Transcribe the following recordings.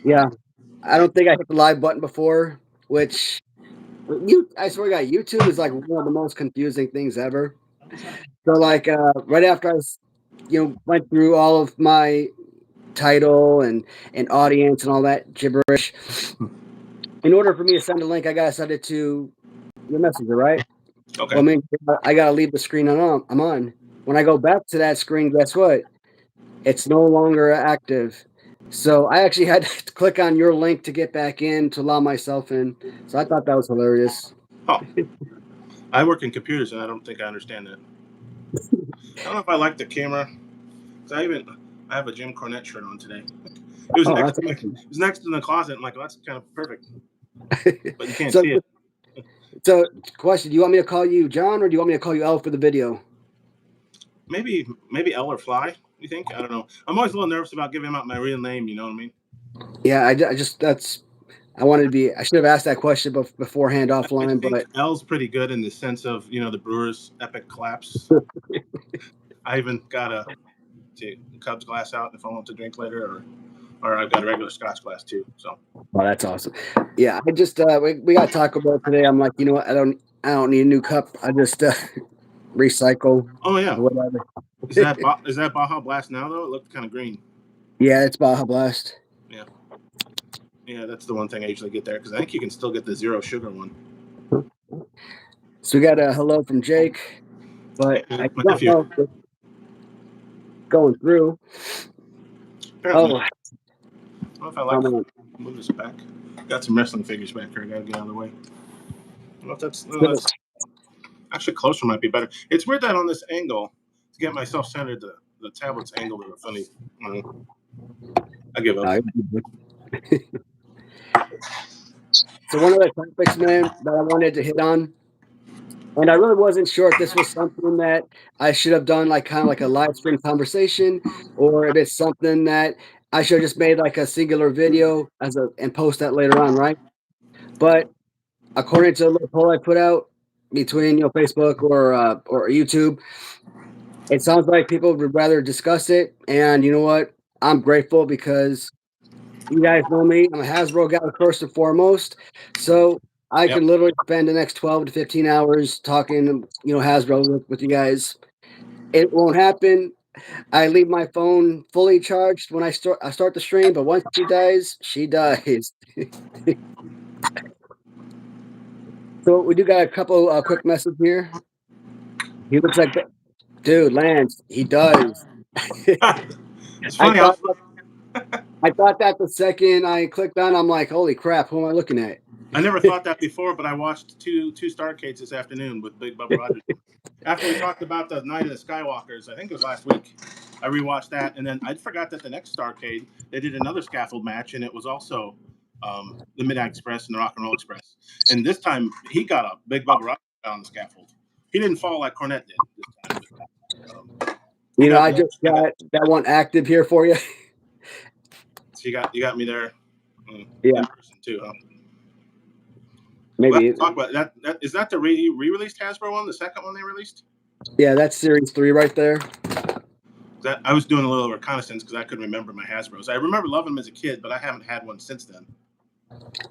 Yeah, I don't think I hit the live button before, which I swear to God, YouTube is like one of the most confusing things ever. So like right after went through all of my title and audience and all that gibberish, in order for me to send a link, I gotta send it to your messenger, right? Okay. Well, I mean, I gotta leave the screen I'm on. When I go back to that screen, guess what? It's no longer active. So I actually had to click on your link to get back in to allow myself in. So I thought that was hilarious. Oh, I work in computers, and I don't think I understand that. I don't know if I like the camera. 'Cause I have a Jim Cornette shirt on today. It was Oh, next that's to me. awesome. It was next in the closet. I'm like, well, that's kind of perfect, but you can't so see it. so question, do you want me to call you John or do you want me to call you L for the video? Maybe L or Fly. You think? I don't know. I'm always a little nervous about giving out my real name. You know what I mean? Yeah, I just I wanted to be. I should have asked that question beforehand I offline, think but L's pretty good in the sense of the Brewers' epic collapse. I even got a Cubs glass out if I want to drink later, or I've got a regular Scotch glass too. So oh, that's awesome. Yeah, I just we got Taco Bell today. I'm like, you know what? I don't need a new cup. I just recycle oh yeah, or whatever. is that Baja Blast now though? It looked kind of green. Yeah, it's Baja Blast. Yeah, yeah, that's the one thing I usually get there because I think you can still get the zero sugar one. So we got a hello from Jake, but Yeah, I my don't nephew. know if it's going through. Apparently, Oh, not. I don't know if I I like mean, move this back. Got some wrestling figures back here. I gotta get out of the way. I don't know if that's no, so, that's actually closer might be better. It's weird that on this angle to get myself centered, the tablet's angled in a funny. I give up. uh, so one of the topics, man, that I wanted to hit on, and I really wasn't sure if this was something that I should have done, like kind of like a live stream conversation, or if it's something that I should have just made like a singular video and post that later on, right? But according to the little poll I put out between Facebook or YouTube, it sounds like people would rather discuss it. And you know what? I'm grateful because you guys know me. I'm a Hasbro guy first and foremost. So I Yep. could literally spend the next 12 to 15 hours talking, Hasbro with you guys. It won't happen. I leave my phone fully charged when I start the stream, but once she dies, she dies. So we do got a couple quick messages here. He looks like dude, Lance. He does. It's I funny. thought I thought that the second I clicked on, I'm like, holy crap, who am I looking at? I never thought that before, but I watched two Starcades this afternoon with Big Bubba Rogers. After we talked about the Night of the Skywalkers, I think it was last week. I rewatched that, and then I forgot that the next Starcade they did another scaffold match, and it was also the Midnight Express and the Rock and Roll Express. And this time he got up. Big Bubba Rogers got on the scaffold. He didn't fall like Cornette did this time. But, he got I me. just got that one active here for you. So you got me there Yeah, in person too, huh? We'll have maybe. to talk about that. Is that the re-released Hasbro one, the second one they released? Yeah, that's series 3 right there. That I was doing a little reconnaissance because I couldn't remember my Hasbros. I remember loving them as a kid, but I haven't had one since then.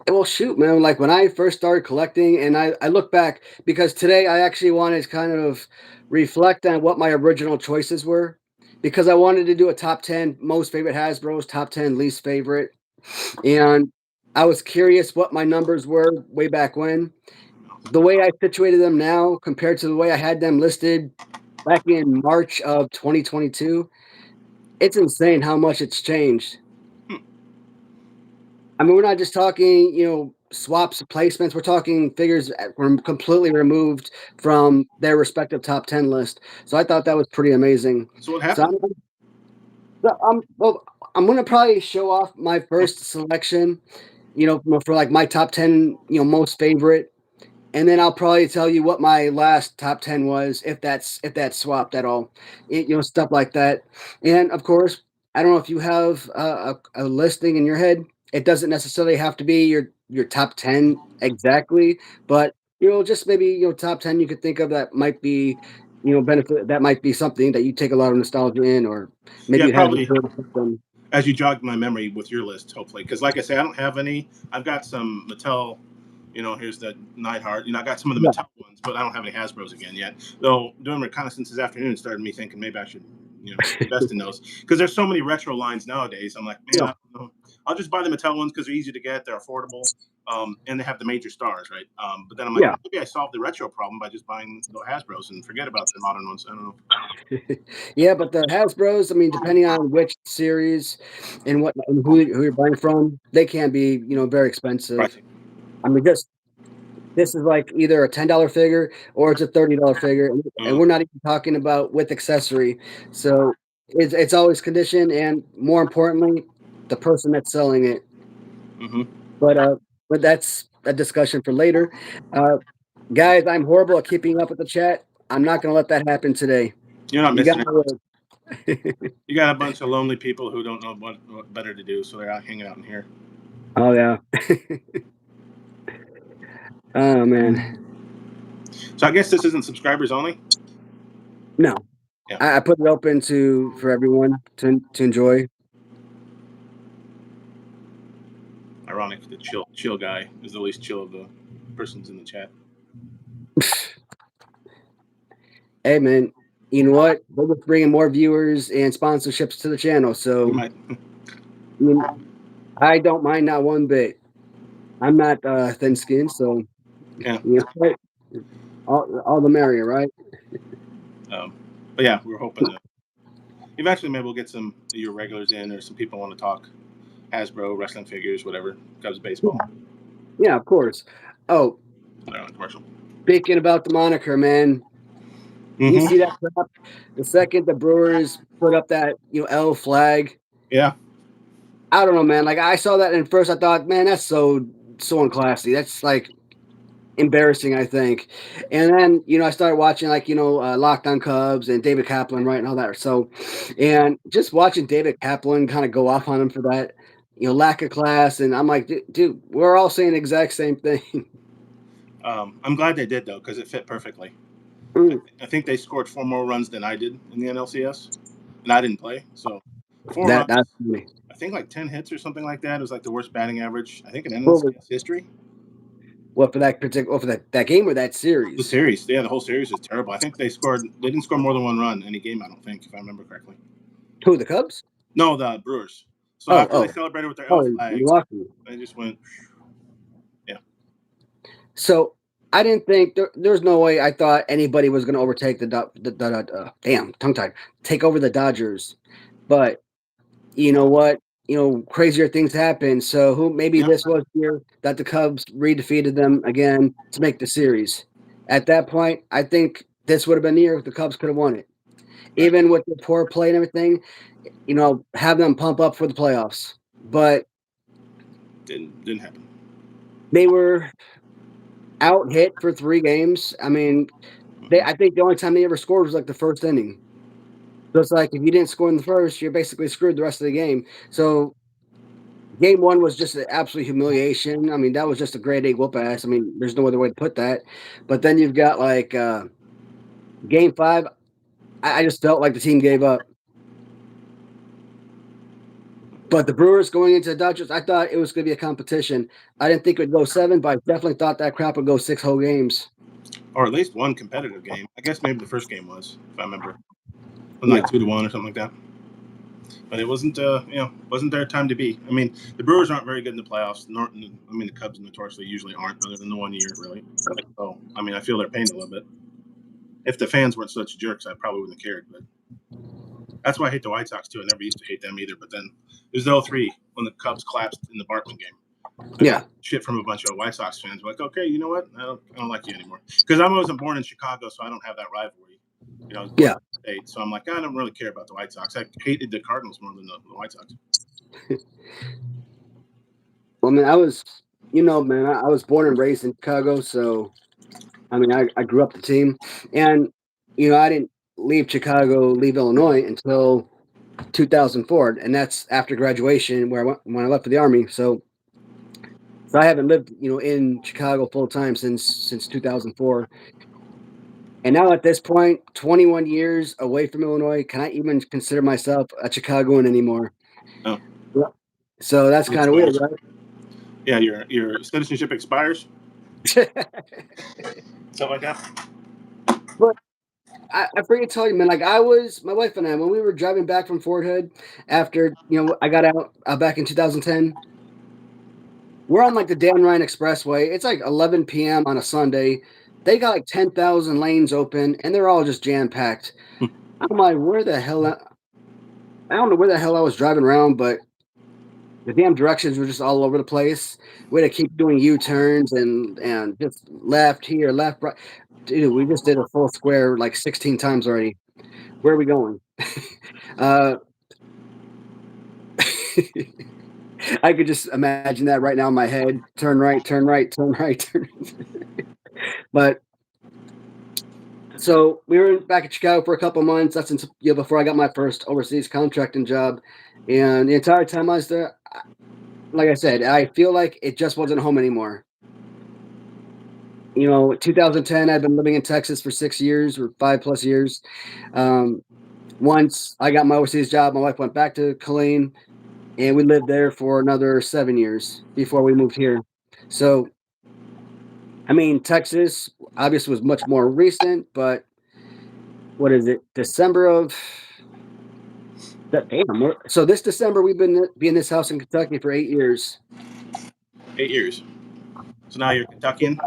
Well, shoot, man. Like when I first started collecting, and I look back because today I actually wanted to kind of reflect on what my original choices were because I wanted to do a top 10 most favorite Hasbro's, top 10 least favorite. And I was curious what my numbers were way back when. The way I situated them now compared to the way I had them listed back in March of 2022, it's insane how much it's changed. Hmm. I mean, we're not just talking, swaps, placements. We're talking figures were completely removed from their respective top 10 list. So I thought that was pretty amazing. So what So happened? I'm going to probably show off my first selection, for like my top 10, most favorite. And then I'll probably tell you what my last top 10 was, if that's swapped at all, stuff like that. And of course, I don't know if you have a listing in your head. It doesn't necessarily have to be your top 10 exactly, but just maybe top 10 you could think of that might be benefit, that might be something that you take a lot of nostalgia in, or maybe Yeah, you haven't probably. heard of something. as you jogged my memory with your list, hopefully, because like I say, I don't have any. I've got some Mattel. Here's the Nightheart. I got some of the Yeah, Mattel ones, but I don't have any Hasbro's again yet. Though doing reconnaissance this afternoon started me thinking maybe I should, invest in those because there's so many retro lines nowadays. I'm like, man, yeah, I don't know. I'll just buy the Mattel ones because they're easy to get, they're affordable, and they have the major stars, right? But then I'm like, yeah. maybe I solved the retro problem by just buying the Hasbro's and forget about the modern ones. I don't know. Yeah, but the Hasbro's, I mean, depending on which series and what and who you're buying from, they can be, very expensive. Pricey. I mean, just this is like either a $10 figure or it's a $30 figure, and Mm-hmm. we're not even talking about with accessory. So it's always condition, and more importantly, the person that's selling it. Mm-hmm. But that's a discussion for later. Uh, guys, I'm horrible at keeping up with the chat. I'm not going to let that happen today. You're not You got missing it. my word. You got a bunch of lonely people who don't know what better to do, so they're out hanging out in here. Oh yeah. Oh man. So I guess this isn't subscribers only. No, Yeah, I put it open for everyone to enjoy. ironic. The chill guy is the least chill of the persons in the chat. Hey man, you know what? We're just bringing more viewers and sponsorships to the channel, You so might. I mean, I don't mind not one bit. I'm not thin skinned, so Yeah. what? All the merrier, right? Um, but yeah, we're hoping to eventually maybe we'll get some of your regulars in or some people want to talk Hasbro, wrestling figures, whatever. Cubs baseball. Yeah, of course. Oh, I don't know, commercial. speaking about the moniker, man, you see Mm-hmm. that crap? The second the Brewers put up that L flag, Yeah. I don't know, man. Like I saw that, and first I thought, man, that's so unclassy. That's like embarrassing, I think. And then I started watching like Locked On Cubs and David Kaplan, right, and all that. So, and just watching David Kaplan kind of go off on him for that, lack of class, and I'm like, dude, we're all saying the exact same thing. I'm glad they did though because it fit perfectly. Mm, I think they scored 4 more runs than I did in the NLCS, and I didn't play. So 4 runs. that's funny. I think like 10 hits or something like that. It was like the worst batting average I think in What was NLCS history. what for that particular for that game or that The series? series, yeah, the whole series is terrible. I think they scored. They didn't score more than 1 run any game. I don't think, if I remember correctly. Who, the Cubs? No, the Brewers. So Oh, after they oh, celebrated with their L oh, flag, Milwaukee. they just went, yeah, So I didn't think there's no way I thought anybody was going to overtake damn tongue tied take over the Dodgers, but you know what? Crazier things happen. So who maybe yeah, this was here that the Cubs redefeated them again to make the series. At that point, I think this would have been the year the Cubs could have won it, right. even with the poor play and everything. Have them pump up for the playoffs, but Didn't happen. they were out hit for 3 games. I mean, I think the only time they ever scored was like the first inning. So it's like if you didn't score in the first, you're basically screwed the rest of the game. So game one was just an absolute humiliation. I mean, that was just a grade A whoop ass. I mean, there's no other way to put that. But then you've got like game five. I just felt like the team gave up. But the Brewers going into the Dodgers, I thought it was going to be a competition. I didn't think it would go 7, but I definitely thought that crap would go 6 whole games. Or at least one competitive game. I guess maybe the first game was, if I remember, it was Yeah. like 2-1 or something like that. But it wasn't, wasn't their time to be. I mean, the Brewers aren't very good in the playoffs. The Cubs notoriously usually aren't, other than the 1 year, really. So, I mean, I feel their pain a little bit. If the fans weren't such jerks, I probably wouldn't have cared. But that's why I hate the White Sox too. I never used to hate them either. But then it was the 03 when the Cubs collapsed in the Bartman game. I Yeah. got shit from a bunch of White Sox fans. Like, okay, you know what? I don't like you anymore because I wasn't born in Chicago, so I don't have that rivalry. I was born Yeah. in the state, so I'm like, I don't really care about the White Sox. I hated the Cardinals more than the White Sox. Well, man, man, I was born and raised in Chicago. So, I mean, I grew up the team. And, I didn't leave Illinois until 2004. And that's after graduation when I left for the Army. So I haven't lived, in Chicago full time since 2004. And now at this point, 21 years away from Illinois, can I even consider myself a Chicagoan anymore? Oh. Yeah. So that's kind of weird, right? Yeah, your citizenship expires. Stuff like that. But I forget to tell you, man. Like my wife and I, when we were driving back from Fort Hood after I got out back in 2010. We're on like the Dan Ryan Expressway. It's like 11 p.m. on a Sunday. They got like 10,000 lanes open, and they're all just jam packed. I'm like, where the hell? I don't know where the hell I was driving around, but the damn directions were just all over the place. We had to keep doing U-turns and just left here, left, right. Dude, we just did a full square like 16 times already. Where are we going? I could just imagine that right now in my head. Turn right, turn right, turn right, turn. But so we were back in Chicago for a couple months. That's before I got my first overseas contracting job, and the entire time I was there, like I said, I feel like it just wasn't home anymore. 2010, I've been living in Texas for 6 years or 5+ years. Once I got my overseas job, my wife went back to Killeen, and we lived there for another 7 years before we moved here. So, I mean, Texas obviously was much more recent, but what is it? December of that. Damn. So this December we've been in this house in Kentucky for 8 years. 8 years. So now you're Kentuckian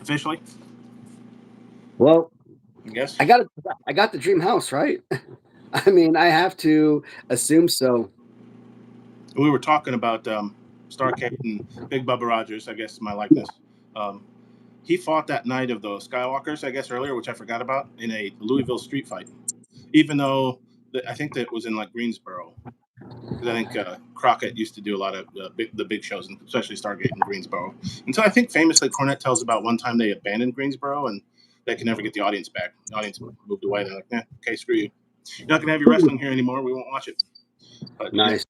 officially. Well, I guess. I got the dream house, right? I mean, I have to assume so. We were talking about Starcade and Big Bubba Rogers. I guess my likeness. He fought that night of the Skywalkers, I guess earlier, which I forgot about, in a Louisville street fight. Even though I think that was in like Greensboro, because I think Crockett used to do a lot of the big shows, and especially Stargate in Greensboro. And so I think famously Cornette tells about one time they abandoned Greensboro and they could never get the audience back. The audience moved away. They're like, okay, screw you. You're not gonna have your wrestling here anymore. We won't watch it. But Nice.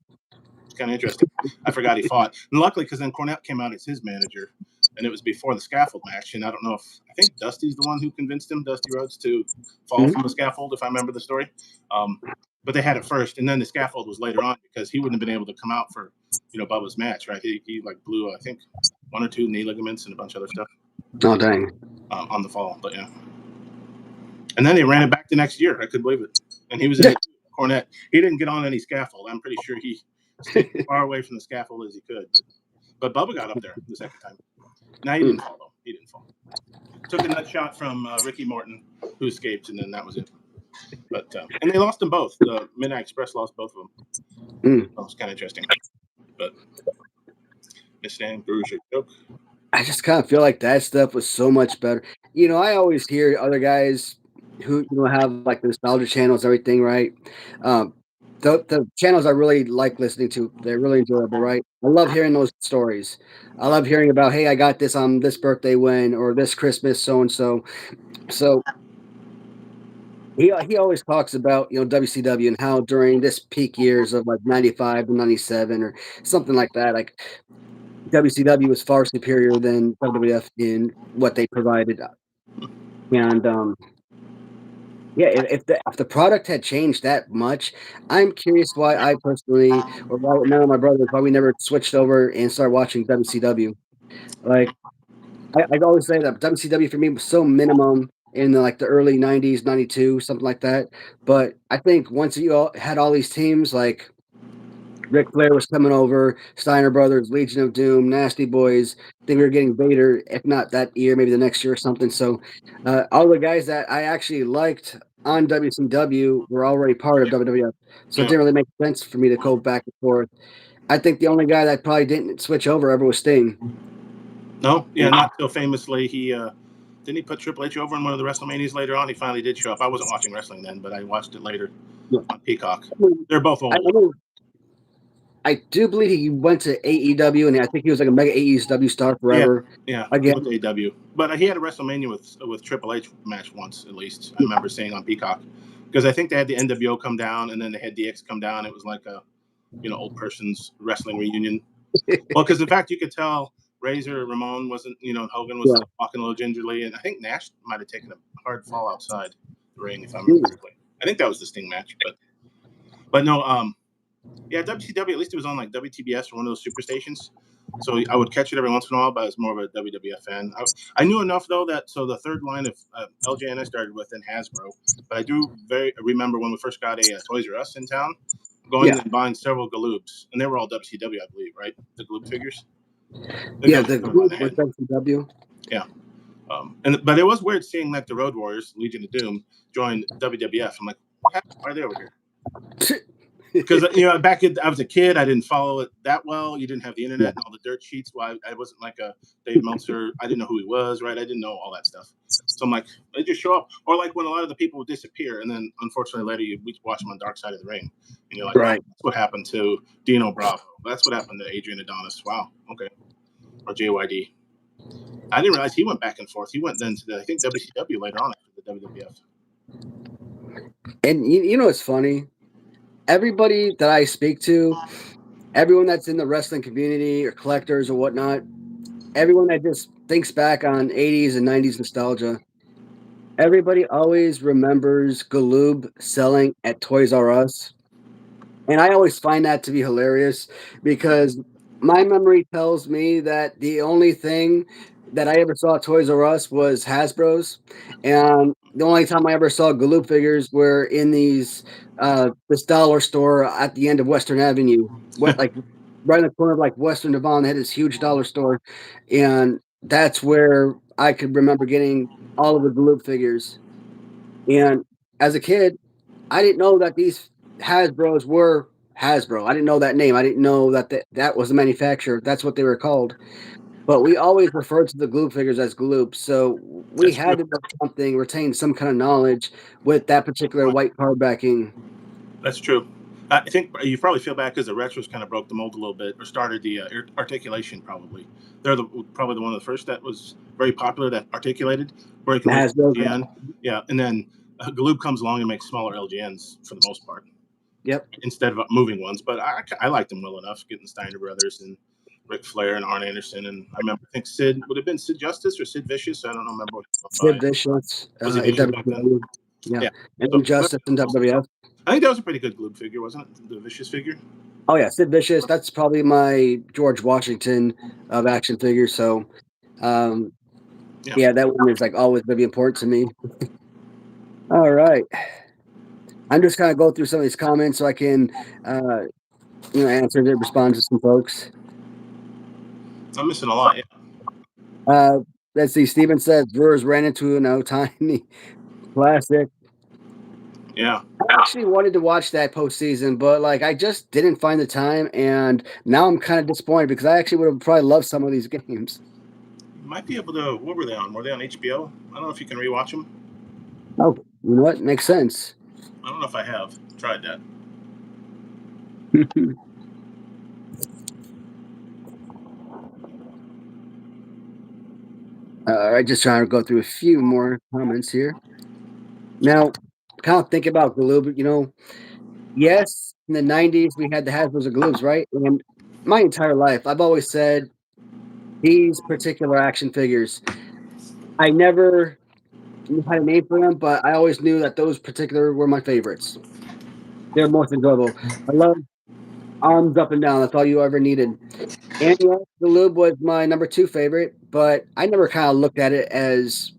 it's kind of interesting. I forgot he fought, and luckily, because then Cornette came out as his manager, and it was before the scaffold match. And I don't know if I think Dusty's the one who convinced him, Dusty Rhodes, to fall from the scaffold, if I remember the story. But they had it first, and then the scaffold was later on because he wouldn't have been able to come out for Bubba's match, right? He like blew I think 1 or 2 knee ligaments and a bunch of other stuff. Oh dang! On the fall, but yeah. And then they ran it back the next year. I couldn't believe it. And he was in it. Cornette. He didn't get on any scaffold. I'm pretty sure he stayed as far away from the scaffold as he could. But Bubba got up there the second time. No, he didn't fall, though. He didn't fall. Took a nut shot from Ricky Morton, who escaped, and then that was it. But and they lost them both. The Midnight Express lost both of them. That was kind of interesting. But Miss Stan, bruise your joke. I just kind of feel like that stuff was so much better. I always hear other guys who have like the nostalgia channels, everything, right? The channels I really like listening to, they're really enjoyable, right? I love hearing those stories. I love hearing about, hey, I got this on this birthday when, or this Christmas, so and so. So he always talks about WCW and how during this peak years of like 95 to 97 or something like that, like WCW was far superior than WWF in what they provided. And yeah, if the product had changed that much, I'm curious why I personally, or why none of my brothers, why we never switched over and started watching WCW. Like I always say that WCW for me was so minimum in the early 90s, 92, something like that. But I think once you had all these teams, like Ric Flair was coming over, Steiner Brothers, Legion of Doom, Nasty Boys. I think we were getting Vader, if not that year, maybe the next year or something. So all the guys that I actually liked on WCW were already part of WWF. So it didn't really make sense for me to go back and forth. I think the only guy that probably didn't switch over ever was Sting. No, yeah, not so famously. He didn't he put Triple H over in one of the WrestleManias later on? He finally did show up. I wasn't watching wrestling then, but I watched it later on Peacock. They're both old. I do believe he went to AEW, and I think he was like a mega AEW star forever. Yeah, again with AEW. But he had a WrestleMania with Triple H match once at least. I remember seeing on Peacock because I think they had the NWO come down, and then they had DX come down. It was like a old person's wrestling reunion. Well, because in fact you could tell Razor Ramon wasn't. Hogan was walking a little gingerly, and I think Nash might have taken a hard fall outside the ring, if I remember correctly. I think that was the Sting match, but no. Yeah, WCW, at least it was on like WTBS or one of those super stations. So I would catch it every once in a while, but I was more of a WWF fan. I knew enough though that so the third line of LJN I started with in Hasbro, but I do very remember when we first got a Toys R Us in town, going Yeah. and buying several Galoobs, and they were all WCW, I believe, right? The Galoob figures. I think Yeah, that was the the one group I was had. WCW. Yeah. But it was weird seeing like the Road Warriors, Legion of Doom, join WWF. I'm like, what happened? Why are they over here? Because back I was a kid, I didn't follow it that well. You didn't have the Yeah. internet and all the dirt sheets. Well, I wasn't like a Dave Meltzer. I didn't know who he was, right? I didn't know all that stuff. So I'm like, they just show up, or like when a lot of the people would disappear, and then unfortunately later you watch them on Dark Side of the Ring, and you're like, Right. that's what happened to Dino Bravo. That's what happened to Adrian Adonis. Wow, okay, or JYD. I didn't realize he went back and forth. He went then to I think WCW later on after the WWF. And it's funny. Everybody that I speak to, everyone that's in the wrestling community or collectors or whatnot, everyone that just thinks back on 80s and 90s nostalgia, everybody always remembers Galoob selling at Toys R Us. And I always find that to be hilarious because my memory tells me that the only thing that I ever saw at Toys R Us was Hasbro's. And the only time I ever saw Galoob figures were in this dollar store at the end of Western Avenue. What like right in the corner of like Western Devon, they had this huge dollar store. And that's where I could remember getting all of the Galoob figures. And as a kid, I didn't know that these Hasbros were Hasbro. I didn't know that name. I didn't know that was the manufacturer. That's what they were called. But we always referred to the Gloob figures as Gloob. So we That's true. had to know something, retain some kind of knowledge with that particular white card backing. That's true. I think you probably feel bad because the retros kind of broke the mold a little bit, or started the articulation. Probably they're probably the one of the first that was very popular that articulated, where you The can make Hasbro. LGN. Yeah, and then Galoob comes along and makes smaller LGNs for the most part Yep. instead of moving ones. But I liked them well enough, getting Steiner Brothers and Ric Flair and Arn Anderson, and I remember I think Sid would have been Sid Justice or Sid Vicious. I don't remember what he was Sid by. Vicious Was he in Vicious back then? WCW. Yeah. Yeah. And So Injustice in WWF. I think that was a pretty good Galoob figure, wasn't it? The Vicious figure. Oh, yeah. Sid Vicious. That's probably my George Washington of action figures. So, um, yeah, that one is like always going to be important to me. All right. I'm just kind of go through some of these comments so I can, answer and respond to some folks. I'm missing a lot. Yeah. Let's see. Steven says Brewers ran into tiny classic. Yeah. I actually wanted to watch that postseason, but like I just didn't find the time, and now I'm kind of disappointed because I actually would have probably loved some of these games. Might be able to. What were they on? Were they on HBO? I don't know if you can rewatch them. Oh, you know what? Makes sense. I don't know if I have tried that. All right, just trying to go through a few more comments here. Now, kind of think about Galoob, yes, in the 90s, we had the Hasbros and Galoobs, right? And my entire life, I've always said these particular action figures, I never knew how to name for them, but I always knew that those particular were my favorites. They're most enjoyable. I love arms up and down. That's all you ever needed. And yes, Galoob was my number 2 favorite, but I never kind of looked at it as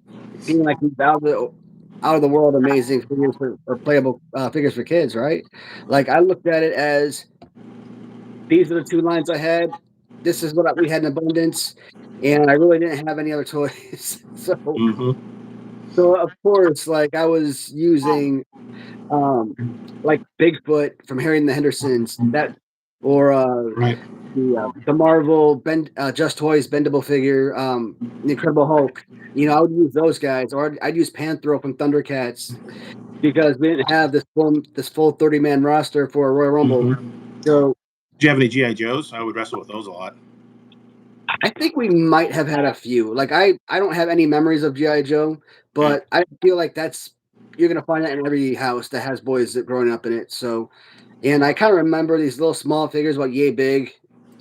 being like these out of the world amazing figures or playable figures for kids, right? Like I looked at it as these are the 2 lines I had. This is what we had in abundance, and I really didn't have any other toys. So, Mm-hmm. so of course, like I was using um, like Bigfoot from Harry and the Hendersons, or Right. the Marvel Just Toys bendable figure, the Incredible Hulk. I would use those guys, or I'd use Panthro from Thundercats because we didn't have this full 30-man roster for a Royal Rumble. Mm-hmm. So Do you have any GI Joes? I would wrestle with those a lot. I think we might have had a few. Like I don't have any memories of GI Joe, but I feel like you're gonna find that in every house that has boys that growing up in it. So, and I kind of remember these little small figures about yay big,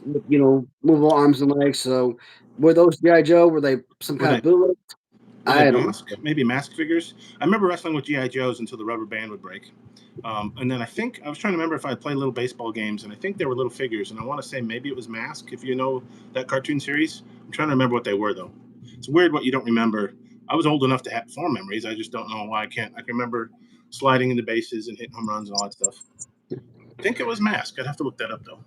with, movable arms and legs. So, were those GI Joe? Were they some Were kind they of bootleg? were they I don't mask? Maybe mask figures. I remember wrestling with GI Joes until the rubber band would break, And then I think I was trying to remember if I played little baseball games, and I think there were little figures, and I want to say maybe it was Mask. If you know that cartoon series, I'm trying to remember what they were though. It's weird what you don't remember. I was old enough to have form memories. I just don't know why I can't. I can remember sliding into bases and hitting home runs and all that stuff. I think it was Mask. I'd have to look that up though.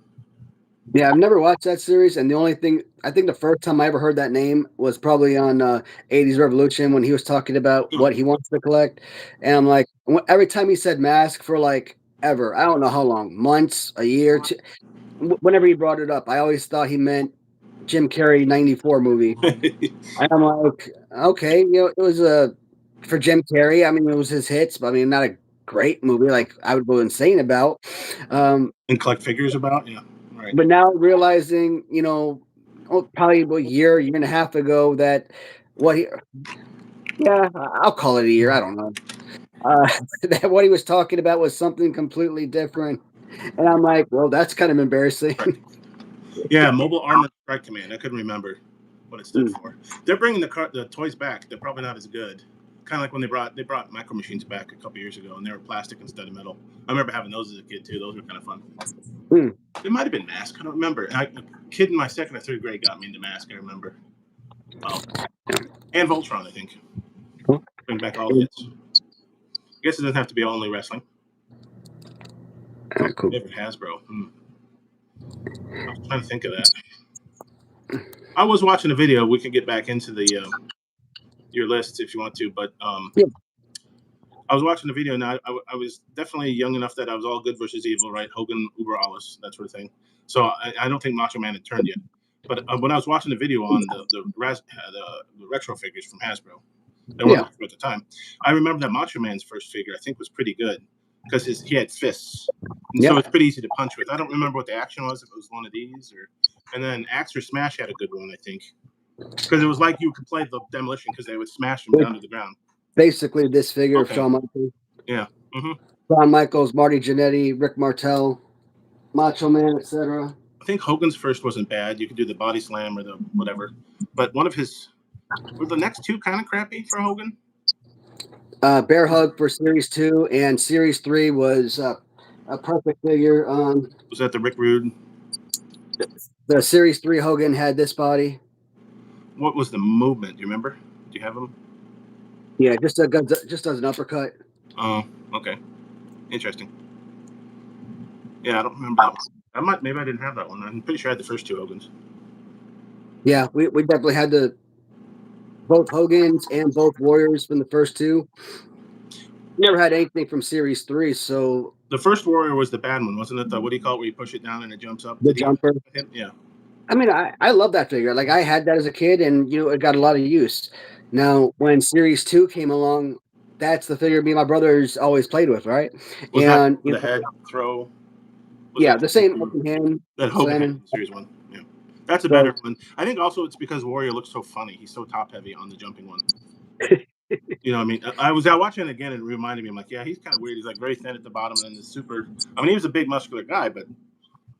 Yeah, I've never watched that series, and the only thing I think the first time I ever heard that name was probably on 80s Revolution when he was talking about what he wants to collect, and I'm like, every time he said Mask for like ever, I don't know how long, months, a year, two, whenever he brought it up, I always thought he meant Jim Carrey '94 movie. And I'm like, okay, it was a for Jim Carrey. I mean, it was his hits, but I mean, not a great movie like I would go insane about. Um, And collect figures about, yeah, right. but now realizing, probably a year and a half ago that what he, yeah, I'll call it a year. I don't know. Uh, that what he was talking about was something completely different. And I'm like, well, that's kind of embarrassing. Right. Yeah, Mobile Armored Strike Command. I couldn't remember what it stood for. They're bringing the toys back. They're probably not as good. Kind of like when they brought Micro Machines back a couple years ago, and they were plastic instead of metal. I remember having those as a kid too. Those were kind of fun. It might have been Mask. I don't remember. A kid in my second or third grade got me into Mask. I remember. And Voltron, I think. Bring back all the hits. I guess it doesn't have to be only wrestling. Cool. Favorite Hasbro. I was trying to think of that. I was watching a video. We can get back into the your lists if you want to, but I was watching the video, and I was definitely young enough that I was all good versus evil, right? Hogan, Uber Alles, that sort of thing. So I don't think Macho Man had turned yet. But when I was watching the video on the retro figures from Hasbro, they weren't at the time. I remember that Macho Man's first figure I think was pretty good because he had fists, and so it's pretty easy to punch with. I don't remember what the action was, if it was one of these and then Axe or Smash had a good one, I think, because it was like you could play the demolition because they would smash them down to the ground. Basically, this figure of Shawn Michaels. Yeah. Shawn Michaels, Marty Jannetty, Rick Martel, Macho Man, etc. I think Hogan's first wasn't bad. You could do the body slam or the whatever, but one of his were the next two kind of crappy for Hogan. Bear Hug for Series 2, and Series 3 was a perfect figure. Was that the Rick Rude? The Series 3 Hogan had this body. What was the movement? Do you remember? Do you have them? Yeah, just does an uppercut. Oh, okay. Interesting. Yeah, I don't remember that one. Maybe I didn't have that one. I'm pretty sure I had the first two Hogans. Yeah, we definitely had both Hogans and both Warriors from the first two. Never had anything from Series 3, so the first Warrior was the bad one, wasn't it? The what do you call it, where you push it down and it jumps up? The jumper. Yeah. I mean, I love that figure. Like, I had that as a kid, and it got a lot of use. Now, when Series 2 came along, that's the figure me and my brothers always played with, right? Was and that the head throw? The same open hand. That Hogan Series 1. Yeah, that's a better one. I think also it's because Warrior looks so funny. He's so top heavy on the jumping one. You know what I mean? I was watching it again and it reminded me. I'm like, yeah, he's kind of weird. He's like very thin at the bottom and then super. I mean, he was a big muscular guy, but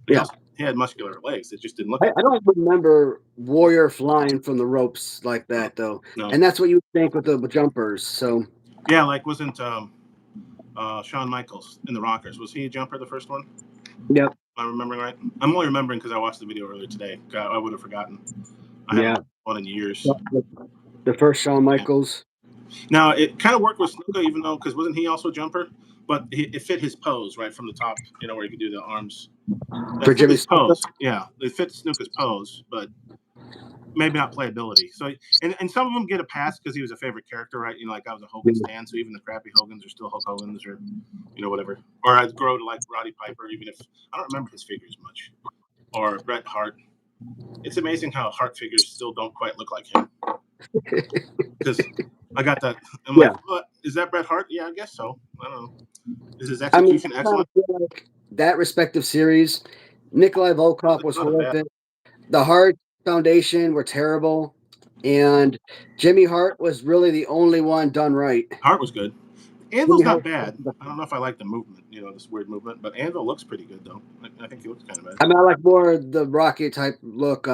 he had muscular legs. It just didn't look. I don't remember Warrior flying from the ropes like that though. No. And that's what you would think with the jumpers. So yeah, like wasn't Shawn Michaels in the Rockers? Was he a jumper the first one? Yep. Am I remembering right? I'm only remembering because I watched the video earlier today. I would have forgotten. I haven't one in years. The first Shawn Michaels. Now it kind of worked with Snuka, even though because wasn't he also a jumper? But it fit his pose right from the top. Where you could do the arms. For Jimmy's pose, yeah, it fits Snuka's pose, but maybe not playability. So and some of them get a pass because he was a favorite character, right? Like I was a Hogan stan, so even the crappy Hogans are still Hulk Hogan's, or whatever. Or I'd grow to like Roddy Piper, even if I don't remember his figures much. Or Bret Hart. It's amazing how Hart figures still don't quite look like him. Because I got that. I'm like, what? Is that Bret Hart? Yeah, I guess so. I don't know. Is his execution excellent? Like that respective series, Nikolai Volkov was horrific. The Hart Foundation were terrible. And Jimmy Hart was really the only one done right. Hart was good. Anvil's not bad. I don't know if I like the movement, this weird movement, but Anvil looks pretty good, though. I think he looks kind of bad. I mean, I like more the Rocky type look.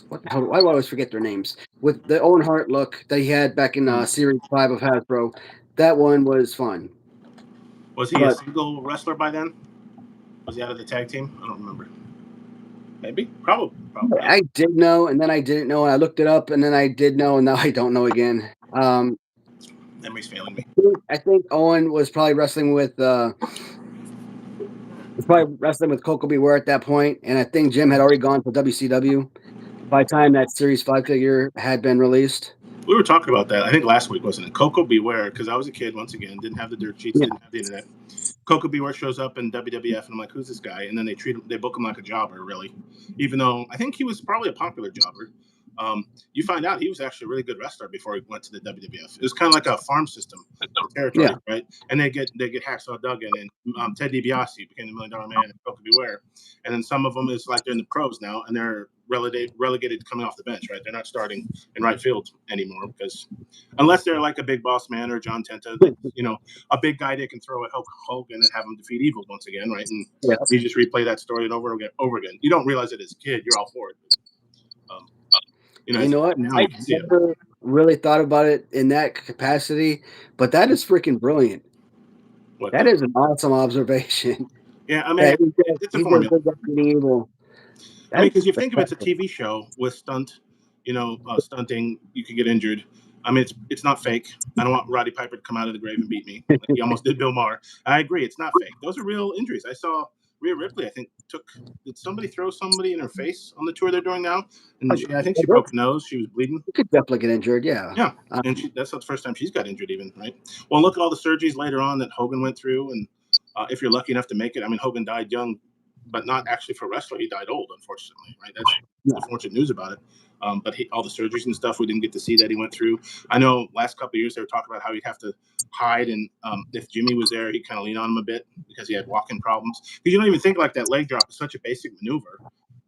What the hell? Why do I always forget their names? With the Owen Hart look that he had back in Series 5 of Hasbro. That one was fun. Was he a But single wrestler by then? Was he out of the tag team? I don't remember. Maybe. Probably. Probably. I did know, and then I didn't know, and I looked it up, and then I did know, and now I don't know again. Memory's failing me. I think Owen was probably wrestling with Coco Beware at that point, and I think Jim had already gone to WCW by the time that Series 5 figure had been released. We were talking about that. I think last week, wasn't it? Coco Beware, because I was a kid once again, didn't have the dirt sheets, Yeah. didn't have the internet. Coco Beware shows up in WWF, and I'm like, "Who's this guy?" And then they book him like a jobber, really. Even though I think he was probably a popular jobber. You find out he was actually a really good wrestler before he went to the WWF. It was kind of like a farm system for territory, Yeah. right? And they get Hacksaw Duggan and Ted DiBiase became the $1 Million Man and Coco Beware, and then some of them is like they're in the pros now and they're relegated to coming off the bench, right? They're not starting in right field anymore because unless they're like a big boss man or John Tenta, a big guy they can throw at Hulk Hogan and have him defeat Evil once again, right? And Yeah. you just replay that story and over again. You don't realize it as a kid. You're all for it. Um, You know what? now I you can see it. never really thought about it in that capacity, but that is freaking brilliant. That is an awesome observation. Yeah, I mean, it's a he's formula. Evil. I mean, because you think of it's a TV show with stunting. You could get injured. I mean, it's not fake. I don't want Roddy Piper to come out of the grave and beat me like he almost did Bill Maher. I agree, it's not fake. Those are real injuries. I saw Rhea Ripley. I think did somebody throw somebody in her face on the tour they're doing now? And I think she broke her nose. She was bleeding. You could definitely get injured. Yeah. Yeah, and that's not the first time she's got injured, even, right? Well, look at all the surgeries later on that Hogan went through, and if you're lucky enough to make it, I mean, Hogan died young, but not actually for wrestler. He died old, unfortunately, right? That's unfortunate news about it. But all the surgeries and stuff, we didn't get to see that he went through. I know last couple of years they were talking about how he'd have to hide, and if Jimmy was there, he'd kind of lean on him a bit because he had walking problems. Because you don't even think like that leg drop is such a basic maneuver,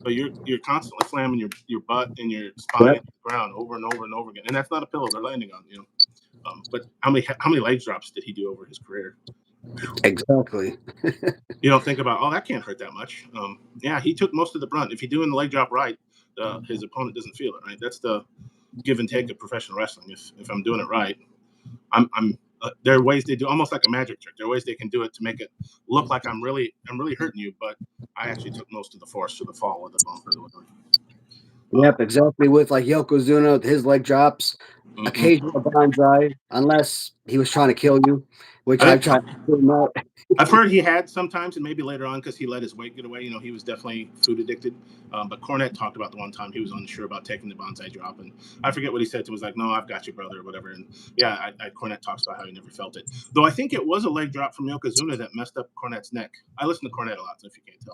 but you're constantly slamming your butt and your spine into the ground over and over and over again, and that's not a pillow they're landing on, But how many leg drops did he do over his career? Exactly. You don't think about, that can't hurt that much. Yeah, he took most of the brunt. If you're doing the leg drop right, his opponent doesn't feel it, right? That's the give and take of professional wrestling. If I'm doing it right, there are ways they do almost like a magic trick. There are ways they can do it to make it look like I'm really hurting you, but I actually took most of the force to the fall or the bump or the whatever. Yep, exactly. With like Yoko's doing it with his leg drops, occasional bonsai, unless he was trying to kill you, which I've tried to do not. I've heard he had sometimes, and maybe later on because he let his weight get away. He was definitely food addicted. But Cornette talked about the one time he was unsure about taking the bonsai drop, and I forget what he said. It was like, "No, I've got you, brother," or whatever. And yeah, Cornette talks about how he never felt it. Though I think it was a leg drop from Yokozuna that messed up Cornette's neck. I listen to Cornette a lot, so if you can't tell.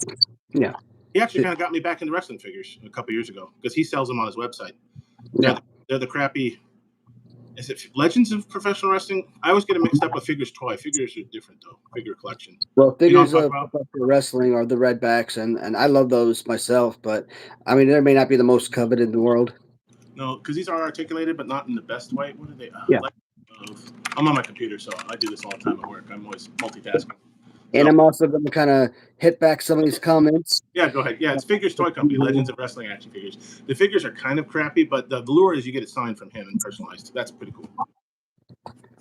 Yeah. He actually kind of got me back into wrestling figures a couple years ago because he sells them on his website. Yeah. They're the crappy. Is it Legends of Professional Wrestling? I always get it mixed up with Figures Toy. Figures are different, though. Figure collection. Well, figures of professional wrestling are the Redbacks, and I love those myself, but I mean, they may not be the most coveted in the world. No, because these are articulated, but not in the best way. What are they? Yeah. I'm on my computer, so I do this all the time at work. I'm always multitasking. And I'm also going to kind of hit back some of these comments. Yeah, go ahead. Yeah, it's Figures Toy Company, Legends of Wrestling action figures. The figures are kind of crappy, but the lure is you get it signed from him and personalized. That's pretty cool.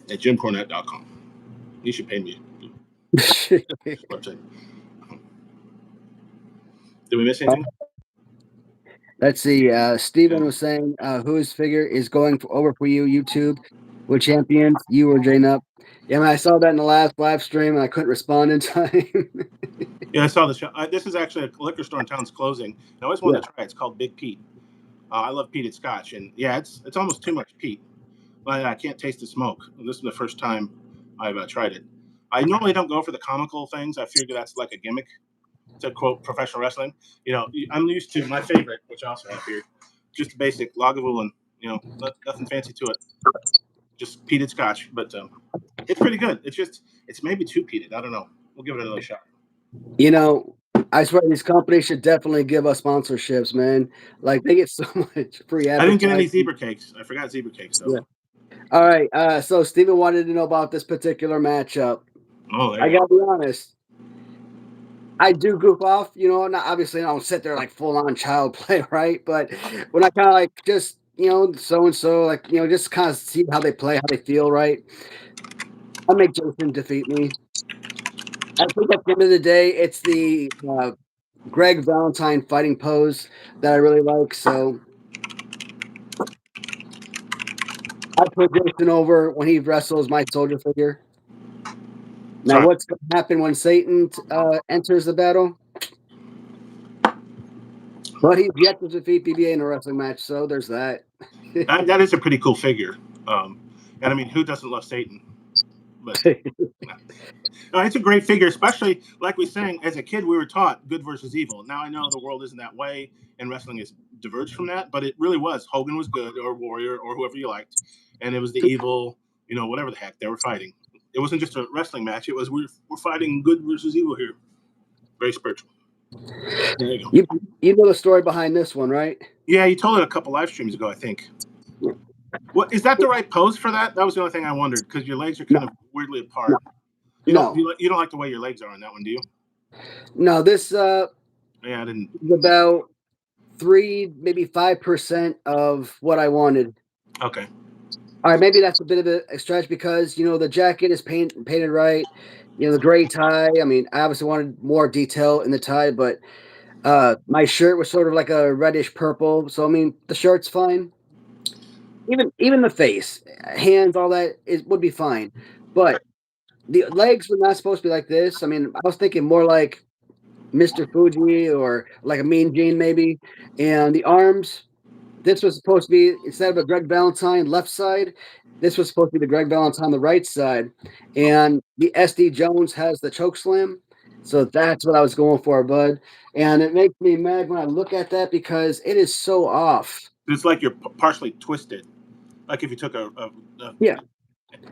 At JimCornette.com. You should pay me. Website. Did we miss anything? Let's see. Steven was saying, whose figure is going over for you, YouTube? With champions, you or J-Nup? Yeah, man, I saw that in the last live stream, and I couldn't respond in time. Yeah, I saw the show. This is actually a liquor store in town's closing. I always wanted to try it. It's called Big Pete. I love peated scotch, and yeah, it's almost too much peat. But I can't taste the smoke. This is the first time I've tried it. I normally don't go for the comical things. I figure that's like a gimmick, to quote professional wrestling. I'm used to my favorite, which I also have here, just basic Lagavulin. Nothing fancy to it. Just peated scotch, but it's pretty good. It's maybe too peated. I don't know. We'll give it another shot. I swear these companies should definitely give us sponsorships, man. Like they get so much free advertising. I didn't get any zebra cakes. I forgot zebra cakes though. Yeah. All right. So Steven wanted to know about this particular matchup. Oh, I gotta be honest. I do goof off, obviously I don't sit there like full on child play, right? But when I kind of like just, so and so, like, just kind of see how they play, how they feel, right? I'll make Jason defeat me. I think at the end of the day, it's the Greg Valentine fighting pose that I really like. So I put Jason over when he wrestles my soldier figure. Now, Sorry. what's going to happen when Satan enters the battle? But he's yet to defeat BBA in a wrestling match, so there's that. That is a pretty cool figure. And I mean, who doesn't love Satan? But it's a great figure, especially like we saying as a kid, we were taught good versus evil. Now I know the world isn't that way, and wrestling is diverged from that, but it really was. Hogan was good, or Warrior, or whoever you liked, and it was the evil, whatever the heck they were fighting. It wasn't just a wrestling match. It was we're fighting good versus evil here. Very spiritual. There you go. You know the story behind this one, right? Yeah, you told it a couple live streams ago, I think. What is that the right pose for that? That was the only thing I wondered because your legs are kind of weirdly apart. You don't like the way your legs are on that one, do you? No, this yeah, I didn't. About 3, maybe 5% of what I wanted. Okay. All right, maybe that's a bit of a stretch because the jacket is painted right. The gray tie. I mean, I obviously wanted more detail in the tie, but my shirt was sort of like a reddish purple. So I mean, the shirt's fine. Even the face, hands, all that would be fine. But the legs were not supposed to be like this. I mean, I was thinking more like Mr. Fuji or like a Mean Gene maybe. And the arms, this was supposed to be, instead of a Greg Valentine left side, this was supposed to be the Greg Valentine on the right side. And the SD Jones has the choke slam. So that's what I was going for, bud. And it makes me mad when I look at that because it is so off. It's like you're partially twisted. Like if you took a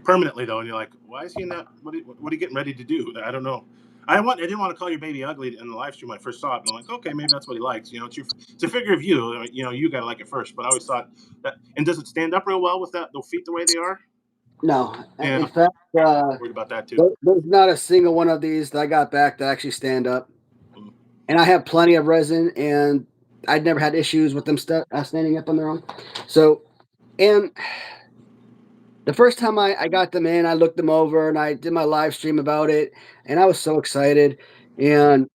permanently though, and you're like, why is he in that? What are you getting ready to do? I don't know. I didn't want to call your baby ugly in the live stream when I first saw it. And I'm like, okay, maybe that's what he likes. It's a figure of you. You got to like it first. But I always thought that. And does it stand up real well with the feet the way they are? No. Yeah. In fact, worried about that too. There's not a single one of these that I got back that actually stand up. And I have plenty of resin, and I'd never had issues with them standing up on their own. So, and the first time I got them in, I looked them over and I did my live stream about it, and I was so excited. And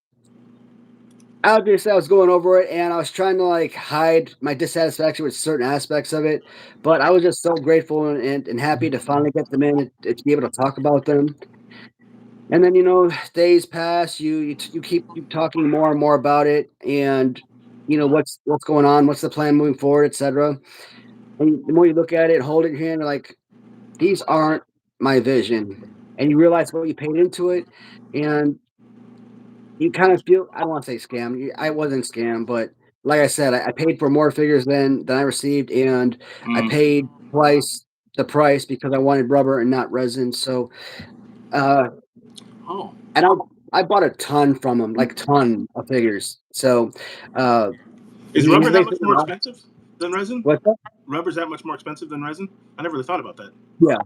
obviously, I was going over it, and I was trying to hide my dissatisfaction with certain aspects of it. But I was just so grateful and happy to finally get them in and to be able to talk about them. And then days pass. You keep talking more and more about it, and what's going on, what's the plan moving forward, etc. And the more you look at it, hold it in your hand, you're like, these aren't my vision, and you realize what you paid into it, and you kind of feel, I don't want to say scam. I wasn't scammed, but like I said, I paid for more figures than I received, and I paid twice the price because I wanted rubber and not resin. So, and I bought a ton from him, like ton of figures. So, is rubber that much more expensive than resin? What's that? Rubber's that much more expensive than resin? I never really thought about that. Yeah.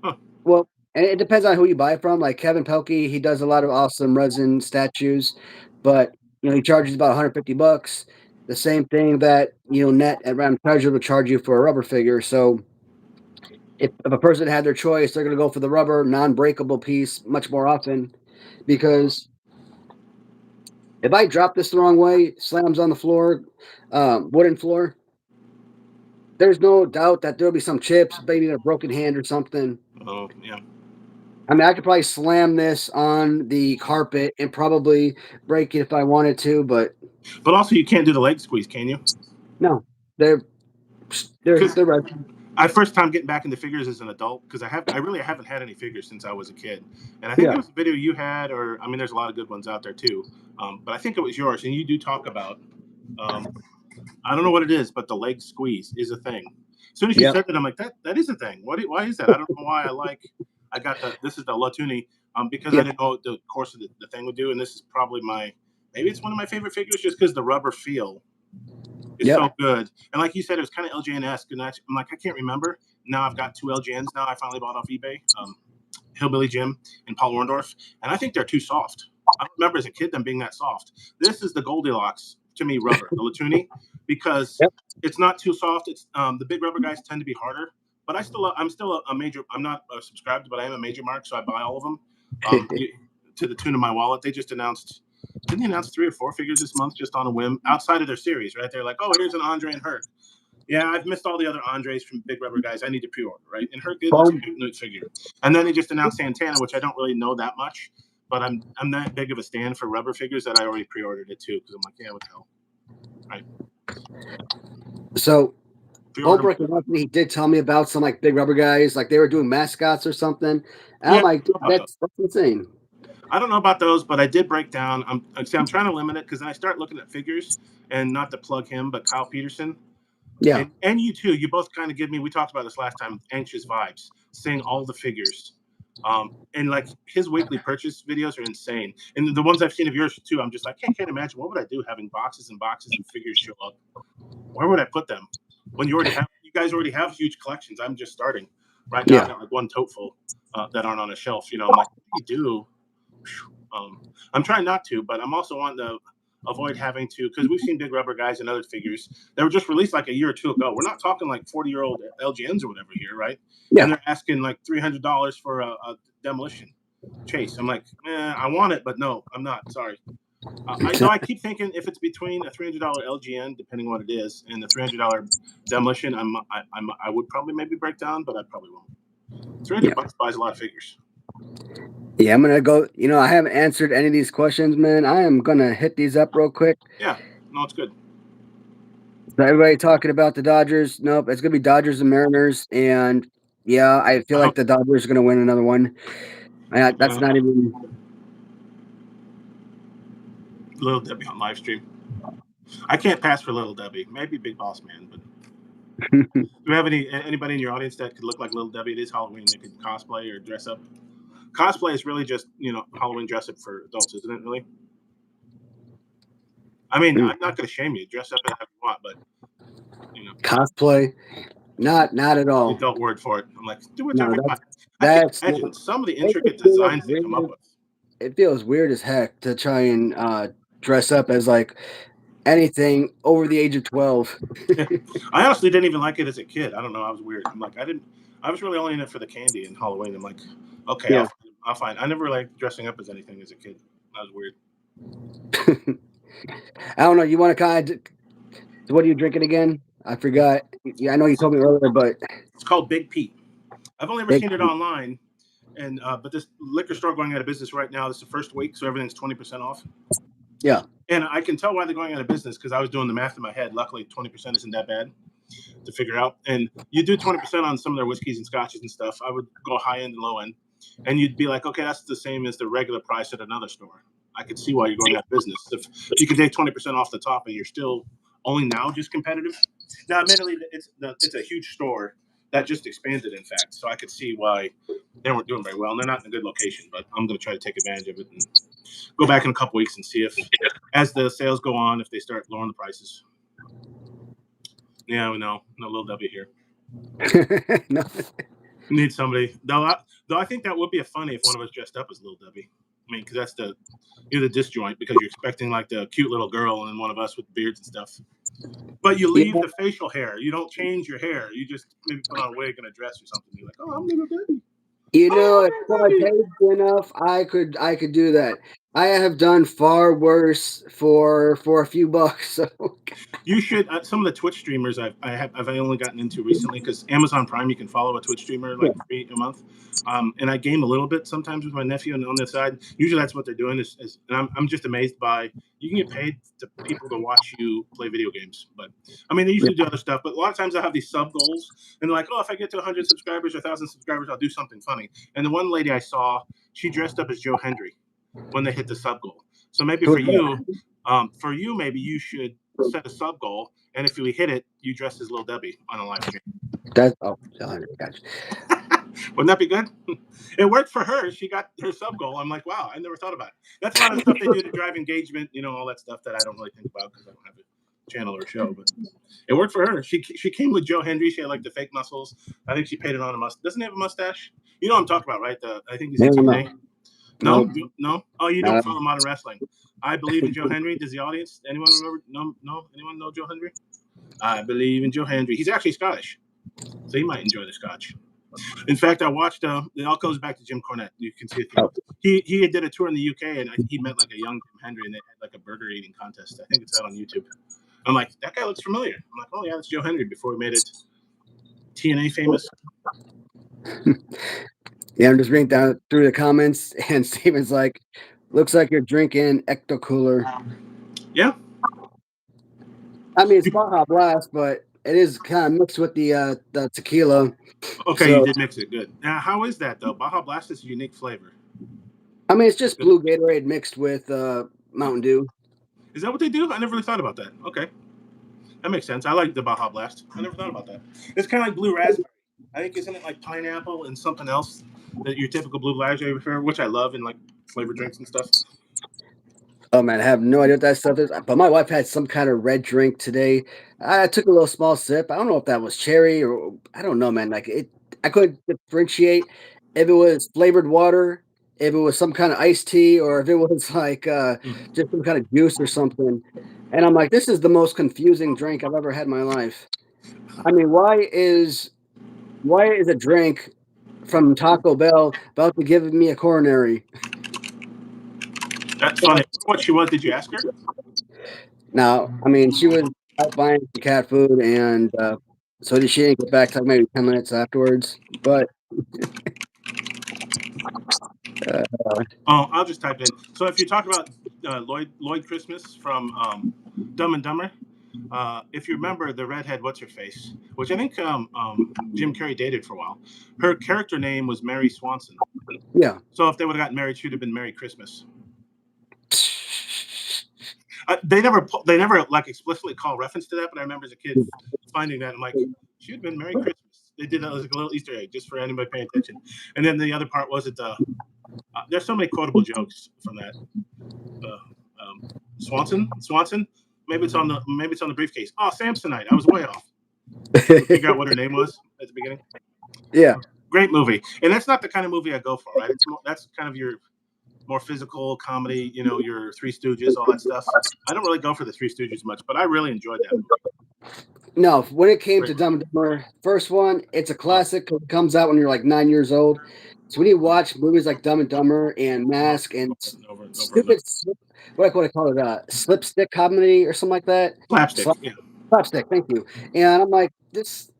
Huh. Well, and it depends on who you buy from. Like Kevin Pelkey, he does a lot of awesome resin statues, but he charges about $150. The same thing that Net at Ram Treasure would charge you for a rubber figure. So if a person had their choice, they're going to go for the rubber non-breakable piece much more often, because if I drop this the wrong way, slams on the floor, wooden floor, there's no doubt that there'll be some chips, maybe a broken hand or something. Oh, yeah. I mean, I could probably slam this on the carpet and probably break it if I wanted to, but also you can't do the leg squeeze, can you? No, they're right. I first time getting back into figures as an adult, because I really haven't had any figures since I was a kid, and I think there was a video you had, or I mean, there's a lot of good ones out there too, but I think it was yours, and you do talk about, I don't know what it is, but the leg squeeze is a thing. As soon as you said that, I'm like, that is a thing. Why is that? I don't know why I got this is the Latuni, because I didn't know the course of the thing would do, and this is probably maybe it's one of my favorite figures just because the rubber feel. It's so good. And like you said, it was kind of LJN-esque. And I'm like, I can't remember. Now I've got 2 LJNs now I finally bought off eBay. Hillbilly Jim and Paul Orndorff. And I think they're too soft. I don't remember as a kid them being that soft. This is the Goldilocks, to me, rubber, the Latuni, because it's not too soft. It's the big rubber guys tend to be harder. But I'm still a major, I'm not subscribed, but I am a major mark, so I buy all of them. to the tune of my wallet. They just announced, didn't they announce 3 or 4 figures this month just on a whim outside of their series, right? They're like, oh, here's an Andre and Herc. Yeah, I've missed all the other Andres from Big Rubber Guys. I need to pre-order, right? And Herc, it looks like a new figure. And then they just announced Santana, which I don't really know that much, but I'm that big of a stand for rubber figures that I already pre-ordered it too, because I'm like, yeah, what the hell, right? So Holbrook and Anthony did tell me about some like Big Rubber Guys, like they were doing mascots or something. And Yeah, I'm like, that's insane. I don't know about those, but I did break down. I'm trying to limit it because then I start looking at figures, and not to plug him, but Kyle Peterson. Yeah. And you too. You both kind of give me, we talked about this last time, anxious vibes, seeing all the figures. And like his weekly purchase videos are insane. And the ones I've seen of yours too, I'm just like, I can't imagine what would I do having boxes and boxes and figures show up. Where would I put them? When you guys already have huge collections. I'm just starting. Right now, I've got like one tote full that aren't on a shelf. You know, I'm like, what do you do? I'm trying not to, but I'm also wanting to avoid having to, because we've seen Big Rubber Guys and other figures that were just released like a year or two ago. We're not talking like 40-year-old LGNs or whatever here, right? Yeah. And they're asking like $300 for a demolition chase. I'm like, I want it, but no, I'm not. Sorry. I keep thinking if it's between a $300 LGN, depending on what it is, and the $300 demolition, I would probably maybe break down, but I probably won't. $300 buys a lot of figures. Yeah, I'm gonna go. You know, I haven't answered any of these questions, man. I am gonna hit these up real quick. Yeah, no, it's good. So everybody talking about the Dodgers. Nope, it's gonna be Dodgers and Mariners, and yeah, I feel like the Dodgers are gonna win another one. That's not even Little Debbie on live stream. I can't pass for Little Debbie. Maybe Big Boss Man, but do we have anybody in your audience that could look like Little Debbie? It is Halloween. They could cosplay or dress up. Cosplay is really just, Halloween dress up for adults, isn't it? Really. I mean, I'm not going to shame you. Dress up however you want, but cosplay, not at all. Adult word for it. I'm like, do whatever you want. That's I can imagine some of the intricate designs they come up with. It feels weird as heck to try and dress up as like anything over the age of 12. I honestly didn't even like it as a kid. I don't know. I was weird. I'm like, I was really only in it for the candy and Halloween. I'm like, okay, yeah. I'll find. I never liked dressing up as anything as a kid. That was weird. I don't know. You want to kind of, what are you drinking again? I forgot. Yeah, I know you told me earlier, but it's called Big Pete. I've only ever seen it online, and but this liquor store going out of business right now. This is the first week, so everything's 20% off. Yeah. And I can tell why they're going out of business because I was doing the math in my head. Luckily, 20% isn't that bad to figure out. And you do 20% on some of their whiskeys and scotches and stuff. I would go high end and low end. And you'd be like, okay, that's the same as the regular price at another store. I could see why you're going out of business. If you can take 20% off the top and you're still only now just competitive. Now, admittedly, it's a huge store that just expanded, in fact. So I could see why they weren't doing very well. And they're not in a good location, but I'm going to try to take advantage of it and go back in a couple weeks and see if, as the sales go on, if they start lowering the prices. Yeah, no Little W here. No. Need somebody. Though I think that would be a funny if one of us dressed up as Little Debbie. I mean, because that's you're the disjoint because you're expecting like the cute little girl and then one of us with beards and stuff. But you leave the facial hair. You don't change your hair. You just maybe put on a wig and a dress or something. You're like, oh, I'm Little Debbie. You know, if I paid enough, I could do that. I have done far worse for a few bucks. So. You should. Some of the Twitch streamers I've only gotten into recently because Amazon Prime you can follow a Twitch streamer like free a month, and I game a little bit sometimes with my nephew and on the side. Usually that's what they're doing is and I'm just amazed by you can get paid to people to watch you play video games. But I mean they usually do other stuff, but a lot of times I have these sub goals and they're like, oh, if I get to 100 subscribers or 1,000 subscribers, I'll do something funny. And the one lady I saw, she dressed up as Joe Hendry when they hit the sub goal. So maybe for you, maybe you should set a sub goal, and if we hit it, you dress as Little Debbie on a live stream. Gotcha. Wouldn't that be good? It worked for her. She got her sub goal. I'm like, wow, I never thought about it. That's a lot of stuff they do to drive engagement, all that stuff that I don't really think about because I don't have a channel or show, but it worked for her. She came with Joe Hendry. She had like the fake muscles. I think she painted on a mustache. Doesn't he have a mustache? You know what I'm talking about, right? I think he's a TNA. No. Oh, you don't follow modern wrestling. I believe in Joe Hendry. Does the audience, anyone remember? No? Anyone know Joe Hendry? I believe in Joe Hendry. He's actually Scottish, so he might enjoy the scotch. In fact, I watched. It all goes back to Jim Cornette. You can see a theme. Oh, He did a tour in the UK, and he met like a young Jim Hendry, and they had like a burger eating contest. I think it's out on YouTube. I'm like, that guy looks familiar. I'm like, oh yeah, that's Joe Hendry before he made it TNA famous. yeah, I'm just reading down through the comments, and Steven's like, looks like you're drinking Ecto Cooler. Yeah. I mean, it's Baja Blast, but it is kind of mixed with the tequila. Okay, you So, did mix it. Good. Now, how is that though? Baja Blast is a unique flavor. I mean, it's just blue Gatorade mixed with Mountain Dew. Is that what they do? I never really thought about that. Okay, that makes sense. I like the Baja Blast. I never thought about that. It's kind of like blue raspberry. I think isn't it like pineapple and something else that your typical blue raspberry flavor, which I love in like flavored drinks and stuff. Oh man, I have no idea what that stuff is. But my wife had some kind of red drink today. I took a little small sip. I don't know if that was cherry or I don't know, man. Like it, I couldn't differentiate if it was flavored water, if it was some kind of iced tea, or if it was like just some kind of juice or something. And I'm like, this is the most confusing drink I've ever had in my life. I mean, why is a drink from Taco Bell about to give me a coronary? That's funny. What she was? Did you ask her? Now, I mean, she was out buying some cat food, and so did she didn't get back till maybe 10 minutes afterwards. But uh, Oh, I'll just type in. So if you talk about Lloyd Christmas from Dumb and Dumber, if you remember the redhead, what's her face, which I think Jim Carrey dated for a while, her character name was Mary Swanson. yeah, So if they would have gotten married, she'd have been Merry Christmas. They never like explicitly call reference to that, but I remember as a kid finding that. I'm like, she had been Merry Christmas. They did that as like a little Easter egg just for anybody paying attention. And then the other part was that there's so many quotable jokes from that. Swanson. Maybe it's on the briefcase. Oh, Samsonite. I was way off. Figure out what her name was at the beginning. yeah. Great movie, and that's not the kind of movie I go for. Right? That's kind of your more physical comedy. You know, your Three Stooges, all that stuff. I don't really go for the Three Stooges much, but I really enjoyed that movie. No, when it came to Great. Dumb and Dumber, first one, it's a classic 'cause it comes out when you're like 9 years old. So when you watch movies like Dumb and Dumber and Mask and Over and over and over. stupid, what I call it, slipstick comedy or something like that, Slapstick. Yeah. slapstick. Thank you. And I'm like, this,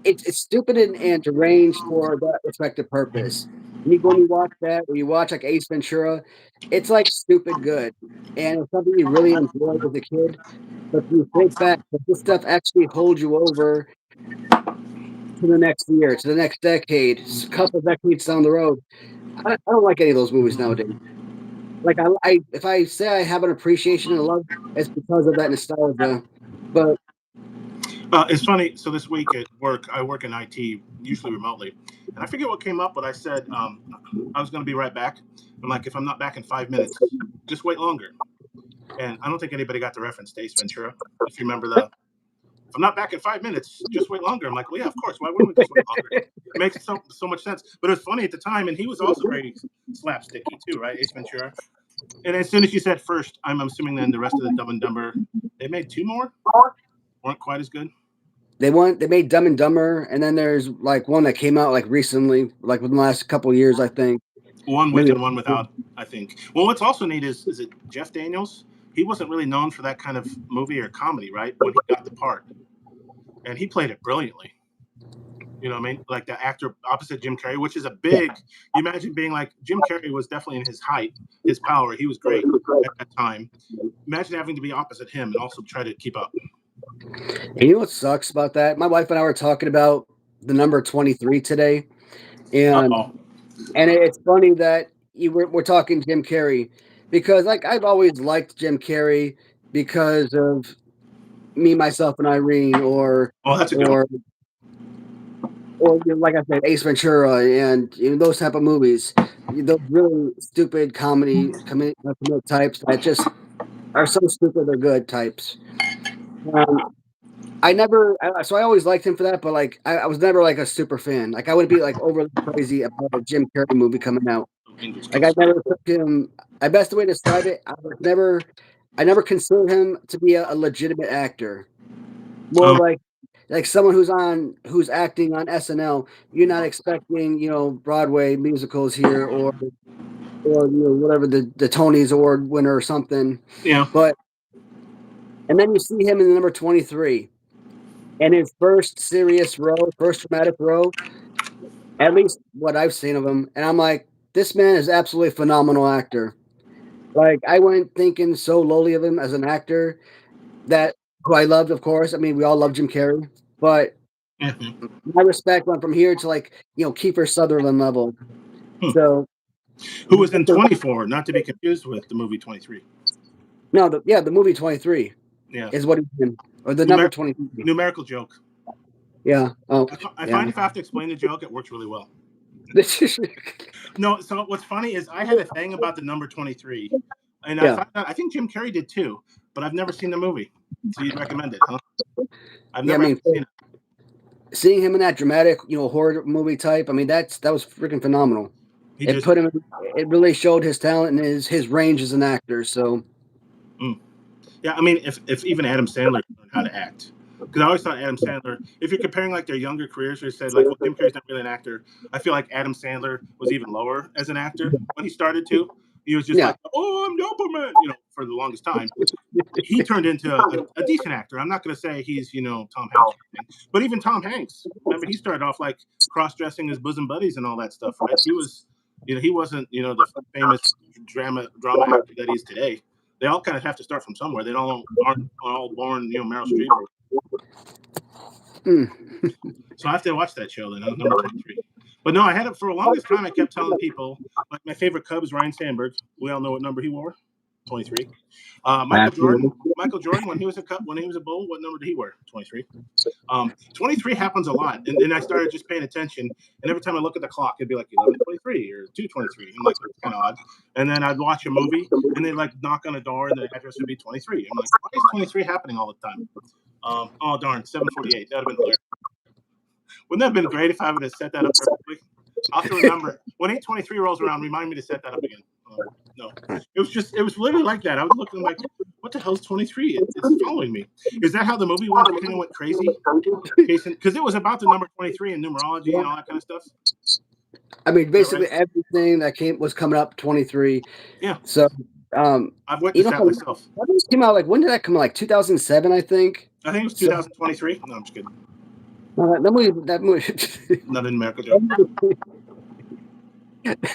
it's stupid and deranged for that respective purpose. When you watch that, or you watch like Ace Ventura, it's like stupid good, and it's something you really enjoyed as a kid. But you think back, that this stuff actually holds you over to the next year, to the next decade, a couple decades down the road. I don't like any of those movies nowadays. Like if I say I have an appreciation and a love, it's because of that nostalgia. But It's funny. So this week at work, I work in IT, usually remotely, and I forget what came up, but I said I was going to be right back. I'm like, if I'm not back in 5 minutes, just wait longer. And I don't think anybody got the reference to Ace Ventura. If you remember if I'm not back in 5 minutes, just wait longer. I'm like, well, yeah, of course. Why wouldn't we just wait longer? It makes so much sense. But it was funny at the time, and he was also very slapsticky too, right? Ace Ventura. And as soon as you said first, I'm assuming then the rest of the Dumb and Dumber, they made two more, weren't quite as good. they made Dumb and Dumber, and then there's like one that came out like recently, like within the last couple of years, I think. One with Maybe and one without, I think. Well, what's also neat is it Jeff Daniels? He wasn't really known for that kind of movie or comedy, right? When he got the part, and he played it brilliantly. You know what I mean? Like the actor opposite Jim Carrey, which is a big. You imagine being like Jim Carrey was definitely in his height, his power. He was great at that time. Imagine having to be opposite him and also try to keep up. And you know what sucks about that? My wife and I were talking about the number 23 today, and Oh, it's funny that we're talking Jim Carrey because like I've always liked Jim Carrey because of Me, Myself, and Irene, oh, that's a good one. or like I said, Ace Ventura, and those type of movies. Those really stupid comedy types that just are so stupid they're good types. Um, so I always liked him for that, but like I was never like a super fan. Like I would be like overly crazy about a Jim Carrey movie coming out. English Like I coast. never took him. My best way to describe it, I never considered him to be a legitimate actor. More Um, like like someone who's acting on SNL. You're not expecting, Broadway musicals here, or whatever the Tony's Award winner or something. Yeah. But and then you see him in the number 23, and his first serious role, first dramatic role, at least what I've seen of him, and I'm like, this man is absolutely a phenomenal actor. Like I went thinking so lowly of him as an actor that who I loved, of course. I mean, we all love Jim Carrey, but Mm-hmm. my respect went from here to like Kiefer Sutherland level. So Who was in 24, not to be confused with the movie 23. no, the movie 23 Yeah. is what he's in, or the number 23. Numerical joke. Yeah. Oh, I yeah. find if I have to explain the joke, it works really well. No, so what's funny is I had a thing about the number 23, and I Yeah. found out I think Jim Carrey did too, but I've never seen the movie. So you'd recommend it, huh? I've Yeah, I never mean, seen it. seeing him in that dramatic, horror movie type. I mean, that was freaking phenomenal. He It just put him. It really showed his talent and his range as an actor. So yeah. I mean, if even Adam Sandler learned how to act, because I always thought Adam Sandler. If you're comparing like their younger careers, or said like, well, Jim Carrey's not really an actor. I feel like Adam Sandler was even lower as an actor when he started to. He was just yeah, like, oh, I'm Doberman, for the longest time. He turned into a decent actor. I'm not going to say he's, Tom Hanks or anything, but even Tom Hanks, remember, he started off like cross-dressing his bosom buddies and all that stuff, right? He was, he wasn't, the famous drama actor that he's today. They all kind of have to start from somewhere. They aren't all born, Meryl Streep. mm. So I have to watch that show then. Number 23. But no, I had it for the longest time. I kept telling people, like my favorite Cub is Ryan Sandberg. We all know what number he wore, 23. Michael Jordan, when he was a Bull, what number did he wear? 23. 23 happens a lot, and then I started just paying attention. And every time I look at the clock, it'd be like 11:23 or 2:23. I'm like, that's kind of odd. And then I'd watch a movie, and they'd like knock on a door, and the address would be 23. I'm like, why is 23 happening all the time? Oh darn, 7:48. That'd have been hilarious. Wouldn't that have been great if I would have set that up perfectly? I'll have to remember when 8:23 rolls around. Remind me to set that up again. No, it was literally like that. I was looking like, what the hell's 23? It's following me. Is that how the movie went? It kind of went crazy, because it was about the number 23 and numerology and all that kind of stuff. I mean, basically everything that was coming up 23. Yeah. So, I've witnessed that myself. That came out like when did that come out? Like 2007, I think. I think it was 2023. No, I'm just kidding. That movie. Not in America.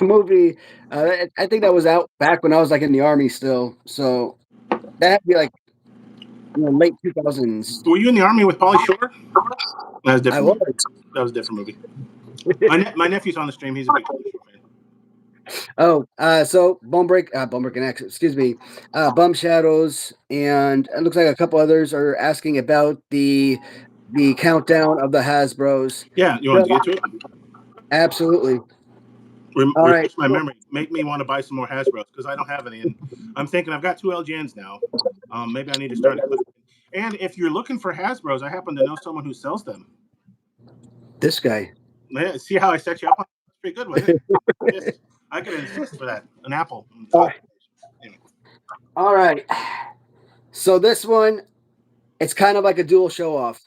Movie, I think that was out back when I was like in the Army still. So that had to be like late 2000s. Were you in the Army with Pauly Shore? That was different. That was a different movie. My nephew's on the stream. He's a big Pauly Shore fan. So Bum X, excuse me, Bum Shadows, and it looks like a couple others are asking about the countdown of the Hasbros. Yeah, you want to get to it? Absolutely. Refresh my memory. Make me want to buy some more Hasbros because I don't have any. And I'm thinking I've got 2 LGNs now. Maybe I need to start a collection. And if you're looking for Hasbros, I happen to know someone who sells them. This guy. Yeah, see how I set you up? That's pretty good, wasn't it? I could insist for that. An apple. Anyway. All right. So this one, it's kind of like a dual show off.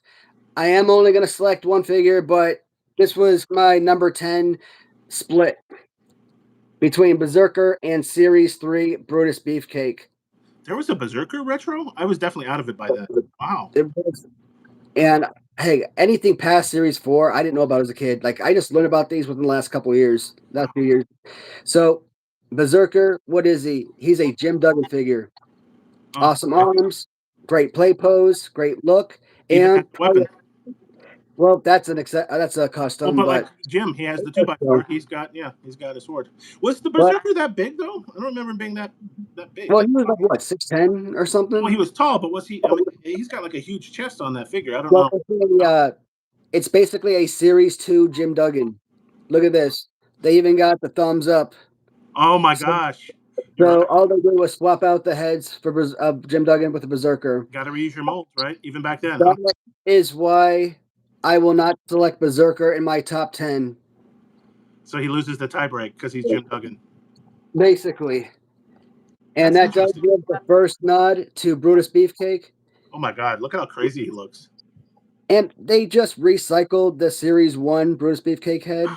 I am only going to select one figure, but this was my number 10 split between Berserker and Series 3 Brutus Beefcake. There was a Berserker retro? I was definitely out of it by then. Wow. It was, and hey, anything past Series 4, I didn't know about as a kid. Like, I just learned about these within the last few years. So, Berserker, what is he? He's a Jim Duggan figure. Awesome arms, great play pose, great look, and weapon. Well, that's a custom. But like Jim, he has the 2x4. He's got a sword. Was the Berserker that big though? I don't remember him being that big. Well, he was like what, 6'10" or something. Well, he was tall, but was he? I mean, he's got like a huge chest on that figure. I don't know. It's basically a Series 2 Jim Duggan. Look at this. They even got the thumbs up. Oh my gosh! So all they did was swap out the heads for Jim Duggan with the Berserker. Got to reuse your molds, right? Even back then. That is why I will not select Berserker in my top 10. So he loses the tiebreak because he's Jim Duggan. Basically. And that does give the first nod to Brutus Beefcake. Oh my God, look at how crazy he looks. And they just recycled the Series 1 Brutus Beefcake head,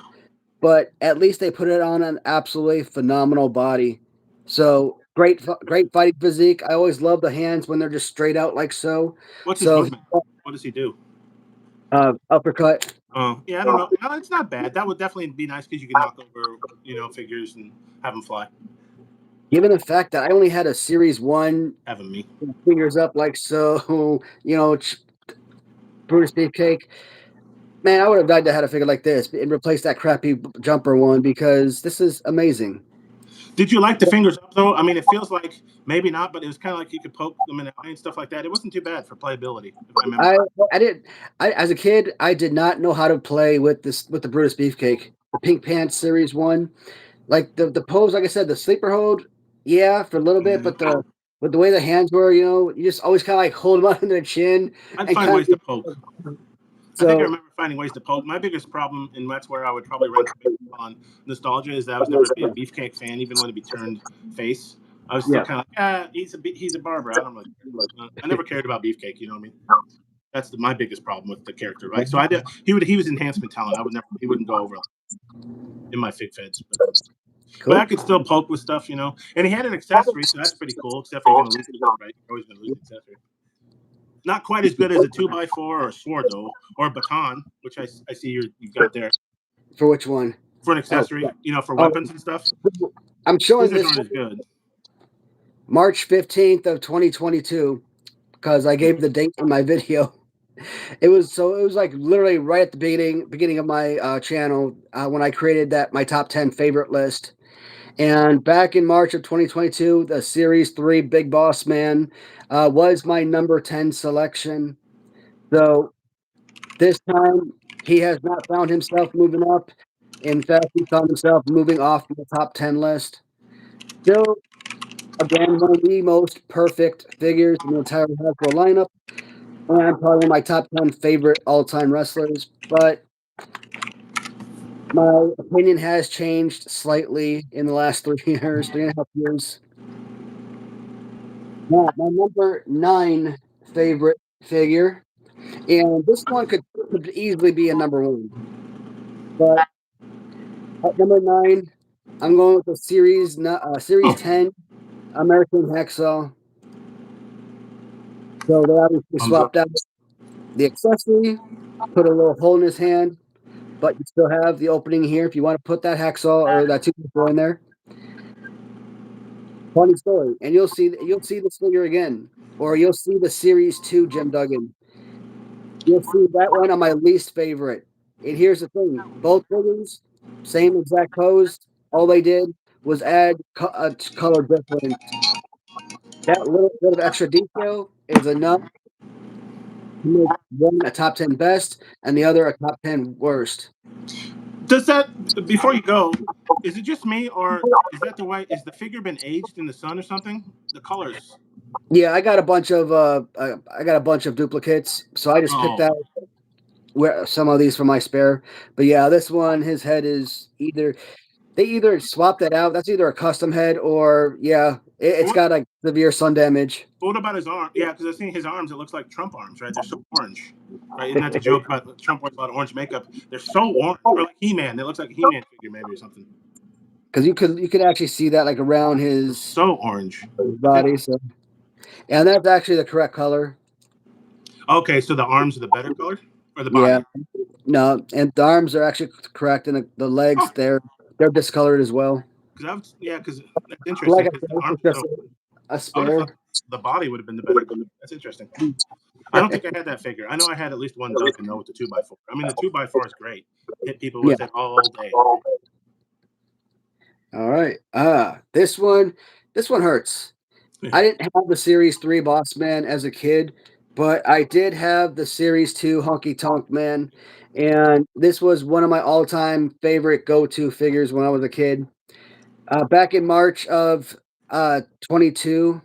but at least they put it on an absolutely phenomenal body. So great fighting physique. I always love the hands when they're just straight out like so. What's his So movement? What does he do? uppercut. Oh, yeah, I don't know. No, it's not bad. That would definitely be nice because you can knock over, figures and have them fly. Given the fact that I only had a Series 1 Having me. fingers up like so, Brutus Beefcake, man, I would have died to have a figure like this and replace that crappy jumper one because this is amazing. Did you like the fingers up though? I mean, it feels like maybe not, but it was kind of like you could poke them in the eye and stuff like that. It wasn't too bad for playability, if I remember. I I did I as a kid I did not know how to play with the Brutus Beefcake, the Pink Pants Series 1. Like the pose, like I said, the sleeper hold, yeah, for a little bit, Yeah. but the way the hands were, you just always kind of like hold them under the chin I'd and find kind ways to of. poke. I think I So remember finding ways to poke. My biggest problem, and that's where I would probably run on nostalgia, is that I was never a big Beefcake fan, even when he turned face. I was still yeah, kind of like, he's a barber. I don't really. I never cared about Beefcake. You know what I mean? That's my biggest problem with the character. Like, so I did. He was enhancement talent. I would never. He wouldn't go over in my fig feds, but I cool. could still poke with stuff, And he had an accessory, so that's pretty cool. Except for you're going to lose it, right? You're always going to lose the accessory. Not quite as good as a 2x4 or a sword though, or a baton, which I see you've got there For which one? for an Oh, accessory, for oh, weapons and stuff. I'm showing Scissors this aren't as good. March 15th of 2022 because I gave the date in my video. It was like literally right at the beginning of my channel when I created that my top 10 favorite list. And back in March of 2022, the Series 3 Big Boss Man was my number 10 selection. So this time, he has not found himself moving up. In fact, he found himself moving off the top 10 list. Still, again, one of the most perfect figures in the entire Hasbro lineup, and probably one of my top 10 favorite all time wrestlers. But my opinion has changed slightly in the last 3 years, 3.5 years. Now, my number 9 favorite figure, and this one could easily be a number 1. But at number 9, I'm going with the Series 10 American Hacksaw. So they obviously Thumbs up. swapped out the accessory, put a little hole in his hand, but you still have the opening here if you want to put that hacksaw or that 2x4 in there. Funny story, and you'll see this figure again, or you'll see the Series 2 Jim Duggan. You'll see that one on my least favorite. And here's the thing: both figures, same exact pose. All they did was add a color difference. That little bit of extra detail is enough to make one a top 10 best and the other a top 10 worst. Does that before you go? Is it just me, or is that the way? Is the figure been aged in the sun or something? The colors. Yeah, I got a bunch of duplicates, so I just picked Oh, out where some of these from my spare. But yeah, this one, his head is either swapped that out. That's either a custom head or yeah, it's what? got like severe sun damage. What about his arm? Yeah, because I've seen his arms. It looks like Trump arms, right? They're so orange, right? Isn't that the joke about Trump wears a lot of orange makeup? They're so orange, or like He-Man. It looks like a He-Man figure, maybe or something. Because you could actually see that like around They're his so orange. That's body. So and that's actually the correct color. okay, so the arms are the better color, or the Yeah, body? no, and the arms are actually correct, and the legs Oh, they're discolored as well. because that's Like interesting I because said, the arms it's are just so. a I would have thought spare. the body would have been the better color. That's interesting. I don't think I had that figure. I know I had at least one Duncan though with the 2x4. I mean, the 2x4 is great. Hit people Yeah. with it all day. All right. This one hurts. I didn't have the Series 3 Boss Man as a kid, but I did have the Series 2 Honky Tonk Man, and this was one of my all-time favorite go-to figures when I was a kid. Back in March of 22,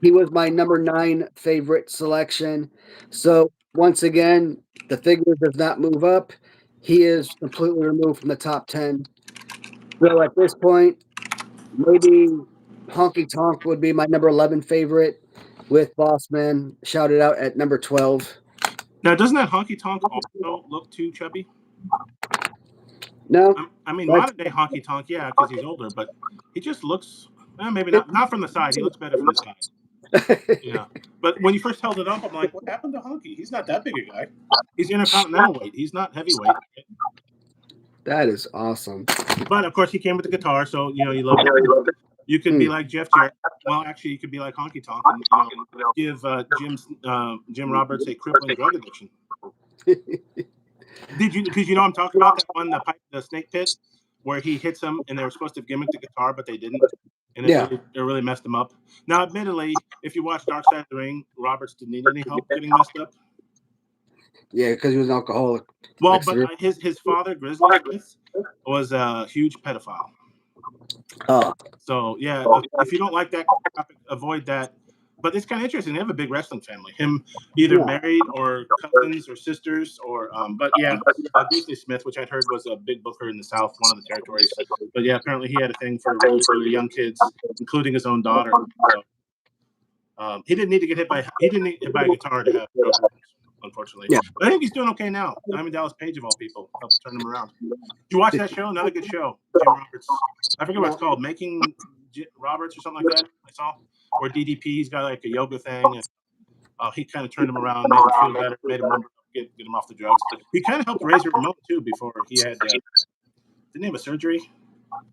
he was my number 9 favorite selection. So once again, the figure does not move up. He is completely removed from the top 10. So at this point, maybe Honky Tonk would be my number 11 favorite, with Bossman shouted out at number 12. Now, doesn't that Honky Tonk also look too chubby? No, I mean, that's modern day Honky Tonk, yeah, because he's older, but he just looks. Maybe not. Not from the side. He looks better from the side. Yeah. But when you first held it up, I'm like, what happened to Honky? He's not that big a guy. He's intercontinental weight. He's not heavyweight. that is awesome. But of course, he came with the guitar, so you love it. You could be like Jeff Jarrett. Well, actually, you could be like Honky Tonk and give Jim Roberts a crippling drug addiction. Did you? Because I'm talking about that one, the Snake Pit, where he hits him, and they were supposed to gimmick the guitar, but they didn't, and it really messed him up. Now, admittedly, if you watch Dark Side of the Ring, Roberts didn't need any help getting messed up. Yeah, because he was an alcoholic. Well, but his father, Grizzly Smith, was a huge pedophile. Oh. So yeah, if you don't like that topic, avoid that. But it's kind of interesting. They have a big wrestling family. Him either married or cousins or sisters or but yeah, Grizzly Smith, which I'd heard was a big booker in the South, one of the territories. But yeah, apparently he had a thing for really, really young kids, including his own daughter. So he didn't need to get hit by a guitar to have drug problems, unfortunately. Yeah. But I think he's doing okay now. Diamond Dallas Page of all people helped turn him around. Did you watch that show? Another good show. Jim Roberts. I forget what it's called. Making Roberts or something like that. I saw. Or DDP. He's got like a yoga thing. And, he kind of turned him around, made him feel better, made him get him off the drugs. He kind of helped Razor Ramon too before he had. Didn't he have a surgery?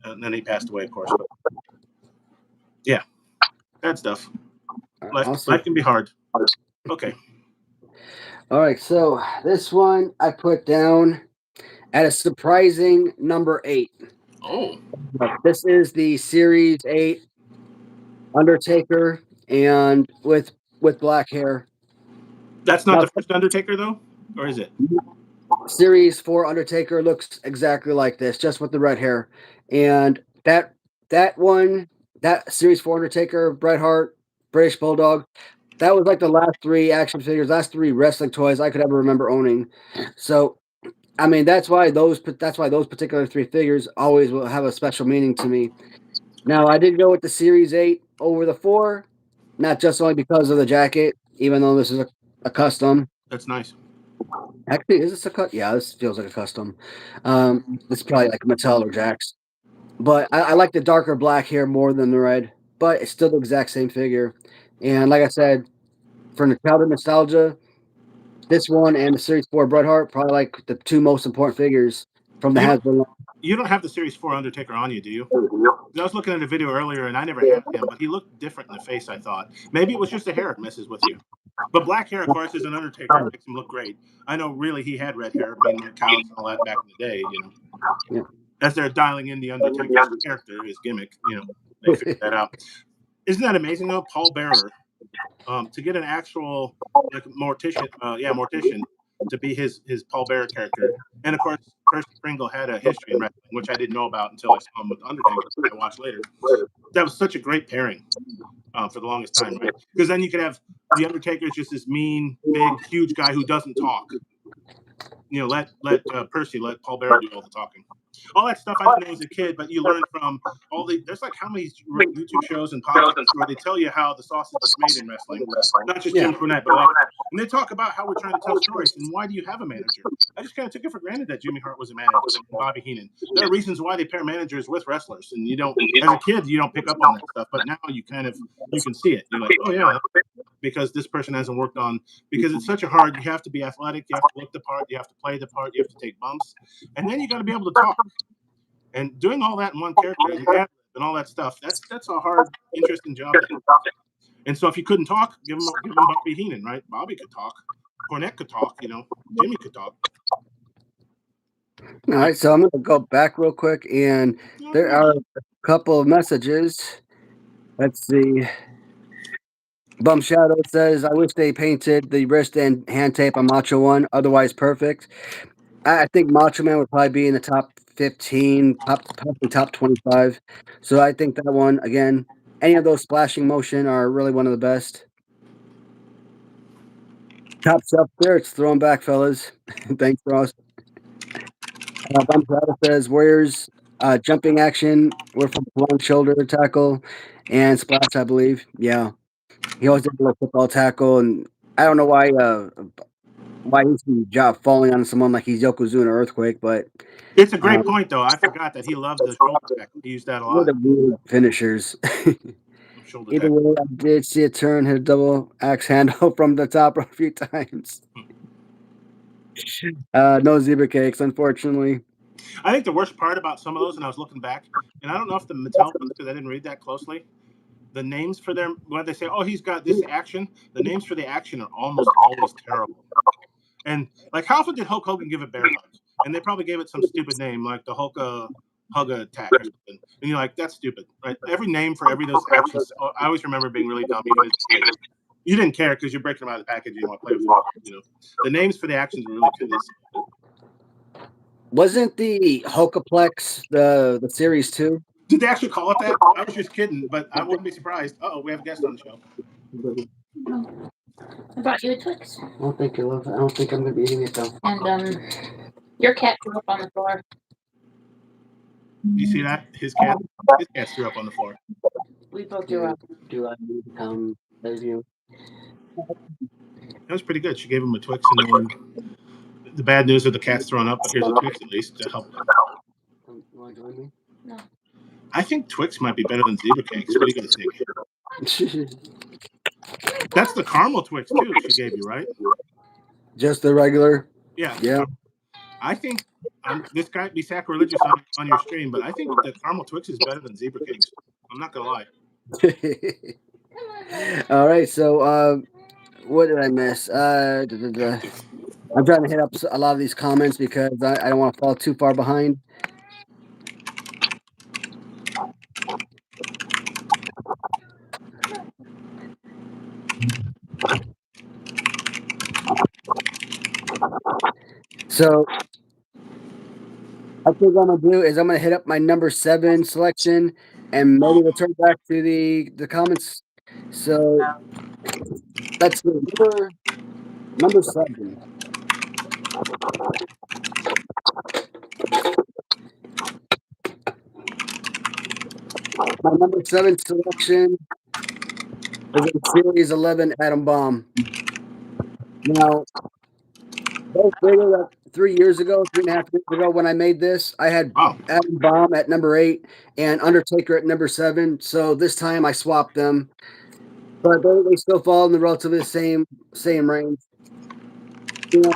And then he passed away, of course. But, yeah, bad stuff. Life can be hard. Okay. All right, so this one I put down at a surprising number 8. Oh. This is the Series 8 Undertaker, and with black hair. That's not the first Undertaker, though? Or is it? Series 4 Undertaker looks exactly like this, just with the red hair. And that one, that Series 4 Undertaker, Bret Hart, British Bulldog, that was like the last 3 action figures, last 3 wrestling toys I could ever remember owning. So, I mean, that's why those particular 3 figures always will have a special meaning to me. Now, I did go with the Series 8 over the 4, not just only because of the jacket, even though this is a custom. That's nice. Actually, is this a cut? Yeah, this feels like a custom. This is probably like Mattel or Jax. But I like the darker black hair more than the red, but it's still the exact same figure. And like I said, for childhood nostalgia, this one and the Series 4 Bret Hart probably like the 2 most important figures from the Hasbro line. You don't have the Series 4 Undertaker on you, do you? I was looking at a video earlier, and I never had him, but he looked different in the face, I thought. Maybe it was just the hair that messes with you. But black hair, of course, is an Undertaker. It makes him look great. I know, really, he had red hair, I mean, cows and all that back in the day, Yeah. As they're dialing in the Undertaker's character, his gimmick, they figured that out. Isn't that amazing, though? Paul Bearer, to get an actual, like, mortician to be his Paul Bearer character. And, of course, Kurt Pringle had a history in wrestling, which I didn't know about until I saw him with Undertaker, that I watched later. That was such a great pairing for the longest time, right? Because then you could have the Undertaker is just this mean, big, huge guy who doesn't talk. Let Paul Bearer do all the talking. All that stuff I didn't know as a kid, but you learn from there's like how many YouTube shows and podcasts where they tell you how the sausage is made in wrestling. Not just Jim Cornette, but and they talk about how we're trying to tell stories and why do you have a manager? I just kind of took it for granted that Jimmy Hart was a manager and Bobby Heenan. There are reasons why they pair managers with wrestlers, and you don't, as a kid, you don't pick up on that stuff, but now you can see it. You're like, oh yeah, because this person hasn't worked on, because it's such a hard, you have to be athletic, you have to look the part, you have to play the part, you have to take bumps, and then you got to be able to talk. And doing all that in one character and all that stuff, that's a hard, interesting job. And so if you couldn't talk, give him Bobby Heenan, right? Bobby could talk. Cornette could talk, Jimmy could talk. All right, so I'm going to go back real quick, and there are a couple of messages. Let's see. Bum Shadow says, I wish they painted the wrist and hand tape on Macho One, otherwise perfect. I think Macho Man would probably be in the top 15, probably top 25. So I think that one, again, any of those splashing motion are really one of the best. Top shelf spirits, throw them back, fellas. Thanks, Ross. Bum Shadow says, Warriors jumping action, we're from one shoulder tackle and splash, I believe. Yeah. He always did a football tackle, and I don't know why why he's job falling on someone like he's Yokozuna earthquake, but It's a great point, though. I forgot that he loved the shoulder tackle. He used that a what lot. the weird finishers. Shoulder Either tackle. way, I did see a turn, hit a double axe handle from the top a few times. No zebra cakes, unfortunately. I think the worst part about some of those, and I was looking back, and I don't know if the Mattel ones, because I didn't read that closely, the names for them, when they say, oh, he's got this action, the names for the action are almost always terrible. And like, how often did Hulk Hogan give a bear hug? And they probably gave it some stupid name, like the Hulk hug attack or something. And you're like, that's stupid, right? Every name for every of those actions, I always remember being really dumb, even as a kid. You didn't care because you're breaking them out of the package and you want to play with them. You know, the names for the actions were really kind of stupid. Wasn't the Hulkaplex the series 2? Did they actually call it that? I was just kidding, but I wouldn't be surprised. Uh oh, we have a guest on the show. I brought you a Twix. I don't think I love. I don't think I'm gonna be eating it though. And your cat threw up on the floor. You see that? His cat threw up on the floor. We both threw up. Do I need to come as you? That was pretty good. She gave him a Twix, and then the bad news of the cat's thrown up, but here's a Twix at least to help. You want to join me? No. I think Twix might be better than zebra cakes. What do you guys think? That's the caramel Twix too. She gave you, right? Just the regular. Yeah. Yeah. I think this guy be sacrilegious on your stream, but I think the caramel Twix is better than zebra cakes. I'm not gonna lie. All right. So, what did I miss? I'm trying to hit up a lot of these comments because I don't want to fall too far behind. So, I think what I'm gonna do is I'm gonna hit up my number 7 selection and maybe return back to the comments. So let's see, number 7. My number 7 selection is a Series 11 Atom Bomb. Now, both figure that 3 years ago, 3.5 years ago, when I made this, I had Atom Bomb at number 8 and Undertaker at number 7. So this time I swapped them, but they still fall in the relatively same range. And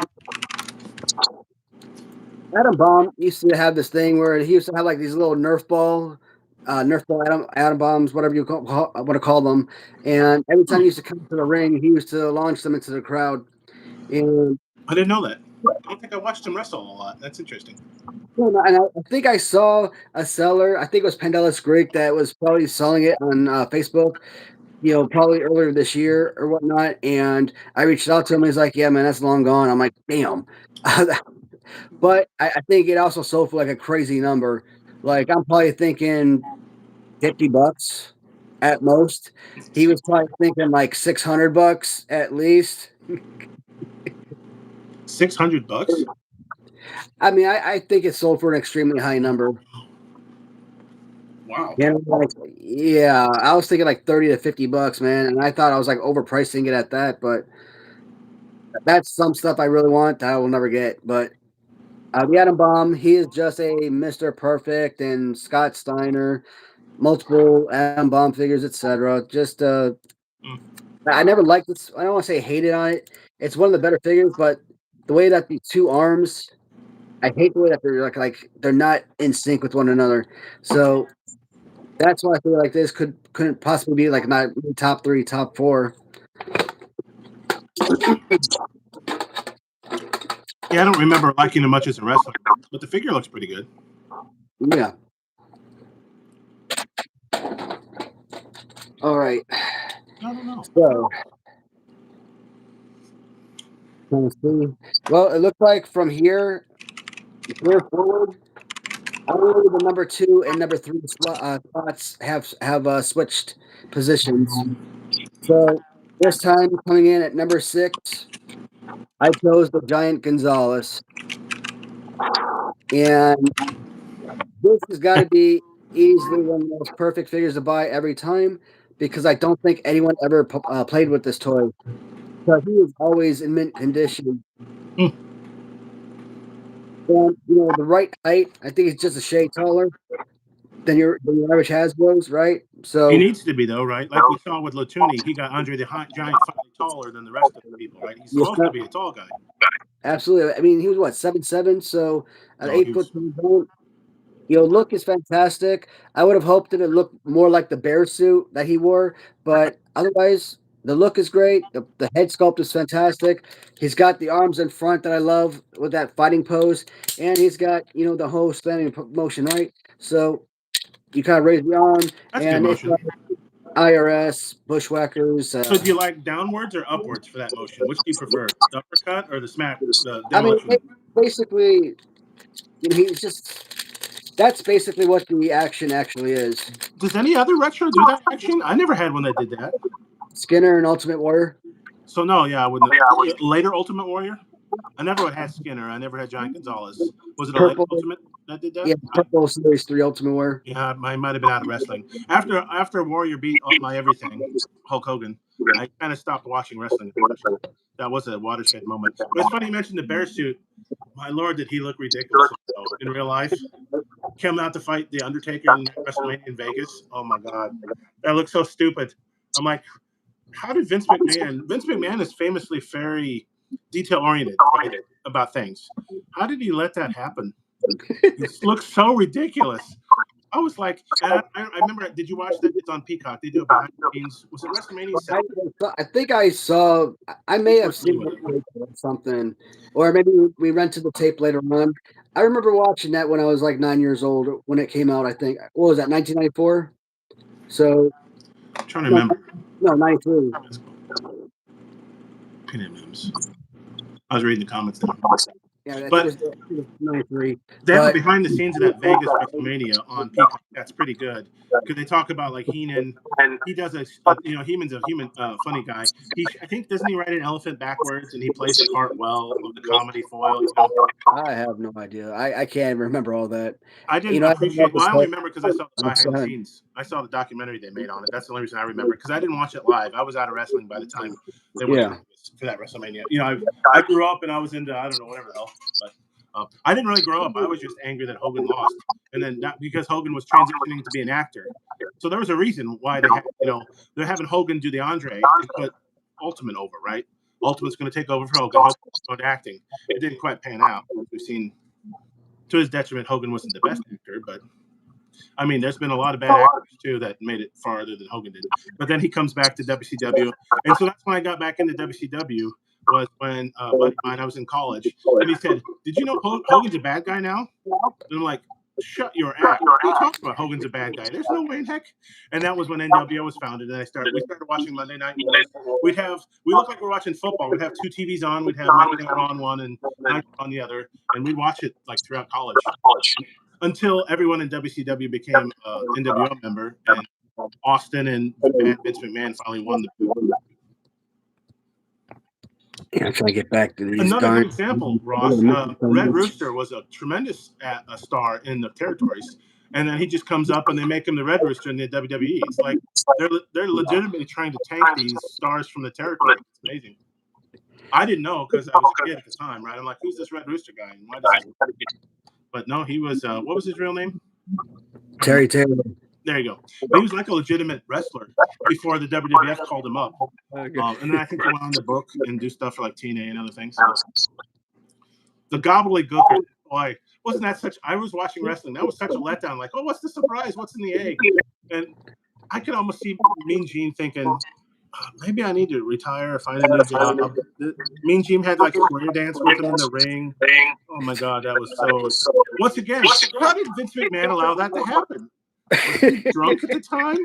Atom Bomb used to have this thing where he used to have like these little Nerf ball atom bombs, whatever you want to call them. And every time he used to come to the ring, he used to launch them into the crowd. And I didn't know that. I don't think I watched him wrestle a lot. That's interesting. And I think I saw a seller, I think it was Pandelis Greek, that was probably selling it on Facebook, probably earlier this year or whatnot. And I reached out to him. And he's like, yeah, man, that's long gone. I'm like, damn. But I think it also sold for like a crazy number. Like, I'm probably thinking $50 at most. He was probably thinking like $600 at least. $600? I mean, I think it sold for an extremely high number. Wow. Yeah, I was thinking like $30 to $50, man, and I thought I was like overpricing it at that, but that's some stuff I really want that I will never get. But the Atom Bomb, he is just a Mr. Perfect and Scott Steiner, multiple Atom Bomb figures, etc. Just I never liked this. I don't want to say hated on it. It's one of the better figures, but the way that the two arms, I hate the way that they're like they're not in sync with one another. So that's why I feel like this couldn't possibly be like not top 3, top 4. Yeah, I don't remember liking him much as a wrestler, but the figure looks pretty good. Yeah. All right. I don't know. So, let's see. Well, it looks like from here forward, only the number 2 and number 3 spots have switched positions. So this time coming in at number 6, I chose the Giant Gonzalez, and this has got to be easily one of the most perfect figures to buy every time because I don't think anyone ever played with this toy. because he was always in mint condition. Hmm. And the right height, I think it's just a shade taller than your average Hasbro's, right? He So needs to be though, right? Like we saw with Latuni, he got Andre the Giant finally taller than the rest of the people, right? He's yeah, supposed to be a tall guy. absolutely. I mean, he was what 7'7", so an No, he 8 foot was. bone. Look is fantastic. I would have hoped that it looked more like the bear suit that he wore, but otherwise, the look is great. The head sculpt is fantastic. He's got the arms in front that I love with that fighting pose, and he's got the whole standing motion, right? So you kind of raise the arm, That's good and it's motion. IRS bushwhackers. So do you like downwards or upwards for that motion? Which do you prefer, the uppercut or the smack, the I mean, demolition? basically, he's just that's basically what the action actually is. Does any other retro do that action? I never had one that did that. Skinner and Ultimate Warrior. So no, yeah, I wouldn't. Later Ultimate Warrior. I never had Skinner. I never had Giant Gonzalez. Was it a later Purple, Ultimate that did that? yeah, Purple Series 3 Ultimate Warrior. Yeah, I might have been out of wrestling after Warrior beat up my everything, Hulk Hogan. I kind of stopped watching wrestling. That was a watershed moment. But it's funny you mentioned the bear suit. My lord, did he look ridiculous in real life? Came out to fight the Undertaker in WrestleMania in Vegas. Oh my god, that looks so stupid. I'm like, how did Vince McMahon? Vince McMahon is famously very detail oriented, right, about things. How did he let that happen? It looks so ridiculous. I was like, and I remember. Did you watch that? It's on Peacock. They do it behind the scenes. Was it WrestleMania 7? I think I saw. I may have seen something, or maybe we rented the tape later on. I remember watching that when I was like 9 years old when it came out. I think what was that 1994? So I'm trying to remember. no 93. I was reading the comments now. Yeah, But it was 93. they have a behind the scenes of that Vegas WrestleMania on Peacock. That's pretty good because they talk about like Heenan. He does Heenan's a human funny guy. I think doesn't he write an elephant backwards and he plays the part well of the comedy foil. I have no idea. I can't remember all that. I didn't appreciate. Well, I only remember because I saw the behind the scenes. I saw the documentary they made on it. That's the only reason I remember because I didn't watch it live. I was out of wrestling by the time they went for that WrestleMania. I grew up and I was into I don't know whatever the hell, but I didn't really grow up. I was just angry that Hogan lost, and then because Hogan was transitioning to be an actor. So there was a reason why they're having Hogan do the Andre and put Ultimate over, right? Ultimate's going to take over for Hogan. Hogan's going to acting. It didn't quite pan out. We've seen. To his detriment, Hogan wasn't the best actor, but I mean, there's been a lot of bad actors too that made it farther than Hogan did. But then he comes back to WCW, and so that's when I got back into WCW. Was when a buddy of mine, I was in college, and he said, "Did you know Hogan's a bad guy now?" And I'm like, "Shut your ass! What are you talking about? Hogan's a bad guy? There's no way in heck." And that was when NWO was founded, and we started watching Monday Night Wars. We look like we're watching football. We'd have two TVs on. We'd have Monday Night Raw on one and Night on the other, and we'd watch it like throughout college until everyone in WCW became an NWO member, and Austin and Vince McMahon finally won the. Yeah, I'm trying to get back to these. Another good example, Ross. Red Rooster was a tremendous star in the territories, and then he just comes up and they make him the Red Rooster in the WWE. It's like they're legitimately trying to tank these stars from the territory. It's amazing. I didn't know because I was a kid at the time, right? I'm like, who's this Red Rooster guy? And why does he... But no, he was. What was his real name? Terry Taylor. There you go. But he was like a legitimate wrestler before the WWF called him up. And then I think he went on the book and do stuff for like TNA and other things. The gobbledygooker, boy, wasn't that such? I was watching wrestling. That was such a letdown. Like, oh, what's the surprise? What's in the egg? And I could almost see Mean Gene thinking, maybe I need to retire or find a new job. Mean Gene had like a square dance with him in the ring. Oh my God, that was so. Once again, how did Vince McMahon allow that to happen? Was he drunk at the time?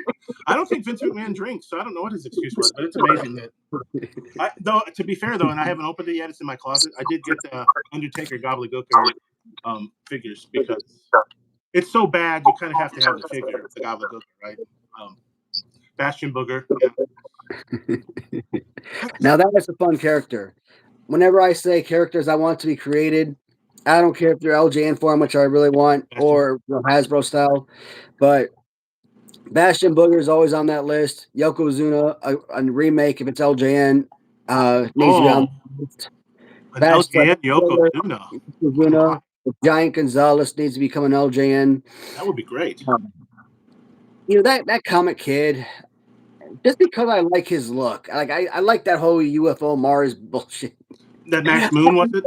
I don't think Vince McMahon drinks, so I don't know what his excuse was, but it's amazing that. Though, to be fair, though, and I haven't opened it yet, it's in my closet. I did get the Undertaker gobbledygooker figures because it's so bad. You kind of have to have the figure, the gobbledygooker, right? Bastion Booger. Yeah. Now that is a fun character. Whenever I say characters I want to be created, I don't care if they're LJN form, which I really want, or Hasbro style, but Bastion Booger is always on that list. Yokozuna, a remake if it's LJN, Needs to be on Oh, the list. an Bash LJN Yokozuna. Yokozuna. Giant Gonzalez needs to become an LJN. That would be great. That comic kid, just because I like his look, I like that whole UFO Mars bullshit. That Max Moon, was it?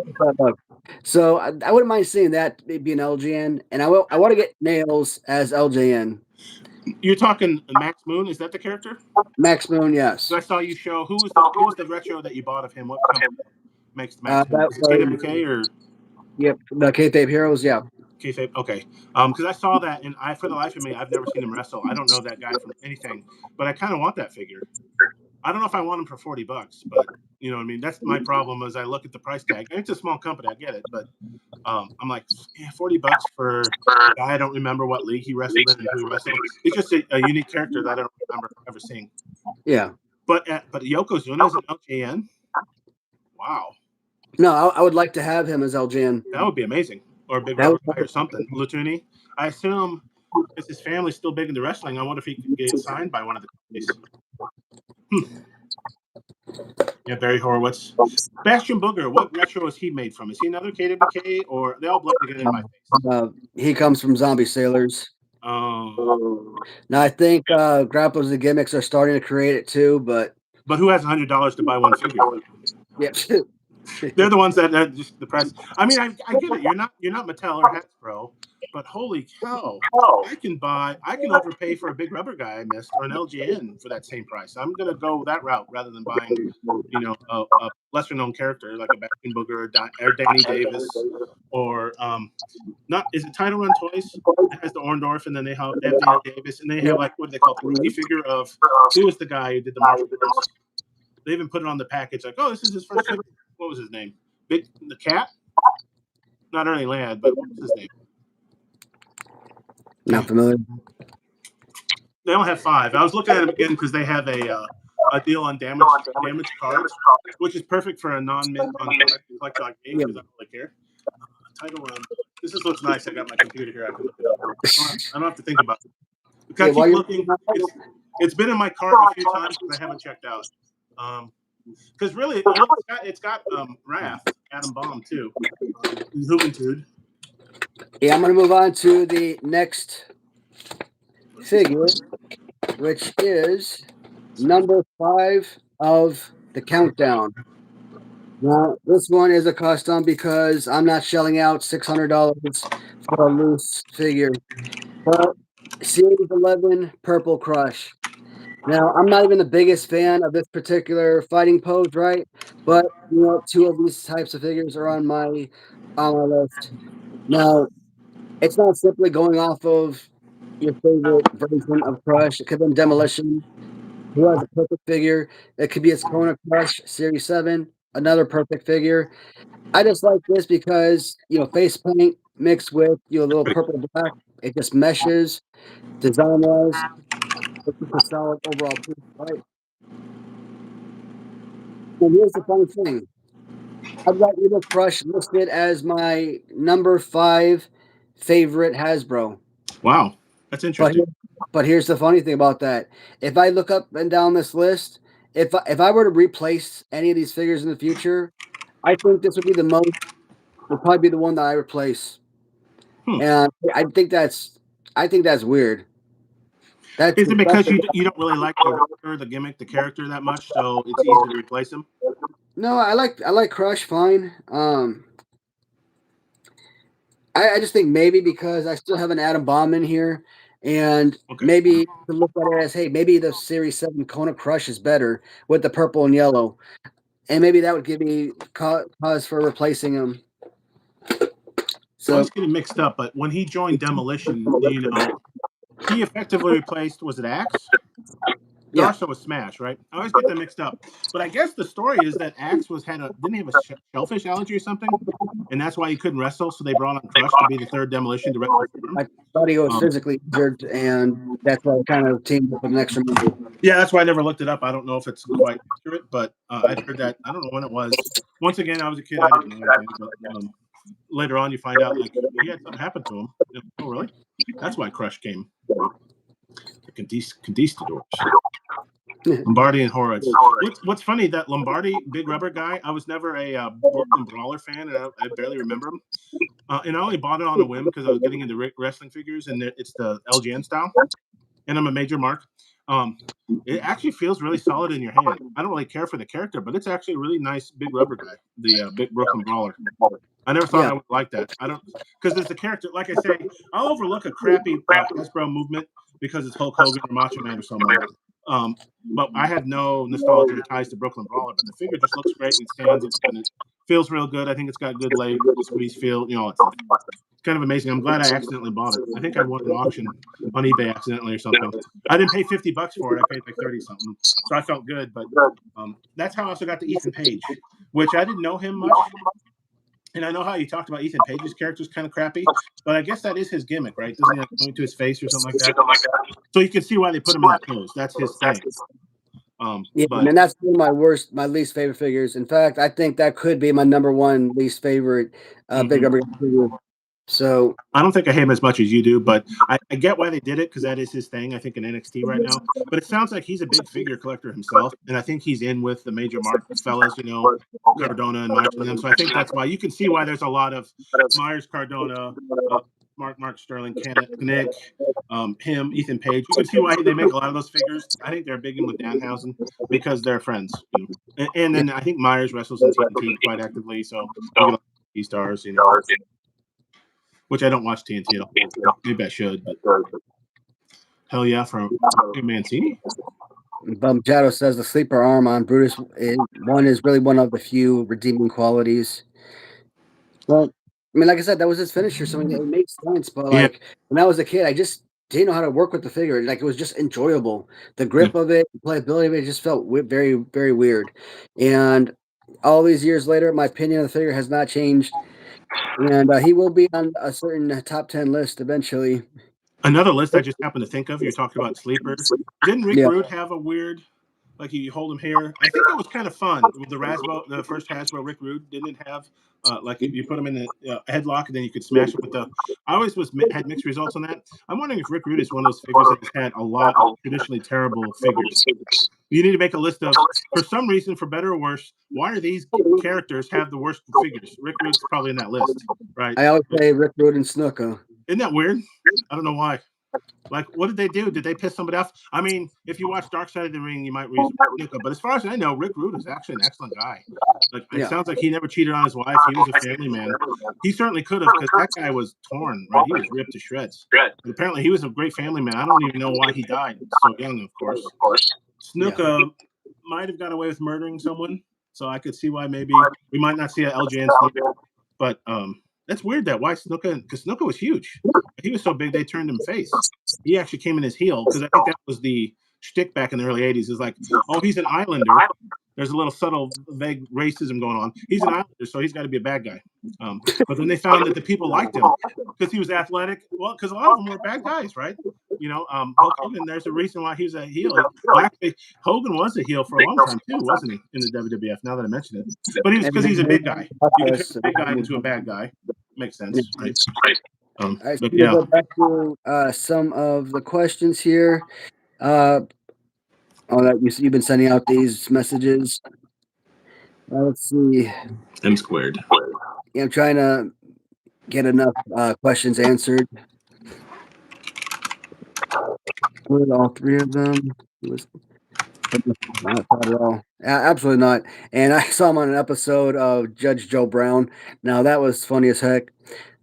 So I wouldn't mind seeing that be an LJN, and I want to get Nails as LJN. You're talking Max Moon? Is that the character? Max Moon, yes. I saw you show. Who was the retro that you bought of him? What company makes the Max Moon? That Is it KWK or? Yep, the K-Tape Heroes, yeah. Kayfabe? Okay. Because I saw that, and for the life of me, I've never seen him wrestle. I don't know that guy from anything, but I kind of want that figure. I don't know if I want him for $40, but you know what I mean? That's my problem as I look at the price tag. And it's a small company, I get it, but I'm like, yeah, $40 for a guy I don't remember what league he wrestled in and who he wrestled. It's just a unique character that I don't remember ever seeing. Yeah. But Yokozuna is an LJN? Wow. No, I would like to have him as LJN. That would be amazing. Or a big rubber guy or something. Lutuni. I assume if his family's still big into wrestling, I wonder if he could get signed by one of the companies. Yeah, Barry Horowitz. Bastion Booger, what retro is he made from? Is he another KWK or they all blend together in my face? He comes from Zombie Sailors. Now I think Grapplers and Gimmicks are starting to create it too, but who has $100 to buy one figure? Yeah. They're the ones that just the price. I mean, I get it. You're not Mattel or Hasbro, but holy cow, I can overpay for a big rubber guy I missed or an LGN for that same price. I'm gonna go that route rather than buying, a lesser known character like a Bastion Booger or Danny Davis or not. Is it Title Run Toys? It has the Orndorff, and then they have Danny Davis, and they have like what do they call it? The figure of who was the guy who did the martial arts. They even put it on the package, like, oh, this is his first figure. What was his name? The Cat? Not Ernie Ladd, but what was his name? Not familiar. They only have 5. I was looking at them again because they have a deal on damaged cards, which is perfect for a non-mint collector like me because I don't really care. Title Run. This looks nice. I got my computer here. I can look it up. I don't have to think about it. Because I keep looking. It's been in my cart a few times because I haven't checked out. Because really, it's got Wrath, Adam Bomb too, Juventud. Yeah, I'm going to move on to the next figure, which is number 5 of the countdown. Now, this one is a custom because I'm not shelling out $600 for a loose figure. But Series 11 Purple Crush. Now, I'm not even the biggest fan of this particular fighting pose, right? But, 2 of these types of figures are on my list. Now, it's not simply going off of your favorite version of Crush. It could have been Demolition, who has a perfect figure. It could be its Kona Crush, Series 7, another perfect figure. I just like this because, face paint mixed with, a little purple black. It just meshes. Design-wise, it's a solid overall piece, right? And here's the funny thing. I've got Evil Crush listed as my number 5 favorite Hasbro. Wow, that's interesting. But here's the funny thing about that. If I look up and down this list, if I were to replace any of these figures in the future, I think this would probably be the one that I replace. And I think that's weird. Is it because you don't really like the gimmick, the character that much, so it's easy to replace him? No, I like Crush fine. I just think maybe because I still have an Adam Bomb in here, and maybe to look at it as, hey, maybe the Series 7 Kona Crush is better with the purple and yellow, and maybe that would give me cause for replacing him. So he's getting mixed up, but when he joined Demolition, he effectively replaced, was it Axe? Darso was Smash, right? I always get them mixed up. But I guess the story is that Axe didn't he have a shellfish allergy or something? And that's why he couldn't wrestle, so they brought on Crush to be the 3rd Demolition to wrestle for him. I thought he was physically injured, and that's why I kind of teamed up with an extra member. Yeah, that's why I never looked it up. I don't know if it's quite accurate, but I'd heard that. I don't know when it was. Once again, I was a kid. I didn't know anything, but later on, you find out like he had something happen to him. Oh, really? That's why Crush came. The Conquistadors. Lombardi and Horowitz. What's funny, that Lombardi Big Rubber guy, I was never a Brooklyn Brawler fan, and I barely remember him. And I only bought it on a whim because I was getting into wrestling figures, and it's the LGN style, and I'm a major mark. It actually feels really solid in your hand. I don't really care for the character, but it's actually a really nice Big Rubber guy, the Big Brooklyn Brawler. I never thought I would like that. I don't, because there's the character. Like I say, I'll overlook a crappy Hasbro movement because it's Hulk Hogan or Macho Man or someone. But I have no nostalgia or ties to Brooklyn Brawler. But the figure just looks great and stands and it feels real good. I think it's got good leg, squeeze feel, all that stuff. It's kind of amazing. I'm glad I accidentally bought it. I think I won an auction on eBay accidentally or something. I didn't pay $50 for it. I paid like 30 something. So I felt good. But that's how I also got to Ethan Page, which I didn't know him much. And I know how you talked about Ethan Page's character is kind of crappy, but I guess that is his gimmick, right? Doesn't he have going to his face or something like that? So you can see why they put him in that pose. That's his thing. And that's one of my least favorite figures. In fact, I think that could be my number one least favorite Big Rubber figure. So I don't think I hate him as much as you do, but I get why they did it because that is his thing, I think, in NXT right now. But it sounds like he's a big figure collector himself, and I think he's in with the major mark fellas, Cardona and Myers and them. So I think that's why you can see why there's a lot of Myers, Cardona, Mark Sterling, Nick, him, Ethan Page. You can see why they make a lot of those figures. I think they're big in with Danhausen because they're friends. And then I think Myers wrestles in TNT quite actively, so you get a stars, which I don't watch TNT at all. Maybe I should, but hell yeah, from Mancini. Bumjato says the sleeper arm on Brutus is really one of the few redeeming qualities. Well, I mean, like I said, that was his finisher, so it makes sense. But like when I was a kid, I just didn't know how to work with the figure. Like it was just enjoyable. The grip of it, the playability of it, just felt very, very weird. And all these years later, my opinion of the figure has not changed. And he will be on a certain top 10 list eventually. Another list I just happened to think of. You're talking about sleepers. Didn't Rick Rude have a weird, like you hold him here? I think it was kind of fun with the first Hasbro Rick Rude. Didn't it have like you put him in the headlock and then you could smash him with the. I always had mixed results on that. I'm wondering if Rick Rude is one of those figures that has had a lot of traditionally terrible figures. You need to make a list of, for some reason, for better or worse, why do these characters have the worst figures? Rick Rude's probably in that list, right? I always say Rick Rude and Snuka. Isn't that weird? I don't know why. Like, what did they do? Did they piss somebody off? I mean, if you watch Dark Side of the Ring, you might read Snuka. But as far as I know, Rick Rude is actually an excellent guy. Like, it sounds like he never cheated on his wife. He was a family man. He certainly could have, because that guy was torn, right? He was ripped to shreds. But apparently, he was a great family man. I don't even know why he died so young, of course. Snuka might have got away with murdering someone, so I could see why maybe we might not see an LJN Snuka. But that's weird that why Snuka, because Snuka was huge. He was so big they turned him face. He actually came in his heel, because I think that was the shtick back in the early 80s. Is like, oh, he's an Islander. There's a little subtle, vague racism going on. He's an Islander, so he's got to be a bad guy. But then they found that the people liked him because he was athletic. Well, because a lot of them were bad guys, right? Hulk Hogan, there's a reason why he was a heel. Well, actually, Hogan was a heel for a long time too, wasn't he? In the WWF. Now that I mention it, but he was because he's a big guy. You can turn a big guy into a bad guy. Makes sense, right? But go back to some of the questions here. That you've been sending out these messages. Let's see. M squared. Yeah, I'm trying to get enough questions answered. With all three of them. Not at all. Absolutely not. And I saw him on an episode of Judge Joe Brown. Now that was funny as heck.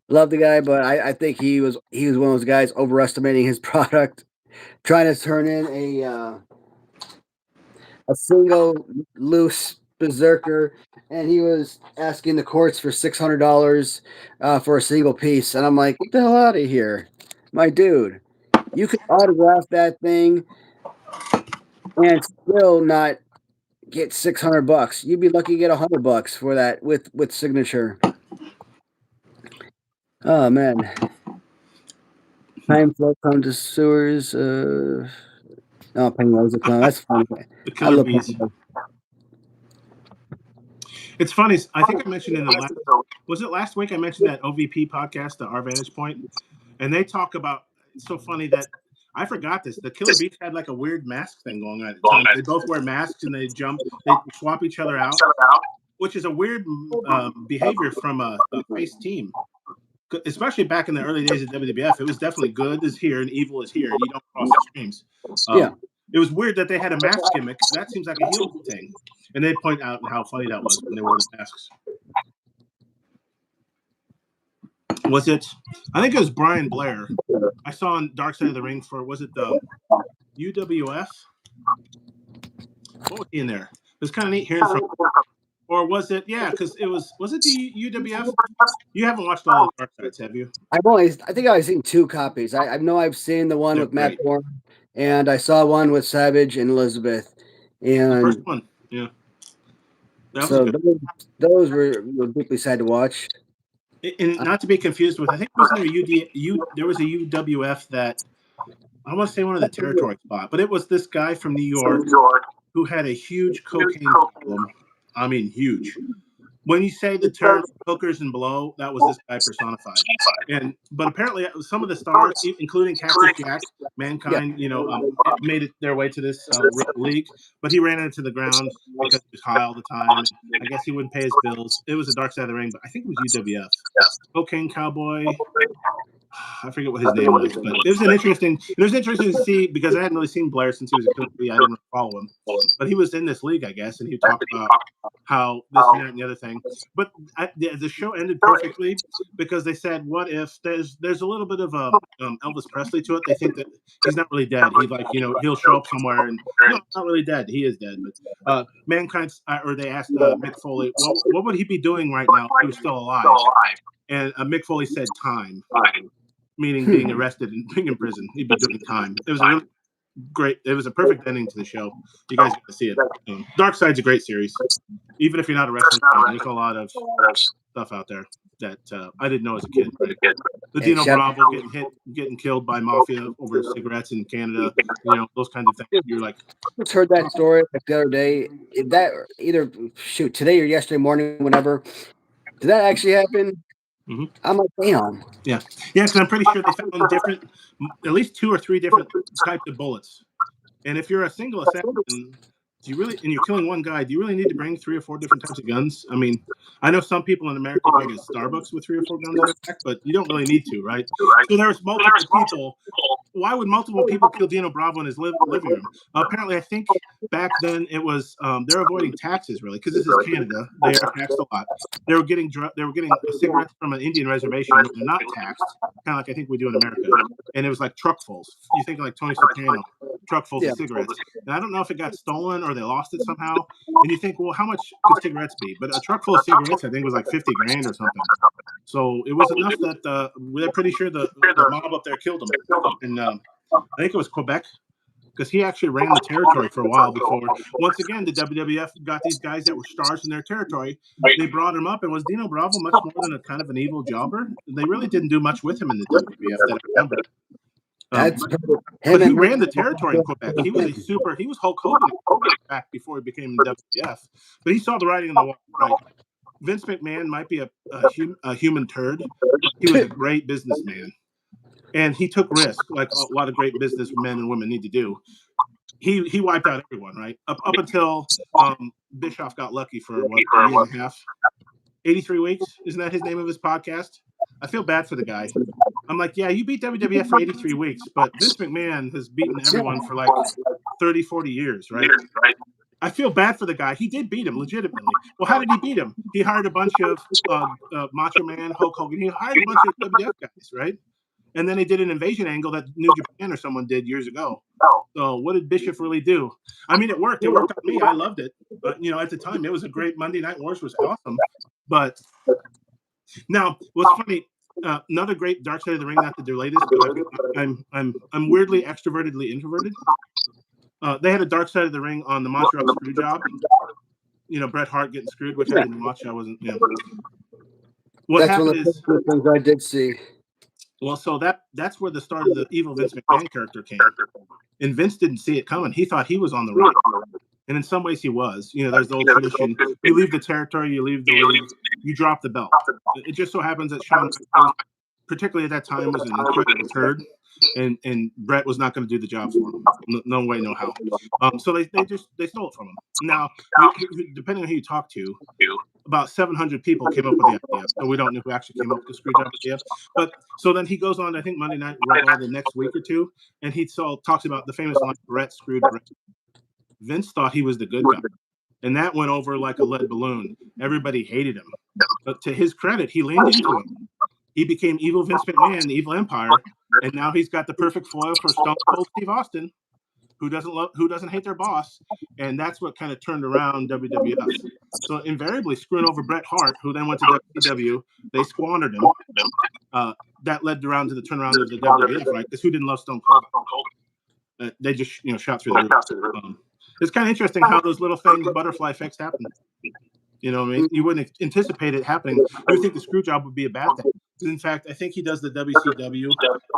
Love the guy, but I think he was one of those guys overestimating his product, trying to turn in a single loose berserker, and he was asking the courts for $600 for a single piece. And I'm like, get the hell out of here, my dude. You could autograph that thing and still not get $600. You'd be lucky to get $100 for that with signature. Oh man. Time flow come to sewers. Penguins a clown. That's funny. The killer bees. It's funny. I think I mentioned in the last week I mentioned that OVP podcast, the Our Vantage Point, and they talk about. It's so funny that I forgot this. The Killer Bees had like a weird mask thing going on at the time. They both wear masks and they swap each other out, which is a weird behavior from a face team. Especially back in the early days of WWF, it was definitely good is here and evil is here. You don't cross the streams. It was weird that they had a mask gimmick. That seems like a heel thing. And they point out how funny that was when they wore the masks. Was it? I think it was Brian Blair. I saw on Dark Side of the Ring for, was it the UWF? What was he in there? It was kind of neat hearing from. Or was it? Yeah, because was it the UWF? You haven't watched all the Dark Sides, have you? I think I've seen 2 copies. I know I've seen the one with Matt Bourne, and I saw one with Savage and Elizabeth. And the first one, yeah. So those were deeply sad to watch. And not to be confused with, I think wasn't there there was a UWF that I want to say one of the territory spot, but it was this guy from New York who had a huge cocaine problem. I mean, huge. When you say the term hookers and below, that was this guy personified. But apparently some of the stars, including Cactus Jack, Mankind, made it their way to this league. But he ran into the ground because he was high all the time. I guess he wouldn't pay his bills. It was a Dark Side of the Ring, but I think it was UWF. Cocaine Cowboy. I forget what his name was, but it was interesting to see because I hadn't really seen Blair since he was a Killer Bee. I didn't follow him, but he was in this league, I guess, and he talked about how this and that and the other thing. But the show ended perfectly because they said, "What if there's a little bit of Elvis Presley to it? They think that he's not really dead. He's like he'll show up somewhere and no, not really dead. He is dead." But Mankind's or they asked Mick Foley, what would he be doing right now if he was still alive? And Mick Foley said, "Time." Meaning being arrested and being in prison. He'd be doing time. It was a really great. It was a perfect ending to the show. You guys got to see it. Dark Side's a great series. Even if you're not a wrestling fan, there's a lot of stuff out there that I didn't know as a kid. Right? The Dino Bravo getting killed by mafia over cigarettes in Canada. Those kinds of things. You're like, I just heard that story the other day. That either today or yesterday morning, whenever. Did that actually happen? Mm-hmm. I'm like, damn. Yeah, because I'm pretty sure they found at least 2 or 3 different types of bullets. And if you're a single assassin, and you're killing one guy, do you really need to bring 3 or 4 different types of guns? I mean, I know some people in America go to Starbucks with 3 or 4 guns in their back, but you don't really need to, right? So there's multiple people. Why would multiple people kill Dino Bravo in his living room? Apparently, I think back then it was they're avoiding taxes really because this is Canada. They are taxed a lot. They were getting cigarettes from an Indian reservation, which are not taxed, kind of like I think we do in America. And it was like truckfuls. You think like Tony Soprano, truckfuls of cigarettes. And I don't know if it got stolen or they lost it somehow. And you think, well, how much could cigarettes be? But a truck full of cigarettes, I think, was like 50 grand or something. So it was enough that they're pretty sure the mob up there killed him. And I think it was Quebec because he actually ran the territory for a while before. Once again, the WWF got these guys that were stars in their territory. They brought him up, and was Dino Bravo much more than a kind of an evil jobber? They really didn't do much with him in the WWF that I remember. But he ran the territory in Quebec. He was Hulk Hogan back before he became the WWF. But he saw the writing on the wall, right? Vince McMahon might be a human turd. He was a great businessman. And he took risks, like a lot of great businessmen and women need to do. He wiped out everyone, right? Up until Bischoff got lucky for a year and a half. 83 weeks, isn't that his name of his podcast? I feel bad for the guy. I'm like, yeah, you beat WWF for 83 weeks, but Vince McMahon has beaten everyone for like 30, 40 years, right? I feel bad for the guy. He did beat him legitimately. Well, how did he beat him? He hired a bunch of Macho Man, Hulk Hogan. He hired a bunch of WWF guys, right? And then they did an invasion angle that New Japan or someone did years ago. So what did Bischoff really do? I mean, it worked. It worked on me. I loved it. But, at the time, it was a great Monday Night Wars was awesome. But now, what's funny, another great Dark Side of the Ring, not to delay this, but I'm weirdly extrovertedly introverted. They had a Dark Side of the Ring on the Montreal Screw Job. Bret Hart getting screwed, which I didn't watch. I wasn't. What happened is things I did see. Well, so that's where the start of the evil Vince McMahon character came. And Vince didn't see it coming. He thought he was on the right. And in some ways he was. There's the old tradition. You leave the territory, you leave the league, you drop the belt. It just so happens that Shawn, particularly at that time, was an incredible turd. and Brett was not going to do the job for him. No way, no how. So they stole it from him. Now, depending on who you talk to, about 700 people came up with the idea. So we don't know who actually came up with the screw job idea. But so then he goes on, I think Monday Night Raw the next week or two, and he talks about the famous line, Brett screwed Brett. Vince thought he was the good guy. And that went over like a lead balloon. Everybody hated him. But to his credit, he leaned into it. He became evil Vince McMahon, the evil empire, and now he's got the perfect foil for Stone Cold Steve Austin, who doesn't hate their boss, and that's what kind of turned around WWF. So invariably screwing over Bret Hart, who then went to WCW, they squandered him. That led around to the turnaround of the WWF, right? Because who didn't love Stone Cold? They just shot through the roof. It's kind of interesting how those little things, butterfly effects, happen. You know what I mean? You wouldn't anticipate it happening. You would think the screw job would be a bad thing. In fact, I think he does the WCW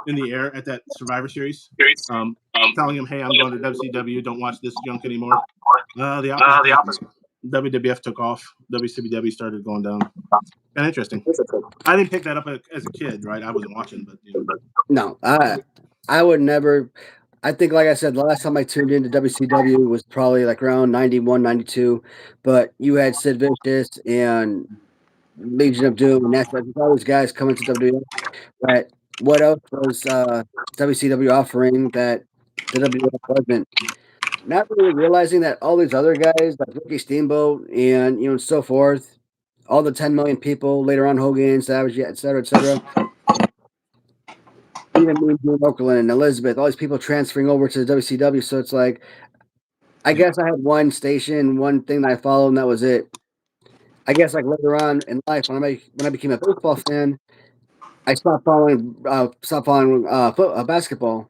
in the air at that Survivor Series, telling him, hey, I'm going to WCW. Don't watch this junk anymore. The opposite. WWF took off. WCW started going down. Kind of interesting. I didn't pick that up as a kid, right? I wasn't watching, but No, I would never. I think, like I said, the last time I tuned into WCW was probably like around 91, 92. But you had Sid Vicious and Legion of Doom, and that's like all these guys coming to WWF. But what else was WCW offering that the WWF wasn't? Not really realizing that all these other guys, like Ricky Steamboat and so forth, all the 10 million people later on, Hogan, Savage, et cetera, even me, Jim Okerlund, and Elizabeth, all these people transferring over to the WCW. So it's like, I guess I had one station, one thing that I followed, and that was it. I guess like later on in life, when I became a baseball fan, I stopped following basketball.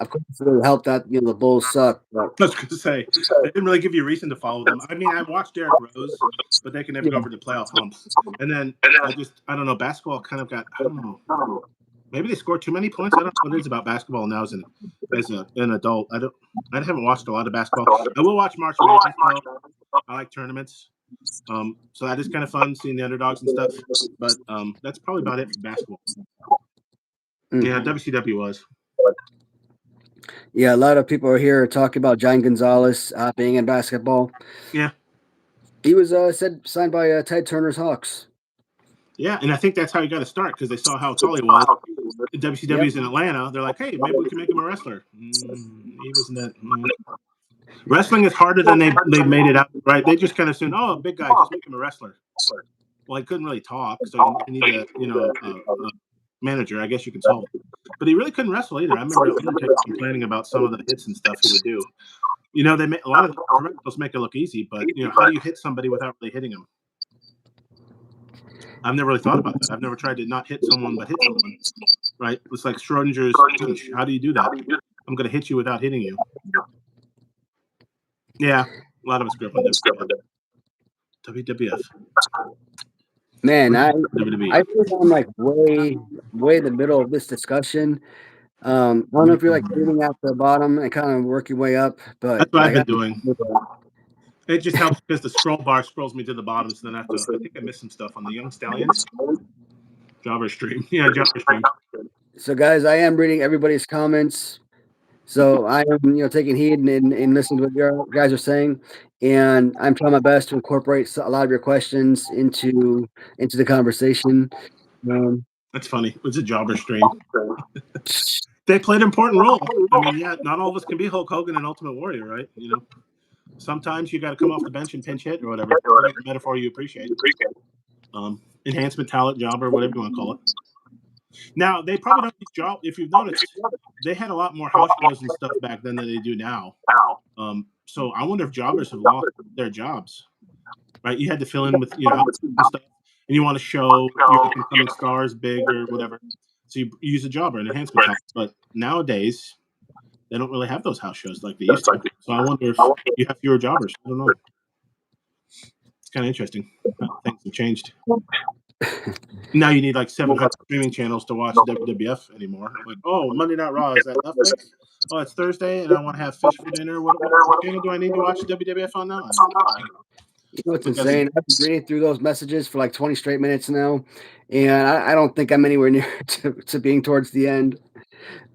Of course, it really helped that the Bulls suck. But I was going to say, they didn't really give you a reason to follow them. I mean, I watched Derrick Rose, but they can never go over the playoff humps. And then I don't know, basketball kind of got, I don't know, maybe they scored too many points. I don't know what it is about basketball now as an adult. I haven't watched a lot of basketball. I will watch March Madness. I like tournaments. So that is kind of fun seeing the underdogs and stuff. But that's probably about it for basketball. Yeah, WCW was. Yeah, a lot of people are here talking about John Gonzalez being in basketball. Yeah. He was signed by Ted Turner's Hawks. Yeah, and I think that's how he got to start because they saw how tall he was. WCW's in Atlanta. They're like, hey, maybe we can make him a wrestler. He wasn't that. Wrestling is harder than they made it out, right? They just kind of assumed, oh, a big guy, just make him a wrestler. Well, he couldn't really talk, so you need a manager. I guess you could solve it. But he really couldn't wrestle either. I remember Undertaker complaining about some of the hits and stuff he would do. They make a lot of the professionals make it look easy, but how do you hit somebody without really hitting them? I've never really thought about that. I've never tried to not hit someone but hit someone. Right? It's like Schrodinger's punch. How do you do that? I'm going to hit you without hitting you. Yeah, a lot of us grew up on WWF. Man, I think I'm like way in the middle of this discussion. I don't know if you're like reading out the bottom and kind of work your way up, but that's what I've been doing. It just helps because the scroll bar scrolls me to the bottom, so then I think I missed some stuff on the Young Stallions Jobber stream. Yeah, Jobber stream. So guys, I am reading everybody's comments. So I am, taking heed and listening to what your guys are saying, and I'm trying my best to incorporate a lot of your questions into the conversation. That's funny. It's a jobber stream. They played an important role. I mean, yeah, not all of us can be Hulk Hogan and Ultimate Warrior, right? Sometimes you got to come off the bench and pinch hit or whatever. Whatever metaphor you appreciate. Enhancement talent, jobber, whatever you want to call it. Now, they probably don't use job. If you've noticed, they had a lot more house shows and stuff back then than they do now. So I wonder if jobbers have lost their jobs. Right? You had to fill in with stuff, and you want to show your incoming stars big or whatever. So you use a jobber, an enhancement talent. But nowadays, they don't really have those house shows like they used to. So I wonder if you have fewer jobbers. I don't know. It's kind of interesting how things have changed. Now you need like 700 streaming channels to watch WWF anymore. Like, oh, Monday Night Raw, is that Netflix? Oh, it's Thursday, and I want to have fish for dinner. What channel do I need to watch WWF on now? It's insane. I've been reading through those messages for like 20 straight minutes now, and I don't think I'm anywhere near to being towards the end.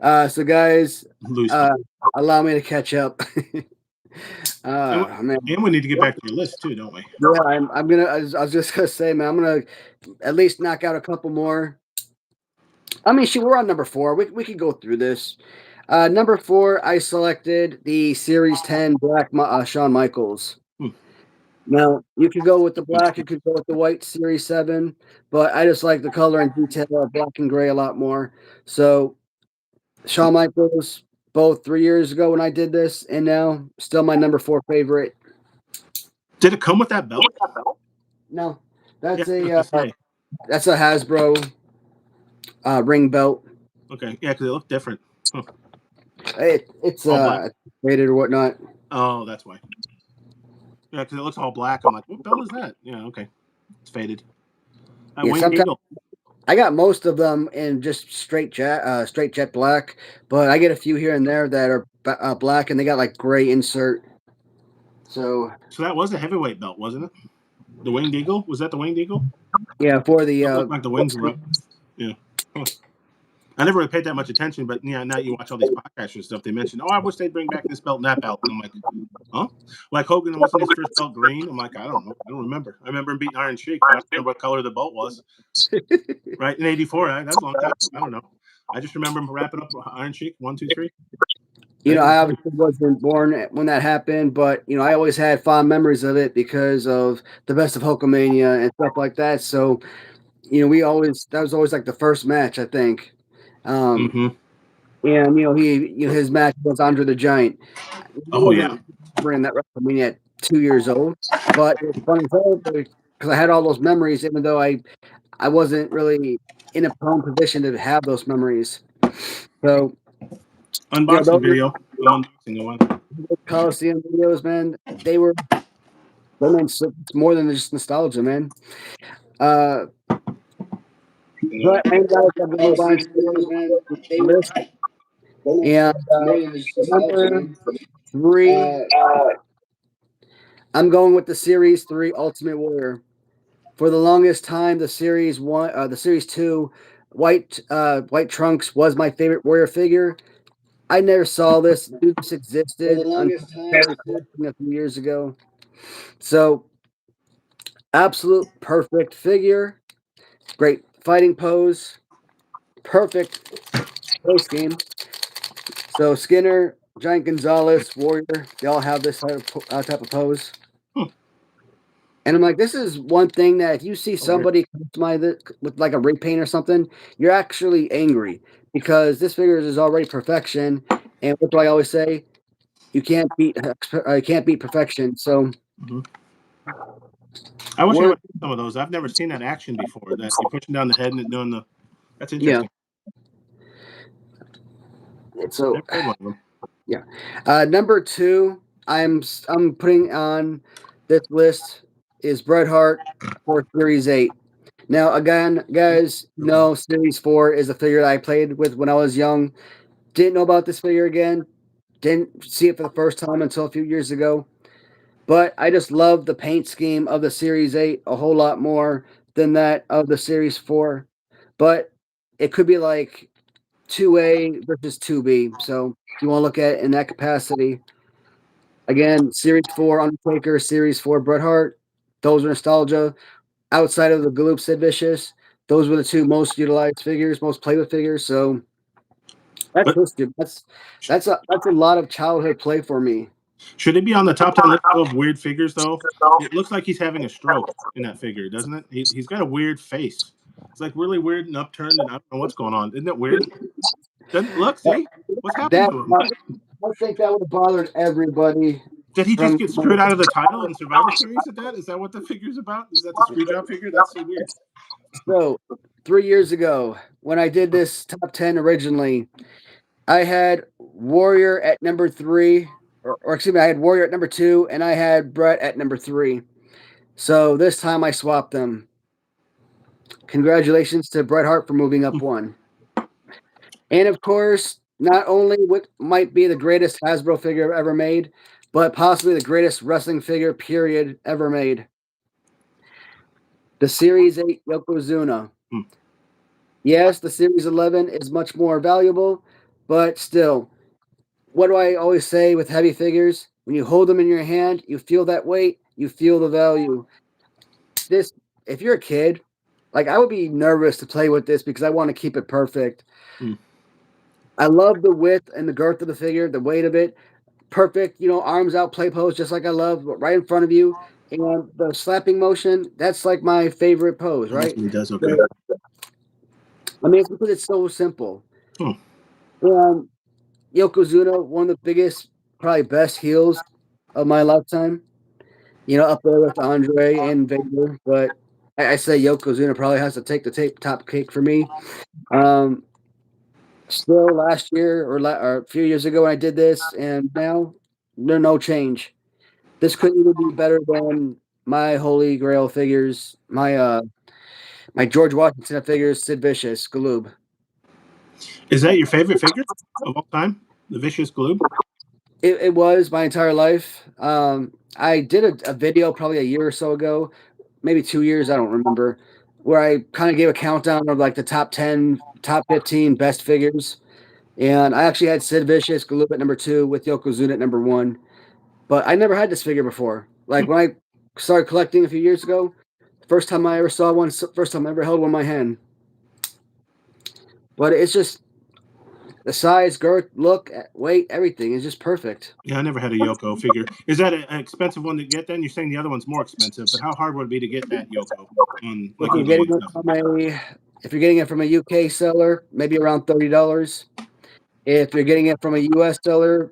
So guys, Loose. allow me to catch up. And Man, we need to get back to your list too, don't we? yeah, I'm gonna. I was just gonna say, man, I'm gonna at least knock out a couple more. I mean, shoot, we're on number 4. We could go through this. Number 4, I selected the Series 10 Black Shawn Michaels. Hmm. Now, you could go with the black, you could go with the white Series 7, but I just like the color and detail of black and gray a lot more. So, Shawn Michaels, both 3 years ago when I did this, and now still my number 4 favorite. Did it come with that belt? No, that's Yeah, I was gonna say. that's a Hasbro ring belt. Okay, yeah, because it looked different. Huh. It's All black. faded or whatnot. Oh, that's why. Yeah, because it looks all black. I'm like, what belt is that? Yeah, okay, it's faded. Yeah, Wayne sometimes Eagle. I got most of them in just straight jet black, but I get a few here and there that are black and they got like gray insert. So that was a heavyweight belt, wasn't it? The Winged Eagle? Was that the Winged Eagle? yeah, for the It looked like the wings were up. Yeah. Huh. I never really paid that much attention, but yeah, now you watch all these podcasts and stuff. They mention, oh, I wish they'd bring back this belt and that belt. And I'm like, huh? Like Hogan wasn't his first belt green? I'm like, I don't know. I don't remember. I remember him beating Iron Sheik, but I don't remember what color the belt was. Right in '84, that's a long time. I don't know. I just remember him wrapping up Iron Sheik 1, 2, 3. You know, I obviously wasn't born when that happened, but you know, I always had fond memories of it because of the Best of Hulkamania and stuff like that. So, you know, that was always like the first match, I think. Mm-hmm. And his match was Andre the Giant. Oh yeah. Bring that WrestleMania at 2 years old, but it's funny because I had all those memories, even though I wasn't really in a prone position to have those memories. So, unboxing video. I'm unboxing one. Coliseum videos, man, they meant more than just nostalgia, man. But man, guys, I'm gonna move on to the list. And number 3, I'm going with the Series 3 Ultimate Warrior. For the longest time, the Series 2 White Trunks was my favorite Warrior figure. I never saw this. This existed until a few years ago. So, absolute perfect figure. Great fighting pose. Perfect face game. So, Skinner, Giant Gonzalez, Warrior, they all have this type of pose. And I'm like, this is one thing that if you see somebody customize it with like a repaint or something, you're actually angry because this figure is already perfection. And what do I always say? You can't beat perfection. So I wish I would have some of those. I've never seen that action before. That you're pushing down the head and doing the. That's interesting. Yeah. So never heard one of them. Yeah. Number 2, I'm putting on this list is Bret Hart for Series 8. Now, again, guys, no, Series 4 is a figure that I played with when I was young. Didn't know about this figure again. Didn't see it for the first time until a few years ago. But I just love the paint scheme of the Series 8 a whole lot more than that of the Series 4. But it could be like 2A versus 2B. So if you want to look at it in that capacity. Again, Series 4 Undertaker, Series 4 Bret Hart. Those are nostalgia. Outside of the Galoob Sid Vicious, those were the 2 most utilized figures, most played with figures. So that's history. That's a lot of childhood play for me. Should it be on the top 10 list of weird figures though? It looks like he's having a stroke in that figure, doesn't it? He's got a weird face. It's like really weird and upturned, and I don't know what's going on. Isn't it weird? Doesn't look. See what's happening to him? I think that would have bothered everybody. Did he just get screwed out of the title in Survivor Series? Is that what the figure's about? Is that the screw job figure? That's so weird. So 3 years ago, when I did this top 10 originally, I had Warrior at number 3, or excuse me, I had Warrior at number 2, and I had Bret at number 3. So this time I swapped them. Congratulations to Bret Hart for moving up 1. And of course, not only what might be the greatest Hasbro figure ever made, but possibly the greatest wrestling figure period ever made. The Series 8 Yokozuna. Yes, the Series 11 is much more valuable, but still, what do I always say with heavy figures? When you hold them in your hand, you feel that weight, you feel the value. This, if you're a kid, like I would be nervous to play with this because I want to keep it perfect. Hmm. I love the width and the girth of the figure, the weight of it. Perfect, arms out, play pose, just like I love, but right in front of you. And the slapping motion, that's like my favorite pose, Oh, that's right? what he does. Okay. So, I mean, it's because it's so simple. Hmm. And Yokozuna, one of the biggest, probably best heels of my lifetime. Up there with Andre and Vader, but I say Yokozuna probably has to take the top cake for me. Um, Still, last year or a few years ago when I did this, and now there's no change. This could even be better than my Holy Grail figures, my George Washington figures, Sid Vicious, Galoob. Is that your favorite figure of all time? The Vicious Gloob? It was my entire life. I did a video probably a year or so ago, maybe 2 years, I don't remember, where I kind of gave a countdown of like the top 10, top 15 best figures. And I actually had Sid Vicious, Galoob at number two with Yokozuna at number one. But I never had this figure before. Hmm. Like when I started collecting a few years ago, first time I ever saw one, first time I ever held one in my hand. But it's just the size, girth, look, weight, everything is just perfect. Yeah, I never had a Yoko figure. Is that an expensive one to get then? You're saying the other one's more expensive, but how hard would it be to get that Yoko on If like you're eBay getting and it stuff? from a if you're getting it from a UK seller, maybe around $30. If you're getting it from a US seller,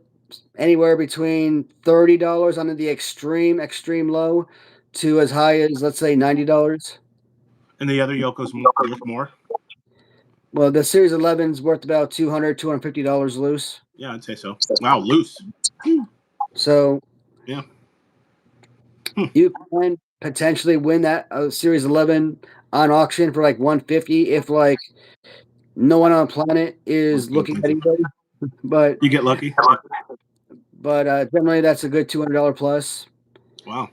anywhere between $30 on the extreme low to as high as let's say $90. And the other Yoko's worth more? Well, the Series 11 is worth about $250 loose. Yeah, I'd say so. Wow, loose. Hmm. So Yeah. Hmm. you can potentially win that Series 11 on auction for like 150 if like no one on the planet That's is so looking at expensive. eBay. But You get lucky. Yeah. generally that's a good $200 plus. Wow.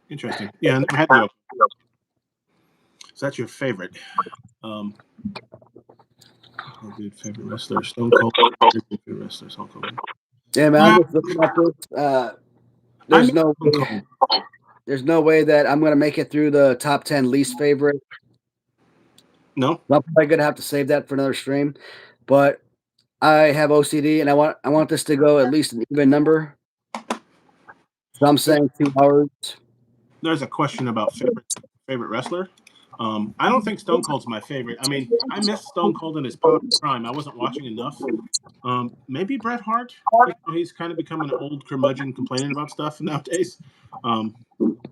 Interesting. Yeah, I never had the Yoko. So that's your favorite. Um, oh, dude, favorite wrestler, Stone Cold. Favorite wrestler, Stone Cold. Yeah, man, I'm Uh, just looking at this. I There's miss no Stone way. Cold. There's no way that I'm gonna make it through the top 10 least favorite. No, I'm probably gonna have to save that for another stream. But I have OCD and I want this to go at least an even number. So I'm saying 2 hours. there's a question about favorite wrestler. I don't think Stone Cold's my favorite. I mean, I miss Stone Cold in his prime. I wasn't watching enough. Maybe Bret Hart. He's kind of becoming an old curmudgeon complaining about stuff nowadays. Um,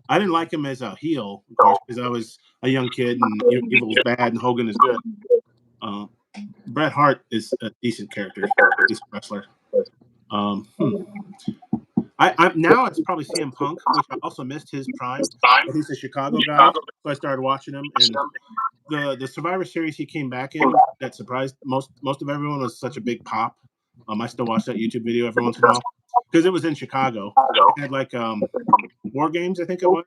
I didn't like him as a heel, of course, because I was a young kid and Evil's bad and Hogan is good. Uh, Bret Hart is a decent character, decent wrestler. Hmm. I now it's probably CM Punk, which I also missed his prime, but he's a Chicago guy, so I started watching him. And the Survivor Series he came back in that surprised most of everyone was such a big pop. I still watch that YouTube video every once in a while because it was in Chicago. It had like War Games, I think it was.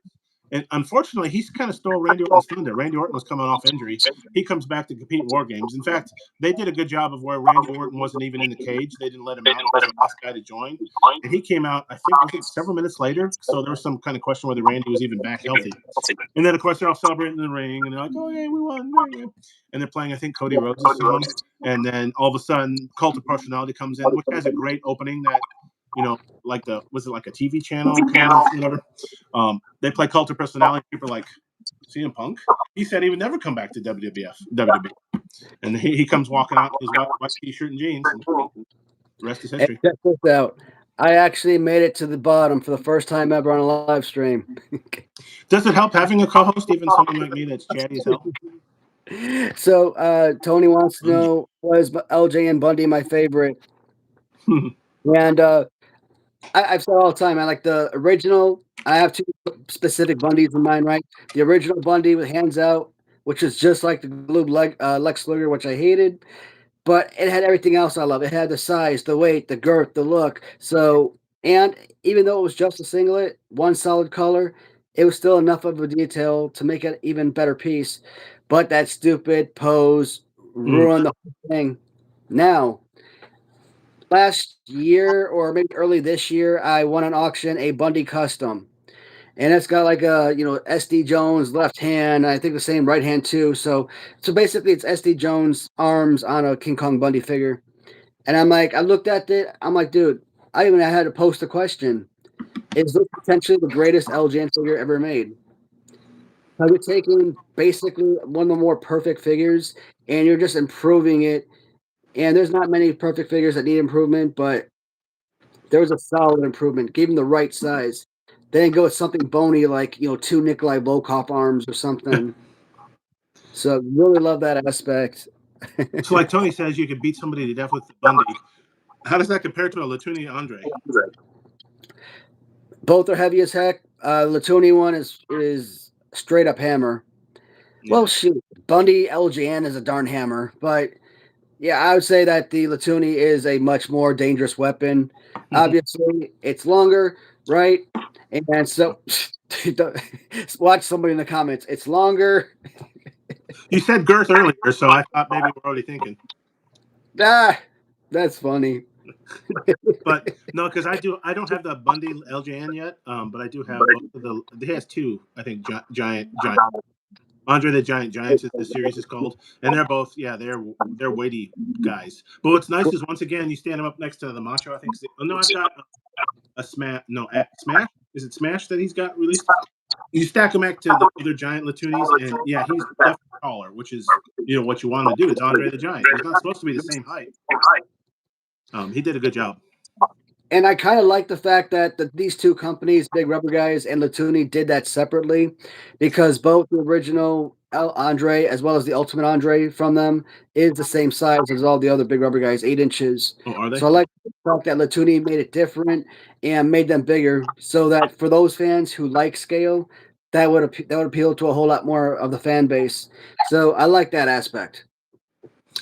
And unfortunately, he's kind of stole Randy Orton's thunder. Randy Orton was coming off injury. He comes back to compete in War Games. In fact, they did a good job of where Randy Orton wasn't even in the cage. They didn't let him out. He was the last guy to join. And he came out, I think, was it several minutes later? So there was some kind of question whether Randy was even back healthy. And then, of course, they're all celebrating in the ring. And they're like, oh, yeah, we won. And they're playing, I think, Cody Rhodes' song. And then all of a sudden, Cult of Personality comes in, which has a great opening that, like was it like a TV channel, whatever? They play Cult of Personality. People are like, CM Punk? He said he would never come back to WWE. And he comes walking out in his white t-shirt and jeans. And the rest is And history. check this out. I actually made it to the bottom for the first time ever on a live stream. Does it help having a co-host, even someone like me that's chatty as hell? So Tony wants to know, was LJ and Bundy my favorite? And I've said all the time, I like the original. I have two specific Bundys in mind, right? The original Bundy with hands out, which is just like the Gloob Lex Luger, which I hated, but it had everything else I love. It had the size, the weight, the girth, the look. So, and even though it was just a singlet, one solid color, it was still enough of a detail to make it an even better piece. but that stupid pose Mm. ruined the whole thing. Now, last year or maybe early this year, I won an auction a Bundy custom, and it's got like a SD Jones left hand. I think the same right hand too. So basically, it's SD Jones arms on a King Kong Bundy figure. And I'm like, I looked at it. I'm like, dude, I even had to post a question: is this potentially the greatest LJN figure ever made? Have you taken basically one of the more perfect figures and you're just improving it? And there's not many perfect figures that need improvement, but there was a solid improvement. Give him the right size. Then go with something bony like two Nikolai Volkov arms or something. So really love that aspect. So, like Tony says, you could beat somebody to death with the Bundy. How does that compare to a Latuni Andre? Both are heavy as heck. Latuni one is straight up hammer. Yeah. Well, shoot, Bundy LGN is a darn hammer, but yeah, I would say that the Latuni is a much more dangerous weapon. Obviously, it's longer, right? And so, watch somebody in the comments. It's longer. You said girth earlier, so I thought maybe we're already thinking. Ah, that's funny. But no, because I don't have the Bundy LJN yet. But I do have both of the. He has two, I think, giant. Andre the Giant Giants, as this series is called, and they're both, yeah, they're weighty guys. But what's nice is once again you stand them up next to the Macho. I think. Oh no, I've got a Smash. No, Smash. Is it Smash that he's got released? You stack him next to the other giant Latunis, and yeah, he's definitely taller, which is what you want him to do. It's Andre the Giant. He's not supposed to be the same height. He did a good job. And I kind of like the fact that these two companies, Big Rubber Guys and Latuni, did that separately because both the original Andre as well as the Ultimate Andre from them is the same size as all the other Big Rubber Guys, 8 inches. Oh, are they? So I like the fact that Latuni made it different and made them bigger so that for those fans who like scale, that would appeal to a whole lot more of the fan base. So I like that aspect.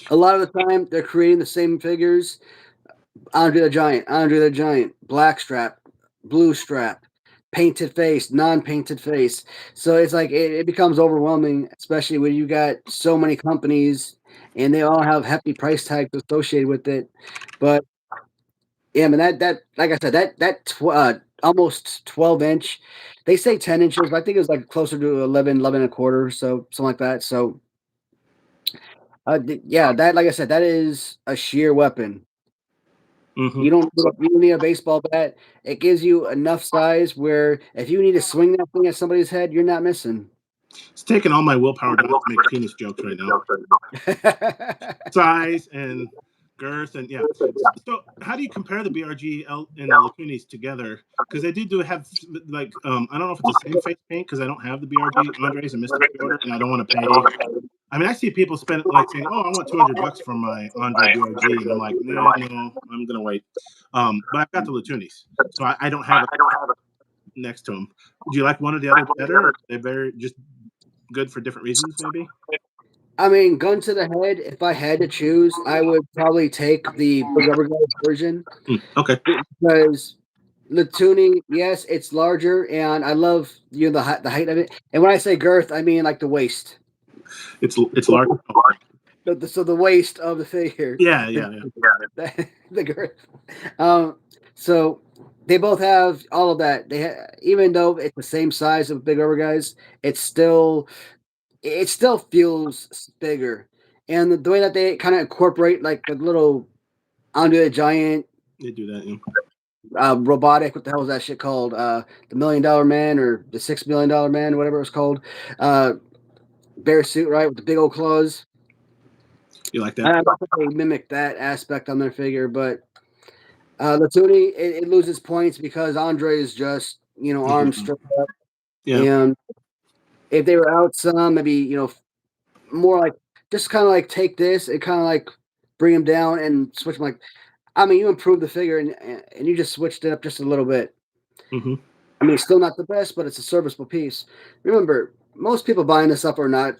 A lot of the time, they're creating the same figures. Andre the Giant, black strap, blue strap, painted face, non-painted face. So it's like it becomes overwhelming, especially when you got so many companies and they all have hefty price tags associated with it. But yeah, I mean that like I said, almost 12 inch. They say 10 inches, but I think it was like closer to 11 and a quarter, so something like that. So yeah, that like I said, that is a sheer weapon. Mm-hmm. You don't need a baseball bat. It gives you enough size where if you need to swing that thing at somebody's head, you're not missing. It's taking all my willpower not to make penis jokes right now. Size and girth and yeah. So how do you compare the BRG and the Lacunis together? Because they do have like I don't know if it's the same face paint because I don't have the BRG Andres and Mr. Pre-order and I don't want to pay. I mean, I see people spend like saying, "Oh, I want $200 for my Andre BRG," and I'm like, "No, I'm gonna wait." But I've got the Latunis, so I don't have it next to them. Do you like one or the other better? They're very just good for different reasons, maybe. I mean, gun to the head, if I had to choose, I would probably take the rubber guard version. Okay. Because Latuni, yes, it's larger, and I love the height of it. And when I say girth, I mean like the waist. It's large. So the waist of the figure. Yeah. The girth. So they both have all of that. Even though it's the same size of Big Rubber Guys, it still feels bigger. And the way that they kind of incorporate like a little Andre the Giant, they do that. Yeah. Robotic. What the hell is that shit called? The $1 Million Man or the $6 Million Man, whatever it was called. Bear suit, right, with the big old claws. You like that? I don't think they mimic that aspect on their figure, but Latuni, it loses points because Andre is just arms straight up. Yeah. And if they were out some, maybe more like just kind of like take this and kind of like bring him down and switch him. Like, I mean, you improved the figure and you just switched it up just a little bit. Mm-hmm. I mean, it's still not the best, but it's a serviceable piece. Remember, most people buying this up are not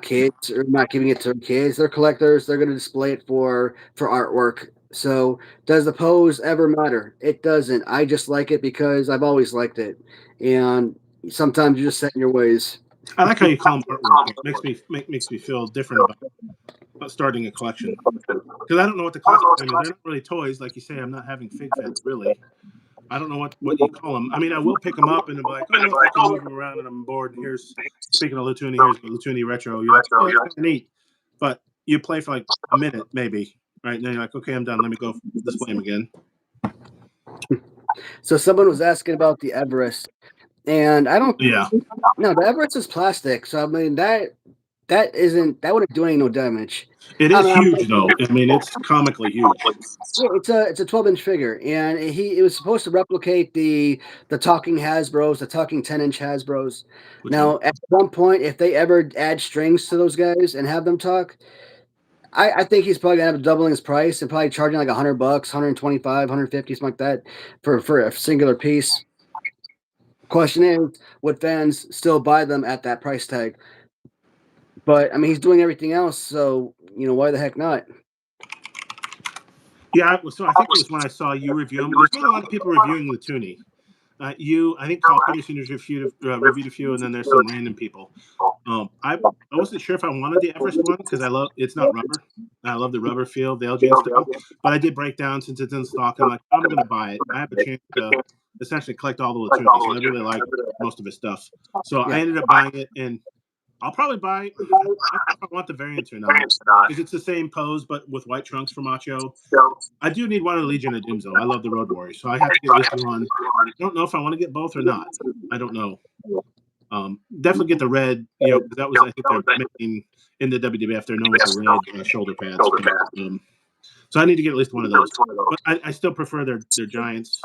kids or not giving it to kids. They're collectors. They're going to display it for artwork. So does the pose ever matter? It doesn't. I just like it because I've always liked it. And sometimes you just set in your ways. I like how you call them artwork. It makes me feel different about starting a collection. Because I don't know what the classification is. They're not really toys, like you say. I'm not having fig feds, really. I don't know what you call them. I mean, I will pick them up and be like, oh, look, I can move them around and I'm bored. Here's, speaking of Lutuni, here's a Lutuni Retro. You're like, oh, that's kind of neat. But you play for like a minute, maybe, right? And then you're like, okay, I'm done. Let me go display them again. So someone was asking about the Everest, and I don't. Yeah. No, the Everest is plastic, so I mean that wouldn't do any no damage. It is huge, though. I mean, it's comically huge. Yeah, it's a 12-inch figure, and it was supposed to replicate the talking Hasbros, the talking 10-inch Hasbros. Now, at one point, if they ever add strings to those guys and have them talk, I think he's probably gonna end up doubling his price and probably charging like $100, 125, 150, something like that for a singular piece. Question is, would fans still buy them at that price tag? But I mean, he's doing everything else, so why the heck not? Yeah, so I think it was when I saw you review them. There's been a lot of people reviewing Lutuni. I think Carl Peterson has reviewed a few, and then there's some random people. I wasn't sure if I wanted the Everest one because it's not rubber. I love the rubber feel, the LGN style. But I did break down since it's in stock. I'm like, I'm going to buy it. I have a chance to essentially collect all the Lutuni. So I really like most of his stuff. So I ended up buying it, and I'll probably buy. I don't know if I want the variants or not because it's the same pose but with white trunks for Macho. I do need one of the Legion of Dooms though. I love the Road Warriors, so I have to get at least one. I don't know if I want to get both or not. I don't know. Definitely get the red. Because that was I think they're making in the WWF. They're known for red shoulder pads. So I need to get at least one of those. But I still prefer their Giants.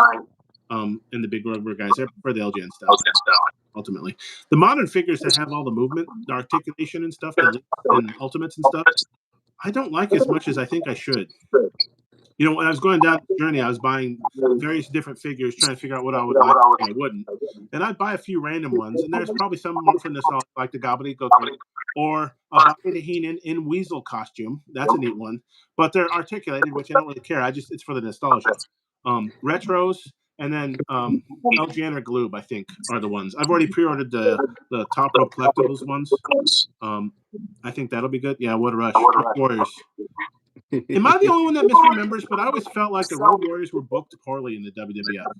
And the big rubber guys. I prefer the LGN style. Ultimately, the modern figures that have all the movement, the articulation and stuff, and ultimates and stuff, I don't like as much as I think I should. When I was going down the journey, I was buying various different figures, trying to figure out what I would like and I wouldn't. And I'd buy a few random ones, and there's probably some more for nostalgia, like the Gobbledygook, or a Bobby the Heenan in Weasel costume. That's a neat one. But they're articulated, which I don't really care. It's for the nostalgia. Retros. And then LGN or Gloob, I think, are the ones. I've already pre-ordered the Top Rope Collectibles ones. I think that'll be good. Yeah, what a rush. Warriors. Am I the only one that misremembers? But I always felt like the Road Warriors were booked poorly in the WWF.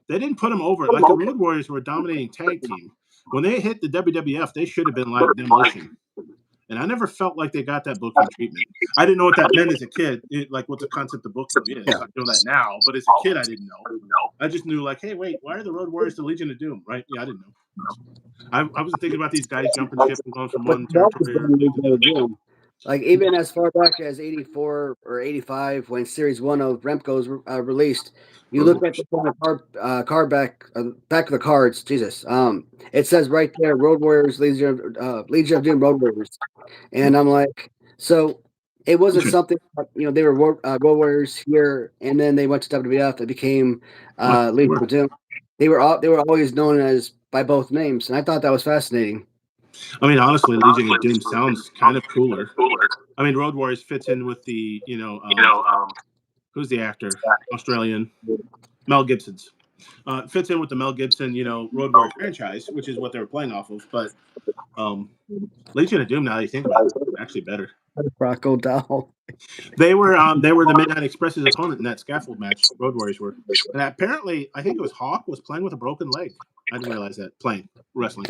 They didn't put them over. Like the Road Warriors were a dominating tag team. When they hit the WWF, they should have been like Demolition. And I never felt like they got that booking treatment. I didn't know what that meant as a kid, like what the concept of booking is. I know that now, but as a kid, I didn't know. I just knew, like, hey, wait, why are the Road Warriors the Legion of Doom, right? Yeah, I didn't know. I was thinking about these guys jumping ship and going from one territory to Doom. Like, even as far back as 84 or 85, when Series 1 of Remco's released, you look at the card back of the cards, Jesus. It says right there, Road Warriors, Legion of Doom Road Warriors. And I'm like, so it wasn't something, they were Road Warriors here, and then they went to WWF. It became Legion of Doom. They were always known as by both names, and I thought that was fascinating. I mean, honestly, Legion of Doom sounds kind of cooler. I mean, Road Warriors fits in with the, who's the actor? Australian. Mel Gibson's. Fits in with the Mel Gibson, Road Warriors franchise, which is what they were playing off of. But Legion of Doom, now that you think about it, is actually better. Rocco Dow. They were the Midnight Express's opponent in that scaffold match. Road Warriors were. And apparently, I think it was Hawk was playing with a broken leg. I didn't realize that. Playing wrestling.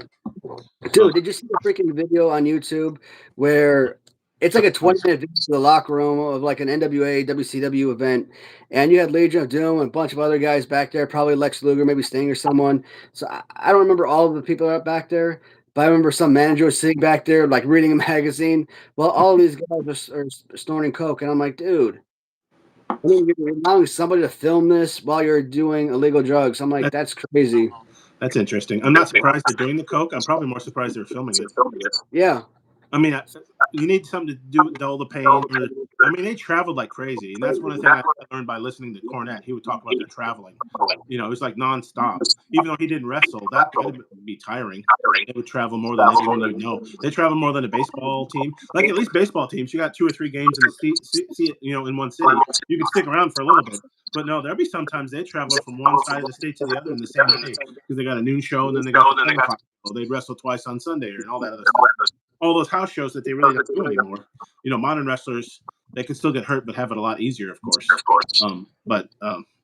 Dude, did you see the freaking video on YouTube where it's like a 20-minute video in the locker room of like an NWA, WCW event, and you had Legion of Doom and a bunch of other guys back there, probably Lex Luger, maybe Sting or someone. So I don't remember all of the people that are back there, but I remember some manager was sitting back there like reading a magazine while all these guys are snorting coke, and I'm like, dude, I mean, you're allowing somebody to film this while you're doing illegal drugs. I'm like, that's crazy. That's interesting. I'm not surprised they're doing the coke. I'm probably more surprised they're filming it. Yeah. I mean, you need something to do with all the pain. I mean, they traveled like crazy, and that's one of the things I learned by listening to Cornette. He would talk about their traveling. It was like nonstop. Even though he didn't wrestle, that could be tiring. They would travel more than anyone you'd know. They travel more than a baseball team. Like at least baseball teams, you got 2 or 3 games in the in one city. You can stick around for a little bit. But no, there'll be sometimes they travel from one side of the state to the other in the same day because they got a noon show and then they got the 10 o'clock. They'd wrestle twice on Sunday and all that other stuff. All those house shows that they really don't do anymore. Modern wrestlers, they can still get hurt, but have it a lot easier, of course. But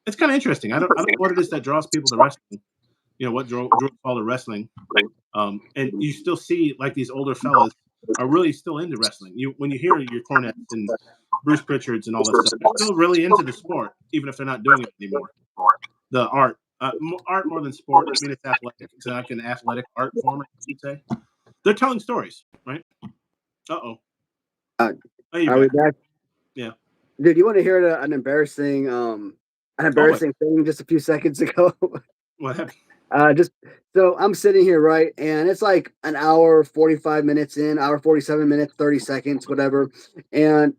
it's kind of interesting. I don't know what it is that draws people to wrestling. What drew all to wrestling. And you still see like these older fellas are really still into wrestling. When you hear your Cornettes and Bruce Pritchards and all that stuff, they're still really into the sport, even if they're not doing it anymore. The art more than sport. I mean, it's athletic. It's like an athletic art form, you'd say. They're telling stories, right? Uh-oh. Are we back? Yeah. Dude, you want to hear an embarrassing thing just a few seconds ago? What happened? So I'm sitting here, right, and it's like an hour, 45 minutes in, hour, 47 minutes, 30 seconds, whatever. And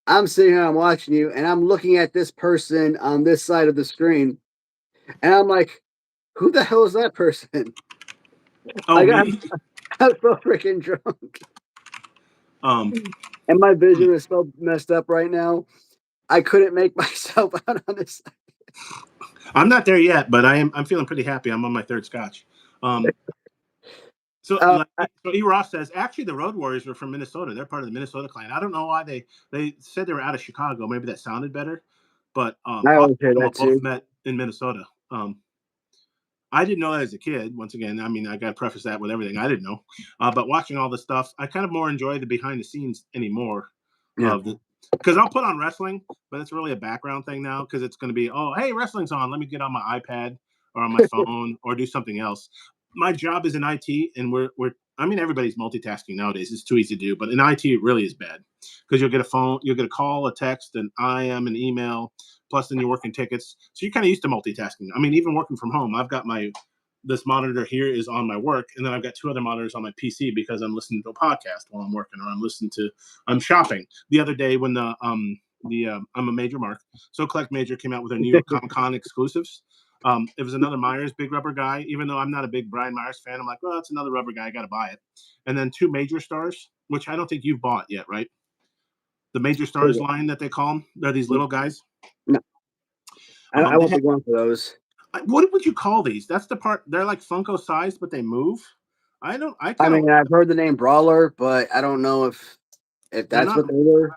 I'm sitting here, I'm watching you, and I'm looking at this person on this side of the screen, and I'm like, who the hell is that person? Oh, me? I'm so freaking drunk. And my vision is so messed up right now. I couldn't make myself out on this. I'm not there yet, but I'm feeling pretty happy. I'm on my third scotch. So E. Ross says, actually, the Road Warriors were from Minnesota. They're part of the Minnesota clan. I don't know why they said they were out of Chicago. Maybe that sounded better. But I always hear that too. Both met in Minnesota. I didn't know that as a kid. Once again, I mean, I got to preface that with everything I didn't know. But watching all this stuff, I kind of more enjoy the behind the scenes anymore. Yeah. Because I'll put on wrestling, but it's really a background thing now because it's going to be, oh, hey, wrestling's on. Let me get on my iPad or on my phone or do something else. My job is in IT, and I mean, everybody's multitasking nowadays. It's too easy to do, but in IT, it really is bad because you'll get a phone, you'll get a call, a text, an IM, an email, plus then you're working tickets. So you're kind of used to multitasking. I mean, even working from home, I've got this monitor here is on my work, and then I've got two other monitors on my PC because I'm listening to a podcast while I'm working, or I'm shopping. The other day when I'm a major mark, so Collect Major came out with their New York Comic Con exclusives. It was another Myers big rubber guy. Even though I'm not a big Brian Myers fan, I'm like, well, it's another rubber guy. I got to buy it. And then two Major Stars, which I don't think you've bought yet, right? The Major Stars line that they call them. They're these little guys. No, I won't be going for those. What would you call these? That's the part. They're like Funko sized, but they move. I mean, I've heard the name Brawler, but I don't know if that's what they were.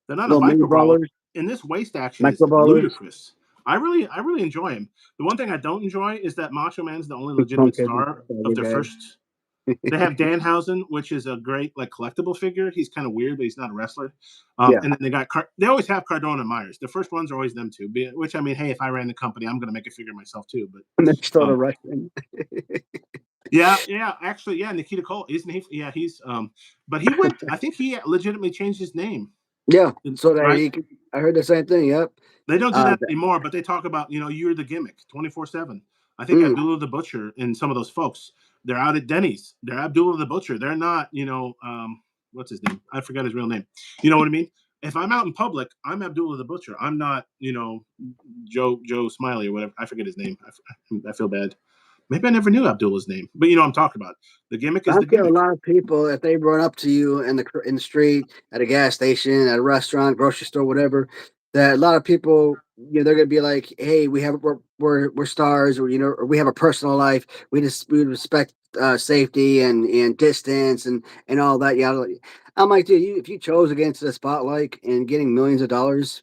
They're not a micro brawler. And this waist action is ludicrous. I really enjoy him. The one thing I don't enjoy is that Macho Man's the only legitimate star of their first. They have Danhausen, which is a great like collectible figure. He's kind of weird, but he's not a wrestler. And then they always have Cardona and Myers. The first ones are always them two. Which I mean, hey, if I ran the company, I'm going to make a figure myself too. But next to the wrestling. Yeah, actually, yeah, Nikita Cole, isn't he? Yeah, he's but he went. I think he legitimately changed his name. Yeah, so that I heard the same thing. Yep. They don't do that anymore, but they talk about you're the gimmick 24/7. I think Abdullah the Butcher and some of those folks, they're out at Denny's. They're Abdullah the Butcher. They're not, what's his name? I forgot his real name. You know what I mean? If I'm out in public, I'm Abdullah the Butcher. I'm not, Joe Smiley or whatever. I forget his name. I feel bad. Maybe I never knew Abdullah's name, but I'm talking about. The gimmick is the gimmick. A lot of people, if they run up to you in the street, at a gas station, at a restaurant, grocery store, whatever, that a lot of people, they're gonna be like, "Hey, we're stars, or or we have a personal life. We respect safety and distance and all that." Yeah, I'm like, dude, if you chose against the spotlight and getting millions of dollars,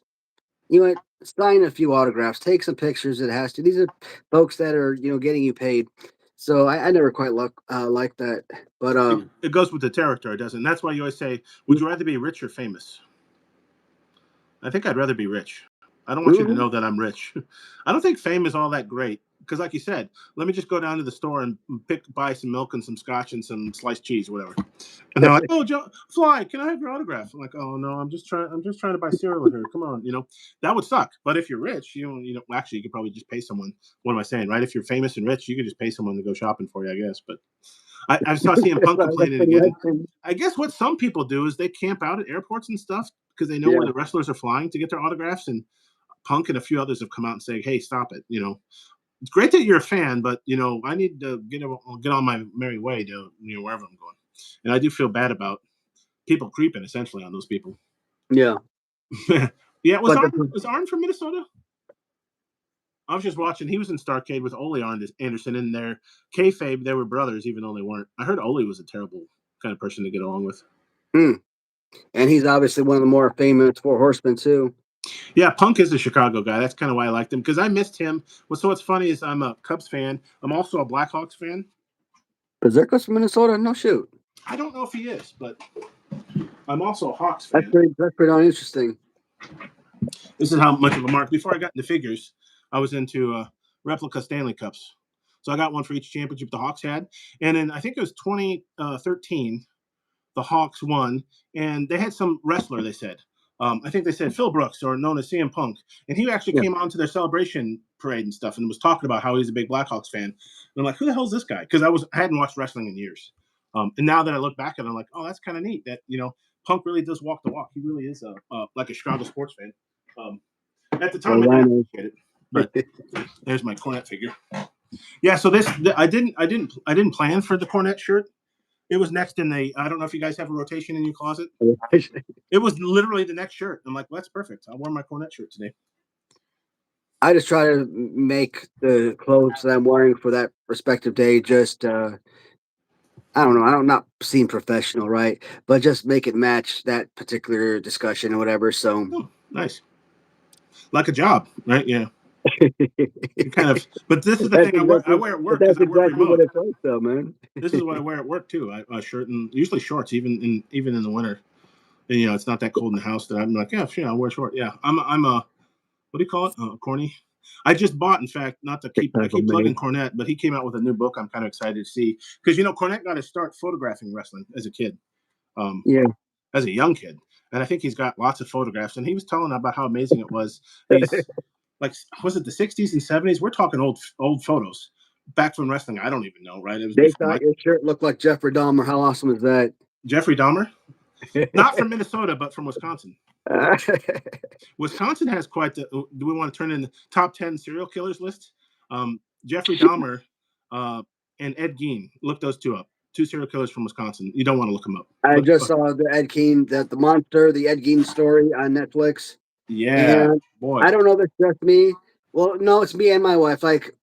sign a few autographs, take some pictures. It has to. These are folks that are, getting you paid. So I never quite like that. But it goes with the territory, doesn't it? That's why you always say, would you rather be rich or famous? I think I'd rather be rich. I don't want you to know that I'm rich. I don't think fame is all that great. Because like you said, let me just go down to the store and buy some milk and some scotch and some sliced cheese or whatever. And they're like, "Oh, Fly, can I have your autograph?" I'm like, "Oh no, I'm just trying to buy cereal here. Come on, that would suck." But if you're rich, actually, you could probably just pay someone. What am I saying, right? If you're famous and rich, you could just pay someone to go shopping for you, I guess. But I saw CM Punk complaining again. I guess what some people do is they camp out at airports and stuff because they know where the wrestlers are flying to get their autographs. And Punk and a few others have come out and say, "Hey, stop it." It's great that you're a fan, but I need to get on my merry way to wherever I'm going. And I do feel bad about people creeping essentially on those people. Yeah. Yeah. Was Arn from Minnesota? I was just watching. He was in Starcade with Ole Anderson in their kayfabe. They were brothers, even though they weren't. I heard Ole was a terrible kind of person to get along with. And he's obviously one of the more famous Four Horsemen too. Yeah, Punk is a Chicago guy. That's kind of why I liked him because I missed him. Well, so what's funny is I'm a Cubs fan. I'm also a Blackhawks fan. Berserker's from Minnesota? No shoot. I don't know if he is, but I'm also a Hawks fan. That's pretty interesting. This is how much of a mark. Before I got into figures, I was into replica Stanley Cups. So I got one for each championship the Hawks had. And then I think it was 2013, the Hawks won. And they had some wrestler, they said. I think they said Phil Brooks, or known as CM Punk. And he actually came on to their celebration parade and stuff and was talking about how he's a big Blackhawks fan. And I'm like, who the hell is this guy? Because I hadn't watched wrestling in years. And now that I look back at it, I'm like, oh, that's kind of neat that, Punk really does walk the walk. He really is like a Chicago sports fan. At the time, I didn't appreciate it, but there's my Cornette figure. Yeah, so I didn't plan for the Cornette shirt. It was next in the. I don't know if you guys have a rotation in your closet. It was literally the next shirt. I'm like, well, that's perfect. I'll wear my Cornette shirt today. I just try to make the clothes that I'm wearing for that respective day just. I don't know. I don't not seem professional, right? But just make it match that particular discussion or whatever. So nice. Like a job, right? Yeah. Kind of, but this is the thing I wear at work because I work remote. What it's like, though, man. This is what I wear at work too. A shirt and usually shorts, even in the winter. And it's not that cold in the house that I'm like, yeah, sure, I'll wear short. Yeah, I'm a what do you call it? Corny. I just bought, in fact, not to keep plugging Cornette, but he came out with a new book. I'm kind of excited to see because Cornette got to start photographing wrestling as a kid. As a young kid. And I think he's got lots of photographs. And he was telling about how amazing it was. He's like, was it the 60s and 70s? We're talking old photos back from wrestling. I don't even know, right? It was they thought your shirt looked like Jeffrey Dahmer. How awesome is that? Jeffrey Dahmer? Not from Minnesota, but from Wisconsin. Wisconsin has quite the. Do we want to turn in the top 10 serial killers list? Jeffrey Dahmer and Ed Gein. Look those two up. 2 serial killers from Wisconsin. You don't want to look them up. I just saw the Ed Gein, the monster, the Ed Gein story on Netflix. Yeah, and boy. I don't know if it's just me. Well, no, it's me and my wife. Like,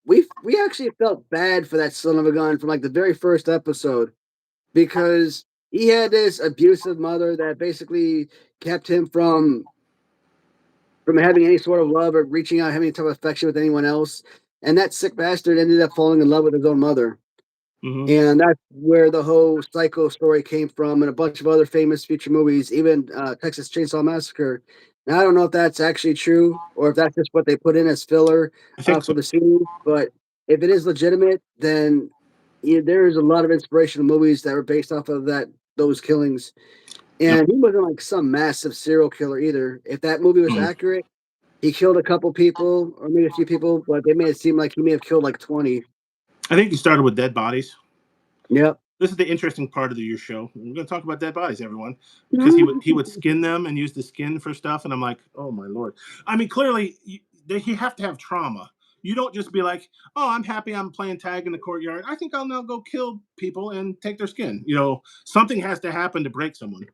we actually felt bad for that son of a gun from like the very first episode because he had this abusive mother that basically kept him from having any sort of love or reaching out, having any type of affection with anyone else. And that sick bastard ended up falling in love with his own mother. Mm-hmm. And that's where the whole Psycho story came from, and a bunch of other famous future movies, even Texas Chainsaw Massacre. Now, I don't know if that's actually true or if that's just what they put in as filler for the series. But if it is legitimate, then there's a lot of inspirational movies that were based off of those killings. And he wasn't like some massive serial killer either. If that movie was accurate, he killed a couple people or maybe a few people, but they made it seem like he may have killed like 20. I think he started with dead bodies. Yep. This is the interesting part of your show. We're going to talk about dead bodies, everyone, because he would skin them and use the skin for stuff. And I'm like, oh my Lord. I mean, clearly you have to have trauma. You don't just be like, oh, I'm happy I'm playing tag in the courtyard. I think I'll now go kill people and take their skin. Something has to happen to break someone.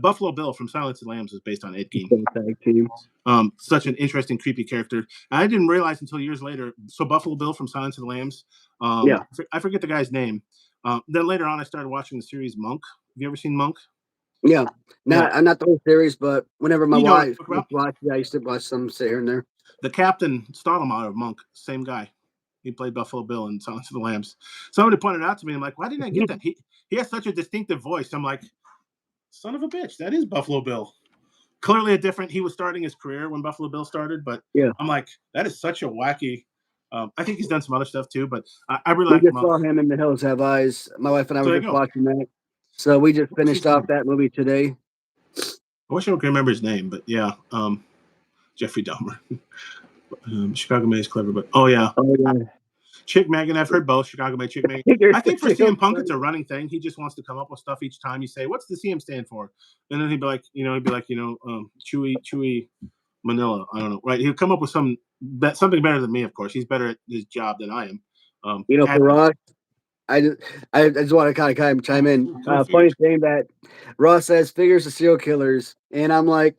Buffalo Bill from Silence of the Lambs is based on Ed Gein. Such an interesting, creepy character. I didn't realize until years later. So Buffalo Bill from Silence of the Lambs. I forget the guy's name. Then later on, I started watching the series Monk. Have you ever seen Monk? Yeah. Not the whole series, but whenever my wife watched, I used to watch some here and there. The Captain Stottlemyre of Monk, same guy. He played Buffalo Bill in Silence of the Lambs. Somebody pointed out to me, I'm like, why didn't I get that? He has such a distinctive voice. I'm like, son of a bitch, that is Buffalo Bill. Clearly he was starting his career when Buffalo Bill started, but I'm like, that is such a wacky. I think he's done some other stuff too, but I really like him. We just saw him in The Hills Have Eyes. My wife and I were just watching that. So we just finished off that movie today. I wish I could remember his name, but yeah. Jeffrey Dahmer. Chicago May is clever, but Chick Megan, I've heard both. Chicago May, Chick Megan. I think for CM Punk, it's a running thing. He just wants to come up with stuff each time. You say, "What's the CM stand for?" And then he'd be like, Chewy Manila. I don't know, right? He'll come up with something better than me. Of course, he's better at his job than I am. For Ross, I just want to kind of chime in. Funny thing that Ross says figures of serial killers, and I'm like,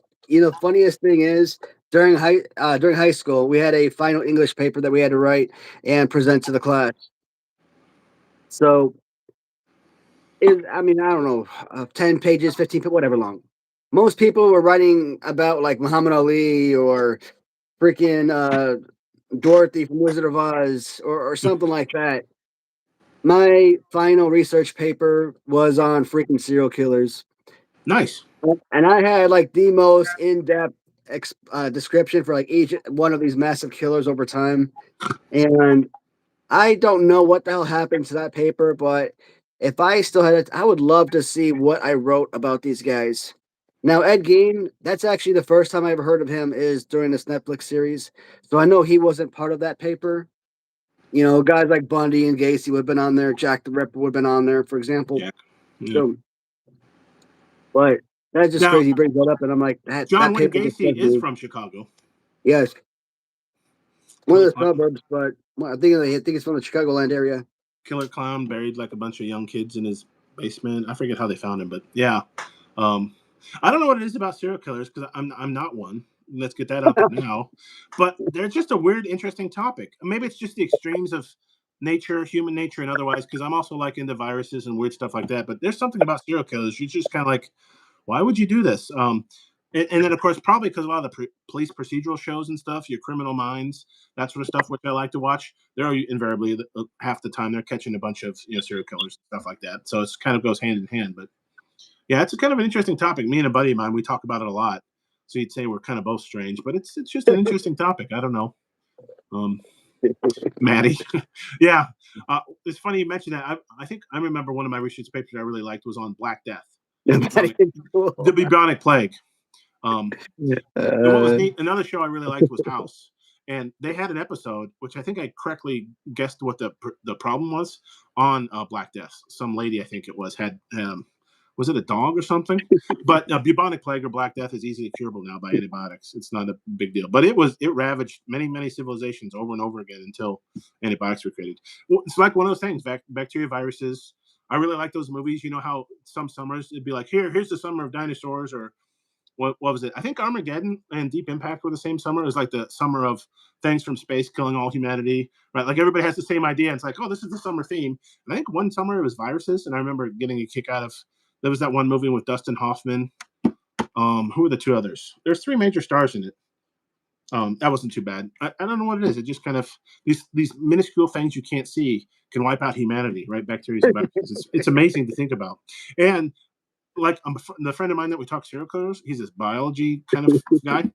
funniest thing is during high school, we had a final English paper that we had to write and present to the class. So, I mean, I don't know, 10 pages, 15, whatever long. Most people were writing about like Muhammad Ali or freaking Dorothy from Wizard of Oz or something like that. My final research paper was on freaking serial killers. Nice. And I had like the most in-depth description for like each one of these massive killers over time. And I don't know what the hell happened to that paper, but if I still had it, I would love to see what I wrote about these guys. Now, Ed Gein, that's actually the first time I ever heard of him is during this Netflix series. So I know he wasn't part of that paper. You know, guys like Bundy and Gacy would have been on there. Jack the Ripper would have been on there, for example. Yeah. So, but that's just Now, crazy. He brings that up, and I'm like, John that Wayne paper just Gacy bugged is me. from Chicago. Yes, one of the suburbs, but I think it's from the Chicagoland area. Killer clown buried like a bunch of young kids in his basement. I forget how they found him, but yeah. I don't know what it is about serial killers because I'm not one. Let's get that out there now. But they're just a weird, interesting topic. Maybe it's just the extremes of nature, human nature, and otherwise. Because I'm also like into viruses and weird stuff like that. But there's something about serial killers. You just kind of like, why would you do this? And then of course probably because a lot of the police procedural shows and stuff, your Criminal Minds, that sort of stuff, which I like to watch. They're invariably half the time they're catching a bunch of serial killers stuff like that. So it kind of goes hand in hand. But yeah, it's a kind of an interesting topic. Me and a buddy of mine, we talk about it a lot. So you'd say we're kind of both strange, but it's just an interesting topic. I don't know. Maddie. Yeah. It's funny you mentioned that. I think I remember one of my research papers I really liked was on Black Death. The bubonic plague. And what was neat, another show I really liked was House. And they had an episode, which I think I correctly guessed what the problem was on Black Death. Some lady, I think it was, had was it a dog or something? But bubonic plague or Black Death is easily curable now by antibiotics. It's not a big deal. But it ravaged many civilizations over and over again until antibiotics were created. Well, it's like one of those things, bacteria, viruses. I really like those movies. You know how some summers it'd be like, here's the summer of dinosaurs, or what was it? I think Armageddon and Deep Impact were the same summer. It was like the summer of things from space killing all humanity, right? Like everybody has the same idea. It's like, oh, this is the summer theme. And I think one summer it was viruses, and I remember getting a kick out of. There was that one movie with Dustin Hoffman. Who were the two others? There's three major stars in it. That wasn't too bad. I don't know what it is. It just kind of these minuscule things you can't see can wipe out humanity, right? Bacteria and viruses. It's amazing to think about. And like the friend of mine that we talk serial killers, he's this biology kind of guy.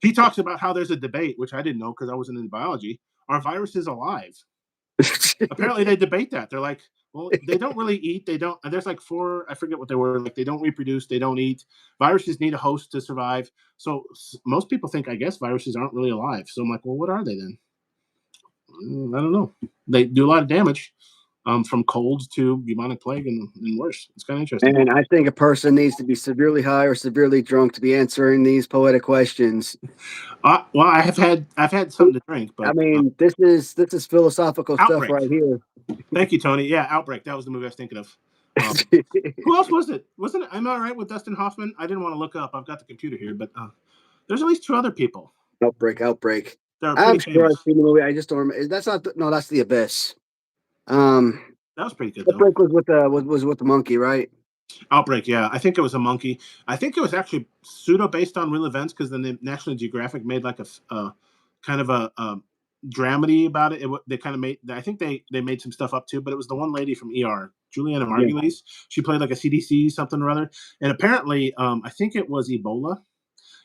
He talks about how there's a debate, which I didn't know because I wasn't in biology. Are viruses alive? Apparently they debate that. They're like, well, they don't really eat. They don't. There's like four. I forget what they were. Like they don't reproduce. They don't eat. Viruses need a host to survive. So most people think, I guess, viruses aren't really alive. So I'm like, well, what are they then? I don't know. They do a lot of damage. From colds to bubonic plague and worse. It's kind of interesting. And I think a person needs to be severely high or severely drunk to be answering these poetic questions. Well, I've had something to drink, but I mean, this is philosophical Outbreak. stuff right here. Thank you, Tony. Yeah, Outbreak. That was the movie I was thinking of. Who else was it? Wasn't it? Am I right with Dustin Hoffman? I didn't want to look up. I've got the computer here, but there's at least two other people. Outbreak. I'm sure I've seen the movie. I just don't remember. That's not. That's The Abyss. That was pretty good. Outbreak was with the monkey, right? Outbreak, yeah. I think it was a monkey. I think it was actually pseudo based on real events because then the National Geographic made like a kind of a dramedy about it. They kind of made. I think they made some stuff up too. But it was the one lady from ER, Juliana Margulies. Yeah. She played like a CDC something or other. And apparently, I think it was Ebola.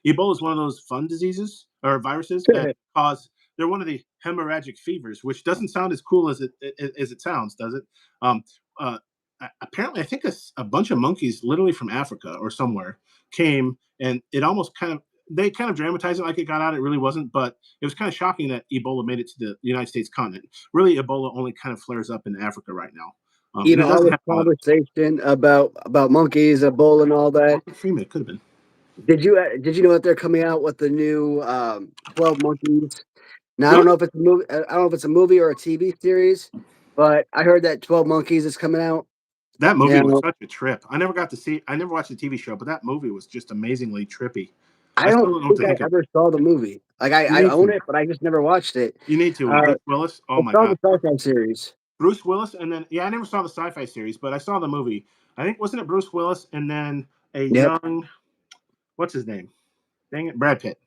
Ebola is one of those fun diseases or viruses that cause. They're one of the hemorrhagic fevers, which doesn't sound as cool as it sounds, does it? Apparently, I think a bunch of monkeys, literally from Africa or somewhere, came, and it almost they kind of dramatized it like it got out. It really wasn't, but it was kind of shocking that Ebola made it to the United States continent. Really, Ebola only kind of flares up in Africa right now. All this conversation about monkeys, Ebola, and all that. Morgan Freeman, it could have been. Did you know that they're coming out with the new 12 Monkeys? Now, I don't know if it's a movie. I don't know if it's a movie or a TV series, but I heard that 12 Monkeys is coming out. That movie was such a trip. I never watched the TV show, but that movie was just amazingly trippy. I still don't don't know what think to I think of ever saw the movie. Like, You I need own to. it, but I just never watched it. You need to with Uh, Bruce Willis. Oh I my saw god. the Sci-Fi series. Bruce Willis, and then I never saw the sci-fi series, but I saw the movie. I think wasn't it Bruce Willis and then a Yep. young, what's his name? Dang it, Brad Pitt.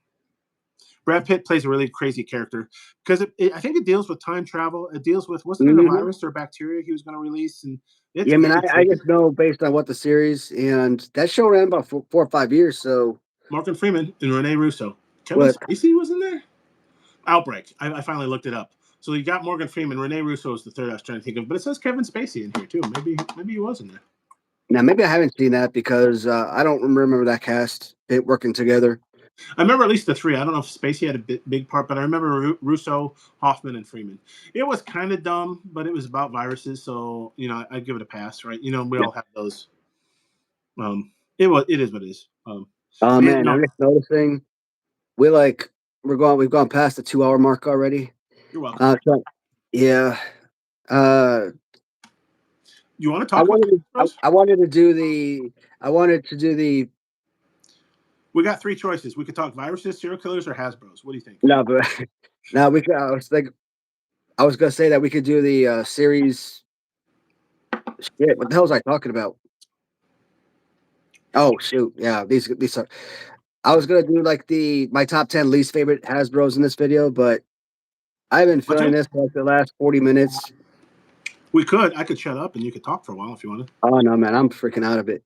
Brad Pitt plays a really crazy character because I think it deals with time travel. It deals with wasn't it a Mhm. virus or bacteria he was going to release, and it's Yeah, I mean, very I trippy. just know based on what the series and that show ran about 4 or 5 years. So, Morgan Freeman and Rene Russo. Kevin but Spacey was in there. Outbreak. I finally looked it up. So you got Morgan Freeman. Rene Russo is the third I was trying to think of, but it says Kevin Spacey in here too. Maybe he was in there. now maybe I haven't seen that because I don't remember that cast working together. I remember at least the three. I don't know if Spacey had a big part, but I remember Russo, Hoffman, and Freeman. It was kind of dumb, but it was about viruses, so I'd give it a pass, right? We Yeah. all have those. It is what it is. Oh Man, man, no, I'm just noticing we've gone past the 2 hour mark already. you're welcome. So, yeah. Uh, You want to talk about Bros? I wanted to do the We got three choices. We could talk viruses, serial killers, or Hasbros. What do you think? no, but now we could. I was gonna say that we could do the series. Shit, what the hell was I talking about? Oh shoot, yeah, these are. I was gonna do like my top 10 least favorite Hasbro's in this video, but I've been Want feeling to? this for like the last 40 minutes. We could. I could shut up and you could talk for a while if you wanted. Oh no, man, I'm freaking out of it.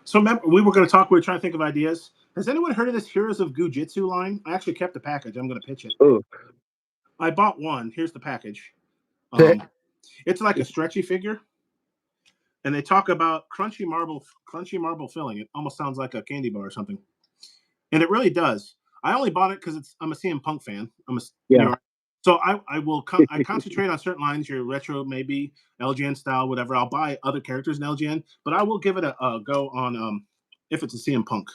So remember, we were going to talk. We were trying to think of ideas. Has anyone heard of this Heroes of Gujitsu line? I actually kept the package. I'm going to pitch it. Ooh. I bought one. Here's the package. It's like a stretchy figure, and they talk about crunchy marble filling. It almost sounds like a candy bar or something, and it really does. I only bought it because I'm a CM Punk fan. Yeah. So I concentrate on certain lines. Your retro, maybe LGN style, whatever. I'll buy other characters in LGN, but I will give it a go on if it's a CM Punk.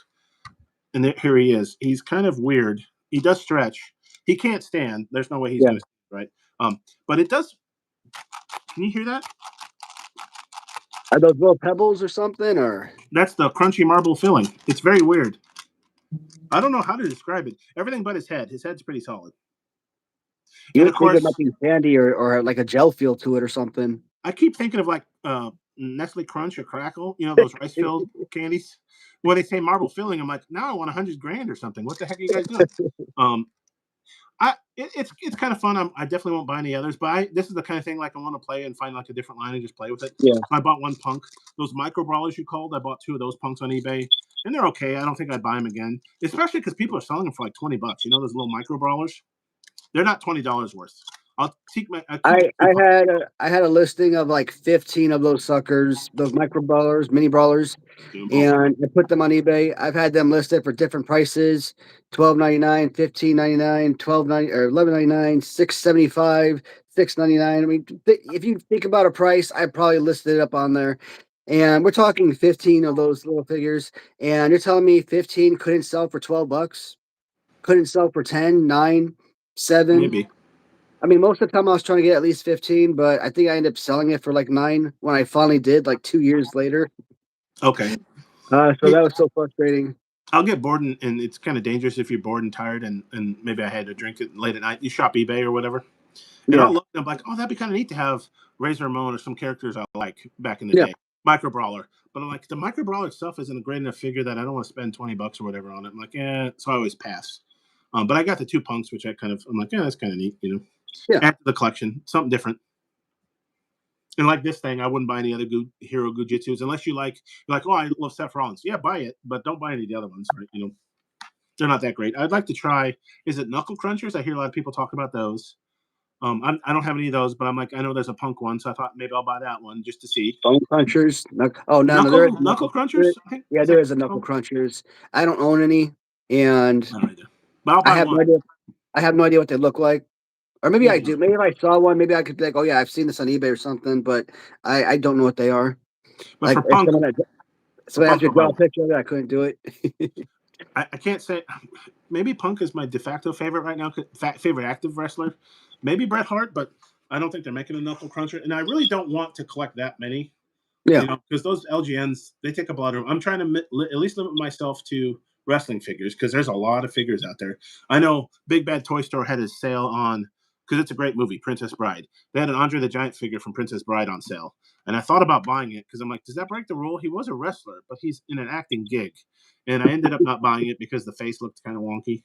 And here he is. He's kind of weird. He does stretch. He can't stand. There's no way he's Yeah. going to stand, right. But it does. Can you hear that? Are those little pebbles or something? Or That's the crunchy marble filling. It's very weird. I don't know how to describe it. Everything but his head. His head's pretty solid. you And would of think it course, might be candy or like a gel feel to it or something. I keep thinking of like Nestle Crunch or Crackle. Those rice-filled candies. When they say marble filling, I'm like, now I want $100,000 or something. What the heck are you guys doing? It's kind of fun. I definitely won't buy any others, but this is the kind of thing like I want to play and find like a different line and just play with it. Yeah. I bought one punk. Those micro brawlers you called, I bought 2 of those punks on eBay, and they're okay. I don't think I'd buy them again, especially because people are selling them for like $20. Those little micro brawlers. They're not $20 worth. I'll keep my. I had a listing of like 15 of those suckers, those micro brawlers, mini brawlers, and I put them on eBay. I've had them listed for different prices: $12.99, $15.99, $12.90 or $11.99, $6.75, $6.99. I mean, if you think about a price, I probably listed it up on there. And we're talking 15 of those little figures, and you're telling me 15 couldn't sell for $12? Couldn't sell for 10, 9, 7? Maybe. I mean, most of the time I was trying to get at least 15, but I think I ended up selling it for like 9 when I finally did, like 2 years later. Okay. So that was so frustrating. I'll get bored, and it's kind of dangerous if you're bored and tired, and maybe I had to drink it late at night. You shop eBay or whatever, and Yeah. I'll look and I'm like, oh, that'd be kind of neat to have Razor Ramon or some characters I like back in the Yeah. day. Micro Brawler. But I'm like, the Micro Brawler itself isn't a great enough figure that I don't want to spend $20 or whatever on it. I'm like, so I always pass. But I got the 2 punks, which I'm like, that's kind of neat, Yeah. Add to the collection, something different. And like this thing, I wouldn't buy any other Hero Gujitsus unless you're like, oh, I love Seth Rollins. Yeah, buy it, but don't buy any of the other ones, right? They're not that great. I'd like to try, is it Knuckle Crunchers? I hear a lot of people talk about those. I don't have any of those, but I'm like, I know there's a punk one, so I thought maybe I'll buy that one just to see. Bone Crunchers. Oh, no, there is Knuckle Crunchers? I think, yeah, there is a Knuckle Crunchers. I don't own any, and but I'll buy one. I have no idea what they look like. Or maybe I Yeah. do. Maybe if I saw one, maybe I could be like, oh yeah, I've seen this on eBay or something, but I don't know what they are. But Like for punk, somebody asked me to draw a picture of it, I couldn't do it. I can't say. Maybe Punk is my de facto favorite right now. Favorite active wrestler. Maybe Bret Hart, but I don't think they're making a Knuckle Cruncher, and I really don't want to collect that many. Yeah. Because those LGNs, they take up a lot of room. I'm trying to at least limit myself to wrestling figures because there's a lot of figures out there. I know Big Bad Toy Store had a sale on because it's a great movie, Princess Bride. They had an Andre the Giant figure from Princess Bride on sale, and I thought about buying it because I'm like, does that break the rule? He was a wrestler, but he's in an acting gig, and I ended up not buying it because the face looked kind of wonky.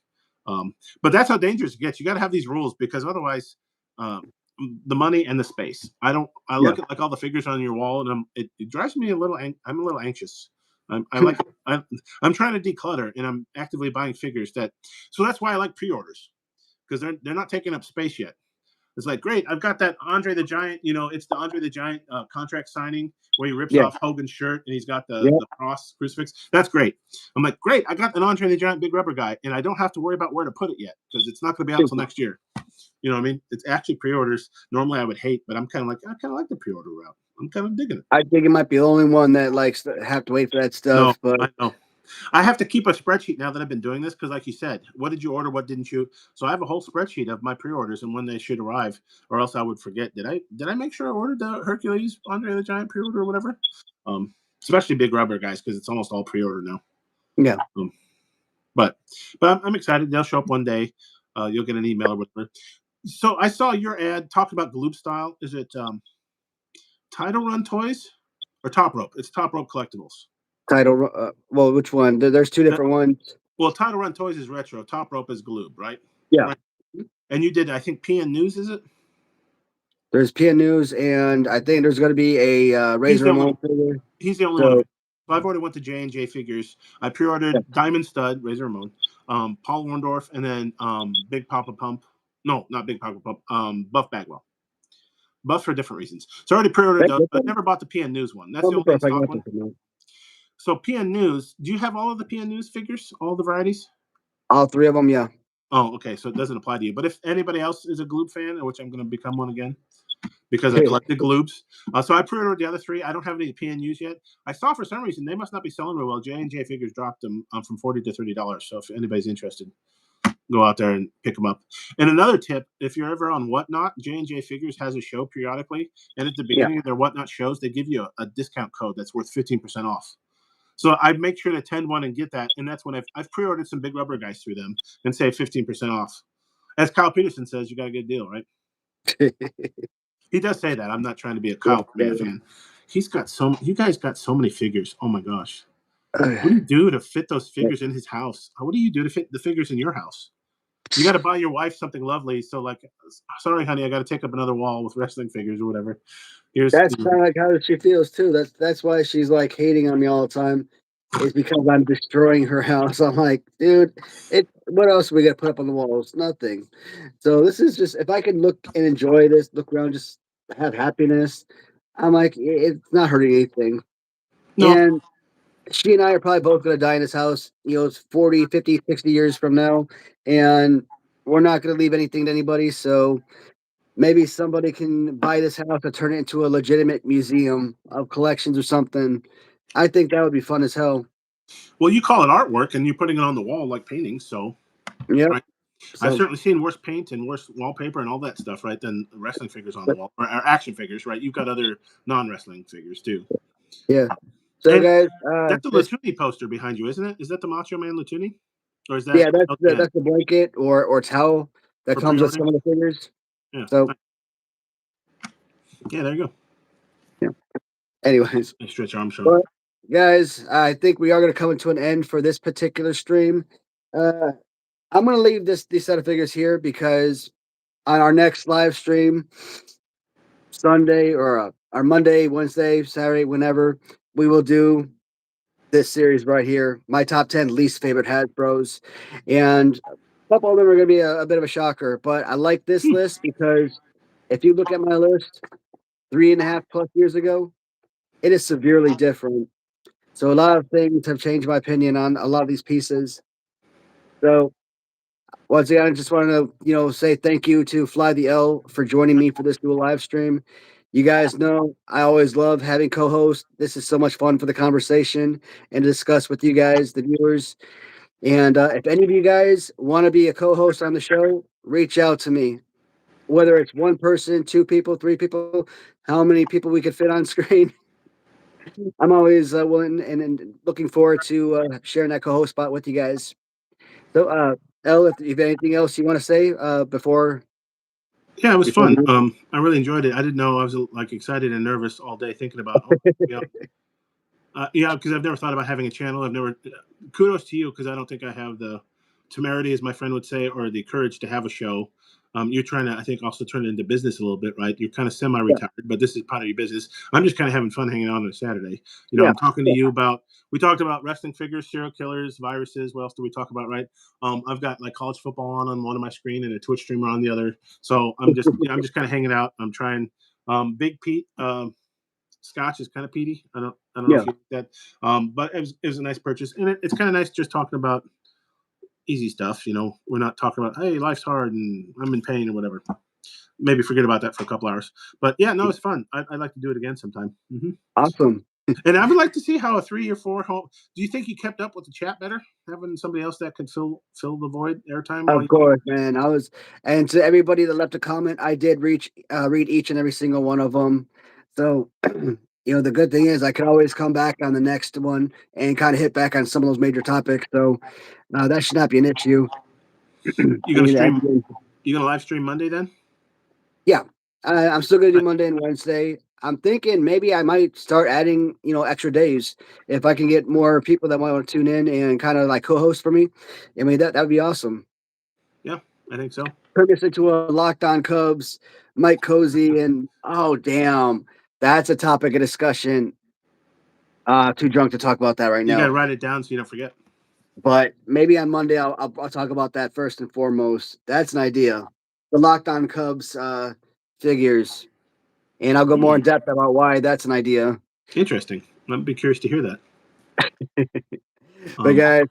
But that's how dangerous it gets. You got to have these rules because otherwise, um, the money and the space. I don't. I Yeah. look at like all the figures on your wall, and it drives me a little. I'm a little anxious. I like. I'm trying to declutter, and I'm actively buying figures that. So that's why I like pre-orders because they're not taking up space yet. It's like, great, I've got that Andre the Giant. You know, it's the Andre the Giant contract signing where he rips Yeah. off Hogan's shirt and he's got Yeah. the cross crucifix. That's great. I'm like, great, I got an Andre the Giant big rubber guy, and I don't have to worry about where to put it yet because it's not going to be out until next year. You know what I mean? It's actually pre-orders. Normally I would hate, but I'm kind of like, I kind of like the pre-order route. I'm kind of digging it. I think it might be the only one that likes to have to wait for that No, stuff. But I know. I have to keep a spreadsheet now that I've been doing this because, like you said, what did you order? What didn't you? So I have a whole spreadsheet of my pre-orders and when they should arrive, or else I would forget. Did I make sure I ordered the Hercules Andre the Giant pre-order or whatever? Especially big rubber guys because it's almost all pre-order now. yeah, But I'm excited. They'll show up one day. You'll get an email or whatever. So I saw your ad talking about Gloop Style. Is it Title Run Toys or Top Rope? It's Top Rope Collectibles. title. Well, which one? There's two different ones. Well, Title Run Toys is retro. Top Rope is Gloob, right? Yeah. Right. And you did, I think, PN News, is it? There's PN News, and I think there's going to be a Razor Ramon figure. He's the only one. So I've already went to J&J Figures. I pre-ordered Diamond Stud, Razor Ramon, Paul Orndorff, and then Big Papa Pump. No, not Big Papa Pump. Buff Bagwell. Buff for different reasons. So I already pre-ordered those. I never bought the PN News one. That's the only stock one. So PN News, do you have all of the PN News figures, all the varieties? All three of them, yeah. Oh, okay. So it doesn't apply to you. But if anybody else is a Gloob fan, which I'm going to become one again because I collected Gloobs. So I pre-ordered the other three. I don't have any PNUs yet. I saw for some reason they must not be selling real well. J&J Figures dropped them from $40 to $30. So if anybody's interested, go out there and pick them up. And another tip, if you're ever on Whatnot, J&J Figures has a show periodically. And at the beginning of their Whatnot shows, they give you a discount code that's worth 15% off. So I make sure to attend one and get that. And that's when I've pre-ordered some big rubber guys through them and save 15% off. As Kyle Peterson says, you got a good deal, right? He does say that. I'm not trying to be a Kyle fan. You guys got so many figures. Oh my gosh. What do you do to fit those figures in his house? What do you do to fit the figures in your house? You got to buy your wife something lovely. So like, sorry, honey, I got to take up another wall with wrestling figures or whatever. That's kind of like how she feels too. That's why she's like hating on me all the time. Is because I'm destroying her house. I'm like, dude, what else are we gonna put up on the walls? Nothing. So this is just if I can look and enjoy this, look around, just have happiness. I'm like, it's not hurting anything. No. And she and I are probably both gonna die in this house. It's 40, 50, 60 years from now, and we're not gonna leave anything to anybody. So maybe somebody can buy this house and turn it into a legitimate museum of collections or something. I think that would be fun as hell. Well, you call it artwork, and you're putting it on the wall like paintings, so yeah. Right? So, I've certainly seen worse paint and worse wallpaper and all that stuff, right, than wrestling figures on the wall or action figures, right? You've got other non-wrestling figures too. Yeah. So and guys, that's the Latuni poster behind you, isn't it? Is that the Macho Man Latuni? Or is that? Yeah, that's the blanket or towel that comes with some of the figures. Yeah. So. Yeah, there you go. Yeah. Anyways, Stretch Armstrong. But guys, I think we are going to come to an end for this particular stream. I'm going to leave these set of figures here because on our next live stream, Sunday or our Monday, Wednesday, Saturday, whenever, we will do this series right here, my top 10 least favorite Hasbros. And a couple of them are going to be a bit of a shocker, but I like this list because if you look at my list 3.5+ years ago, it is severely different. So a lot of things have changed my opinion on a lot of these pieces. So once again, I just want to, say thank you to FlytheL for joining me for this new live stream. You guys know I always love having co-hosts. This is so much fun for the conversation and to discuss with you guys, the viewers. And if any of you guys want to be a co-host on the show, reach out to me. Whether it's one person, 2 people, 3 people, how many people we could fit on screen. I'm always willing and looking forward to sharing that co-host spot with you guys. So, Elle, if you have anything else you want to say before Yeah, it was before fun. we I really enjoyed it. I didn't know I was like excited and nervous all day thinking about. Oh, yeah, yeah, because I've never thought about having a channel. I've never. Kudos to you because I don't think I have the temerity, as my friend would say, or the courage to have a show. You're trying to, I think, also turn it into business a little bit, right? You're kind of yeah, semi-retired, but this is part of your business. I'm just kind of having fun hanging out on a Saturday. yeah, I'm talking to you about. We talked about wrestling figures, serial killers, viruses. What else do we talk about, right? I've got like college football on one of my screen and a Twitch streamer on the other. So I'm just kind of hanging out. I'm trying. Big Pete. Scotch is kind of peaty. I don't know yeah, if you like that. But it was a nice purchase, and it's kind of nice just talking about easy stuff. We're not talking about hey, life's hard and I'm in pain or whatever. Maybe forget about that for a couple hours. But yeah, no, it's fun. I'd like to do it again sometime. awesome. And I would like to see how a 3 or 4 home. Do you think you kept up with the chat better, having somebody else that could fill the void airtime while Of you? course, man. And to everybody that left a comment, I did read each and every single one of them. So, the good thing is I can always come back on the next one and kind of hit back on some of those major topics. So, that should not be an issue. You gonna And, stream? You gonna live stream Monday then? yeah, I'm still gonna do Monday and Wednesday. I'm thinking maybe I might start adding, extra days if I can get more people that might want to tune in and kind of like co-host for me. I mean, that would be awesome. Yeah, I think so. Turn this into a Locked On Cubs, Mike Cozy, and oh damn, that's a topic of discussion. Too drunk to talk about that right You got now. to write it down so you don't forget. But maybe on Monday I'll talk about that first and foremost. That's an idea. The Locked On Cubs figures, and I'll go more in depth about why that's an idea. Interesting. I'd be curious to hear that. But guys,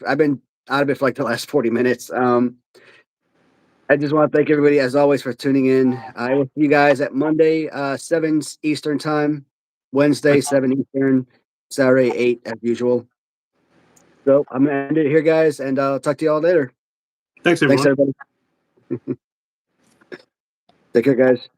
I've been out of it for like the last 40 minutes. I just want to thank everybody as always for tuning in. I will see you guys at Monday, 7 Eastern time, Wednesday, 7 Eastern, Saturday, 8 as usual. So I'm gonna end it here, guys, and I'll talk to you all later. Thanks, Thanks, everyone. everybody. Take care, guys.